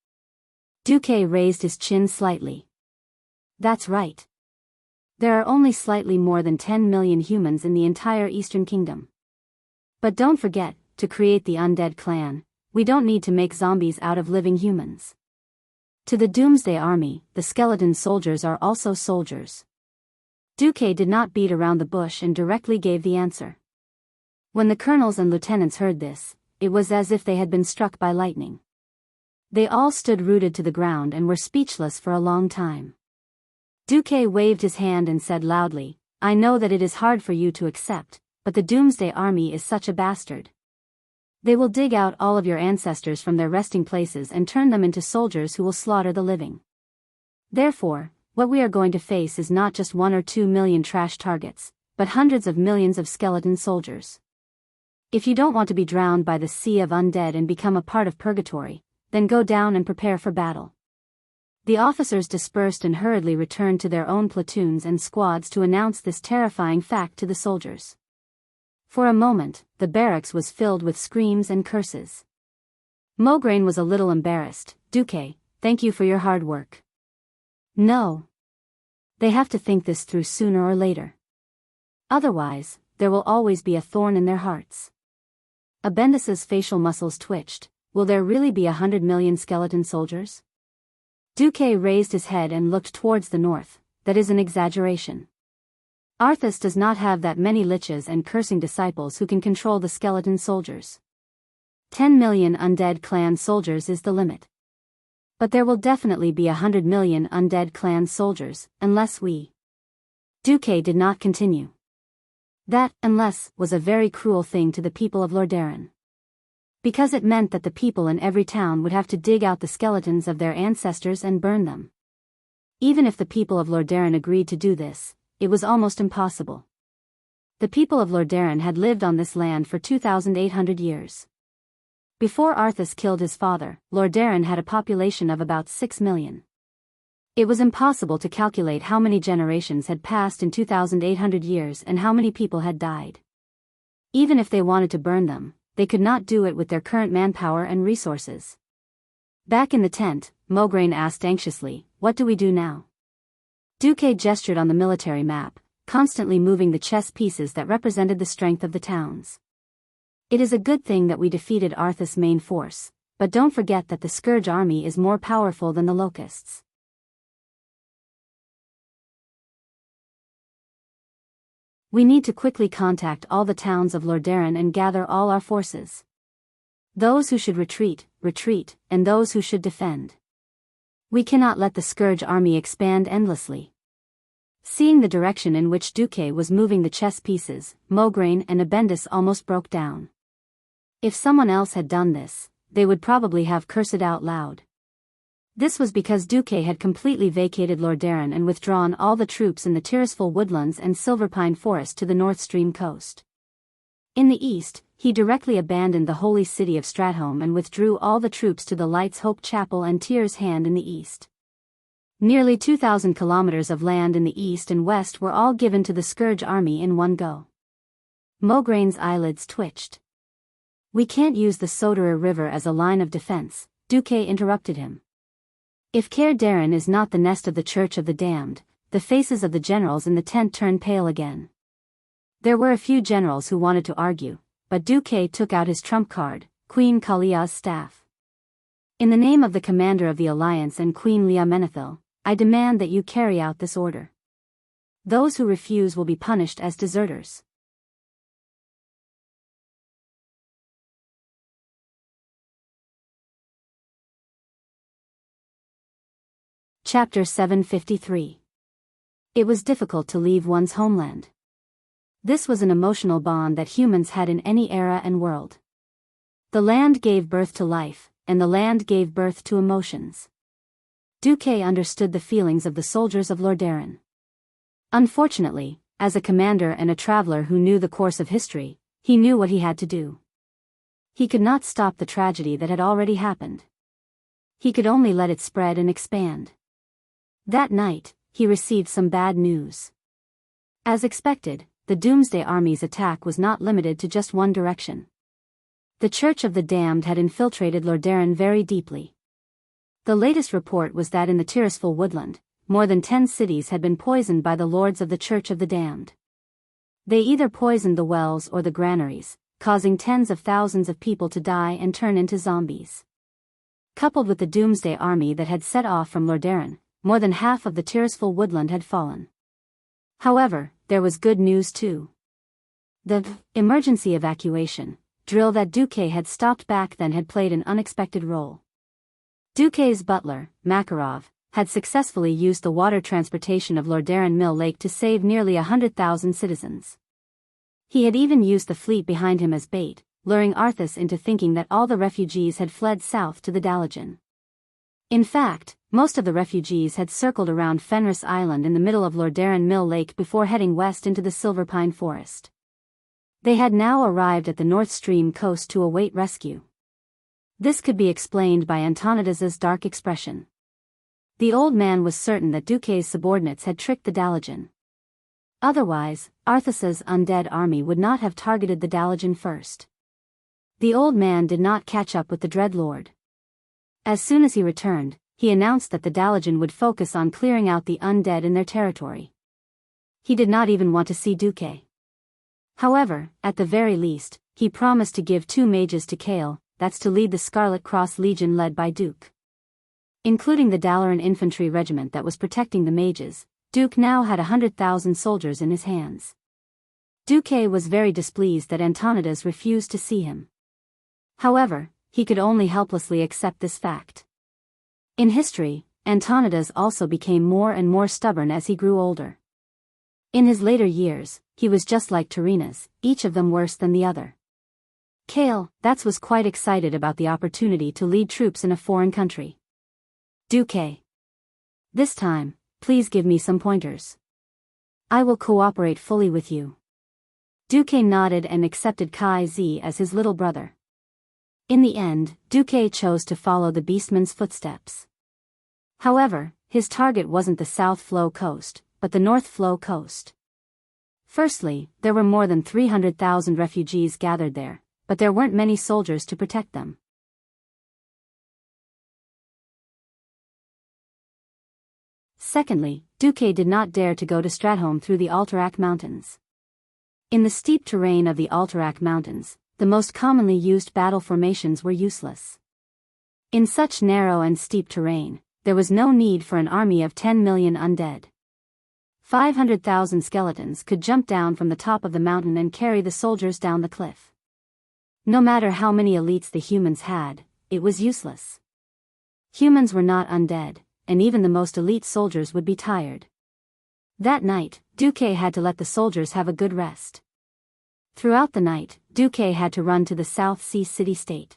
Duque raised his chin slightly. That's right. There are only slightly more than 10 million humans in the entire Eastern Kingdom. But don't forget, to create the undead clan, we don't need to make zombies out of living humans. To the Doomsday Army, the skeleton soldiers are also soldiers. Duque did not beat around the bush and directly gave the answer. When the colonels and lieutenants heard this, it was as if they had been struck by lightning. They all stood rooted to the ground and were speechless for a long time. Duque waved his hand and said loudly, "I know that it is hard for you to accept, but the Doomsday Army is such a bastard. They will dig out all of your ancestors from their resting places and turn them into soldiers who will slaughter the living. Therefore, what we are going to face is not just 1 or 2 million trash targets, but hundreds of millions of skeleton soldiers. If you don't want to be drowned by the sea of undead and become a part of purgatory, then go down and prepare for battle." The officers dispersed and hurriedly returned to their own platoons and squads to announce this terrifying fact to the soldiers. For a moment, the barracks was filled with screams and curses. Mograine was a little embarrassed. "Duque, thank you for your hard work." No. They have to think this through sooner or later. Otherwise, there will always be a thorn in their hearts. Abendis's facial muscles twitched. Will there really be 100 million skeleton soldiers? Duque raised his head and looked towards the north. That is an exaggeration. Arthas does not have that many liches and cursing disciples who can control the skeleton soldiers. 10 million undead clan soldiers is the limit. But there will definitely be 100 million undead clan soldiers, unless we... Duque did not continue. That, unless, was a very cruel thing to the people of Lordaeron. Because it meant that the people in every town would have to dig out the skeletons of their ancestors and burn them. Even if the people of Lordaeron agreed to do this, it was almost impossible. The people of Lordaeron had lived on this land for 2,800 years. Before Arthas killed his father, Lordaeron had a population of about 6 million. It was impossible to calculate how many generations had passed in 2,800 years and how many people had died. Even if they wanted to burn them, they could not do it with their current manpower and resources. Back in the tent, Mograine asked anxiously, "What do we do now?" Duque gestured on the military map, constantly moving the chess pieces that represented the strength of the towns. "It is a good thing that we defeated Arthas' main force, but don't forget that the Scourge army is more powerful than the Locusts. We need to quickly contact all the towns of Lordaeron and gather all our forces. Those who should retreat, retreat, and those who should defend. We cannot let the Scourge army expand endlessly." Seeing the direction in which Duque was moving the chess pieces, Mograine and Abendis almost broke down. If someone else had done this, they would probably have cursed out loud. This was because Duque had completely vacated Lordaeron and withdrawn all the troops in the Tirisful woodlands and silverpine forest to the North Stream coast. In the east, he directly abandoned the holy city of Stratholme and withdrew all the troops to the Lights Hope Chapel and Tyr's Hand in the east. Nearly 2,000 kilometers of land in the east and west were all given to the Scourge army in one go. Maugraine's eyelids twitched. "We can't use the Soderer River as a line of defense," Duque interrupted him. "If Caer Daren is not the nest of the Church of the Damned," the faces of the generals in the tent turned pale again. There were a few generals who wanted to argue, but Duque took out his trump card, Queen Kalia's staff. "In the name of the commander of the Alliance and Queen Leah Menethil, I demand that you carry out this order. Those who refuse will be punished as deserters." Chapter 753. It was difficult to leave one's homeland. This was an emotional bond that humans had in any era and world. The land gave birth to life, and the land gave birth to emotions. Duque understood the feelings of the soldiers of Lordaeron. Unfortunately, as a commander and a traveler who knew the course of history, he knew what he had to do. He could not stop the tragedy that had already happened. He could only let it spread and expand. That night, he received some bad news. As expected, the Doomsday Army's attack was not limited to just one direction. The Church of the Damned had infiltrated Lordaeron very deeply. The latest report was that in the Tirisful woodland, more than 10 cities had been poisoned by the lords of the Church of the Damned. They either poisoned the wells or the granaries, causing tens of thousands of people to die and turn into zombies. Coupled with the Doomsday Army that had set off from Lordaeron, more than half of the Tirisful woodland had fallen. However, there was good news too. The emergency evacuation drill that Duque had stopped back then had played an unexpected role. Duque's butler, Makarov, had successfully used the water transportation of Lordaeron Mill Lake to save nearly 100,000 citizens. He had even used the fleet behind him as bait, luring Arthas into thinking that all the refugees had fled south to the Dalagen. In fact, most of the refugees had circled around Fenris Island in the middle of Lordaeron Mill Lake before heading west into the Silverpine Forest. They had now arrived at the North Stream coast to await rescue. This could be explained by Antonidas's dark expression. The old man was certain that Duque's subordinates had tricked the Dalagen. Otherwise, Arthas's undead army would not have targeted the Dalagen first. The old man did not catch up with the Dreadlord. As soon as he returned, he announced that the Dalagen would focus on clearing out the undead in their territory. He did not even want to see Duque. However, at the very least, he promised to give 2 mages to Kale, that's to lead the Scarlet Cross Legion led by Duke. Including the Dalaran infantry regiment that was protecting the mages, Duke now had 100,000 soldiers in his hands. Duque was very displeased that Antonidas refused to see him. However, he could only helplessly accept this fact. In history, Antonidas also became more and more stubborn as he grew older. In his later years, he was just like Turinas, each of them worse than the other. Kale, that was quite excited about the opportunity to lead troops in a foreign country. Duque. This time, please give me some pointers. I will cooperate fully with you. Duque nodded and accepted Kai Z as his little brother. In the end, Duque chose to follow the Beastman's footsteps. However, his target wasn't the South Flow Coast, but the North Flow Coast. Firstly, there were more than 300,000 refugees gathered there, but there weren't many soldiers to protect them. Secondly, Duque did not dare to go to Stratholme through the Alterac Mountains. In the steep terrain of the Alterac Mountains, the most commonly used battle formations were useless. In such narrow and steep terrain, there was no need for an army of 10 million undead. 500,000 skeletons could jump down from the top of the mountain and carry the soldiers down the cliff. No matter how many elites the humans had, it was useless. Humans were not undead, and even the most elite soldiers would be tired. That night, Duque had to let the soldiers have a good rest. Throughout the night, Duque had to run to the South Sea city-state.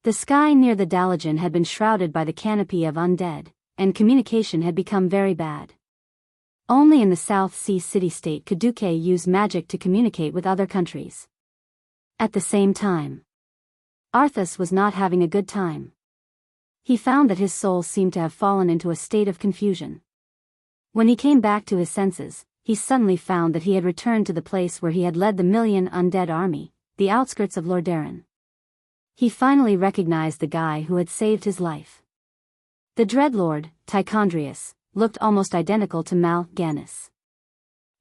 The sky near the Dalajan had been shrouded by the canopy of undead, and communication had become very bad. Only in the South Sea city-state could Duque use magic to communicate with other countries. At the same time, Arthas was not having a good time. He found that his soul seemed to have fallen into a state of confusion. When he came back to his senses, he suddenly found that he had returned to the place where he had led the million undead army, the outskirts of Lordaeron. He finally recognized the guy who had saved his life. The Dreadlord, Tichondrius, looked almost identical to Mal Gannis.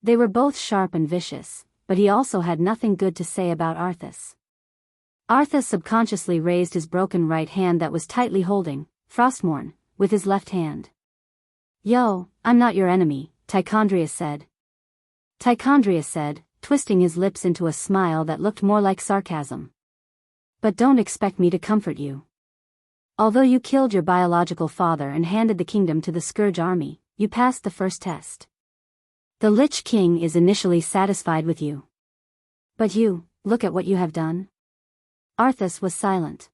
They were both sharp and vicious, but he also had nothing good to say about Arthas. Arthas subconsciously raised his broken right hand that was tightly holding Frostmourne with his left hand. "Yo, I'm not your enemy," Tichondrius said. Tichondrius said, twisting his lips into a smile that looked more like sarcasm. "But don't expect me to comfort you. Although you killed your biological father and handed the kingdom to the Scourge army, you passed the first test. The Lich King is initially satisfied with you. But you, look at what you have done." Arthas was silent.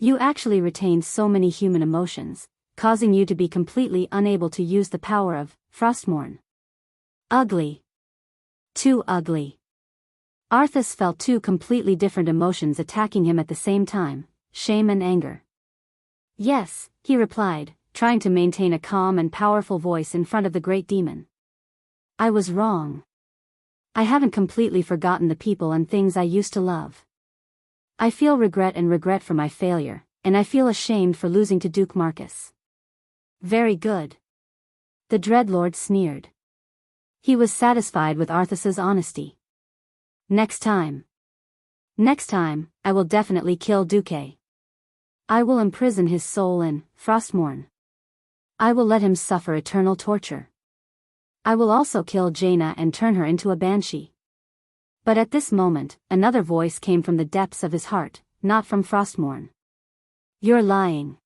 "You actually retained so many human emotions, causing you to be completely unable to use the power of Frostmourne. Ugly. Too ugly." Arthas felt two completely different emotions attacking him at the same time, shame and anger. "Yes," he replied, trying to maintain a calm and powerful voice in front of the great demon. "I was wrong. I haven't completely forgotten the people and things I used to love. I feel regret for my failure, and I feel ashamed for losing to Duke Marcus." "Very good." The Dreadlord sneered. He was satisfied with Arthas's honesty. Next time, I will definitely kill Duque. I will imprison his soul in Frostmourne. I will let him suffer eternal torture. I will also kill Jaina and turn her into a banshee." But at this moment, another voice came from the depths of his heart, not from Frostmourne. "You're lying.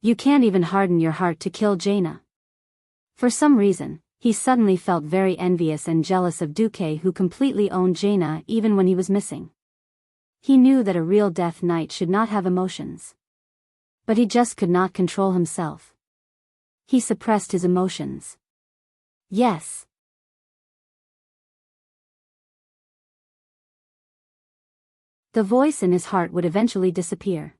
You can't even harden your heart to kill Jaina." For some reason, he suddenly felt very envious and jealous of Duque, who completely owned Jaina even when he was missing. He knew that a real Death Knight should not have emotions. But he just could not control himself. He suppressed his emotions. Yes. The voice in his heart would eventually disappear.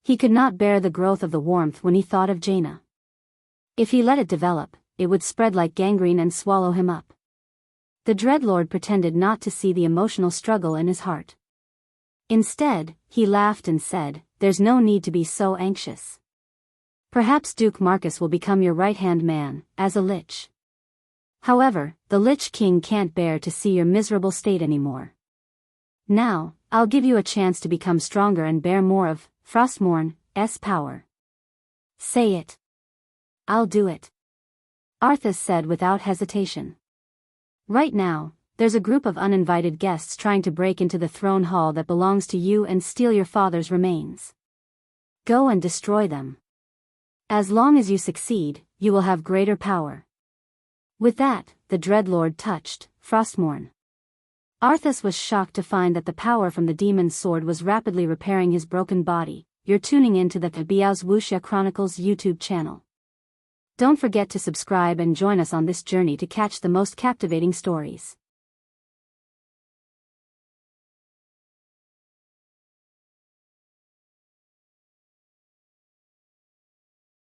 He could not bear the growth of the warmth when he thought of Jaina. If he let it develop, it would spread like gangrene and swallow him up. The Dreadlord pretended not to see the emotional struggle in his heart. Instead, he laughed and said, "There's no need to be so anxious. Perhaps Duke Marcus will become your right-hand man, as a lich. However, the Lich King can't bear to see your miserable state anymore. Now, I'll give you a chance to become stronger and bear more of Frostmourne's power." "Say it." "I'll do it," Arthas said without hesitation. "Right now, there's a group of uninvited guests trying to break into the throne hall that belongs to you and steal your father's remains. Go and destroy them. As long as you succeed, you will have greater power." With that, the Dreadlord touched Frostmourne. Arthas was shocked to find that the power from the demon's sword was rapidly repairing his broken body. You're tuning into the Biyao's Wuxia Chronicles YouTube channel. Don't forget to subscribe and join us on this journey to catch the most captivating stories.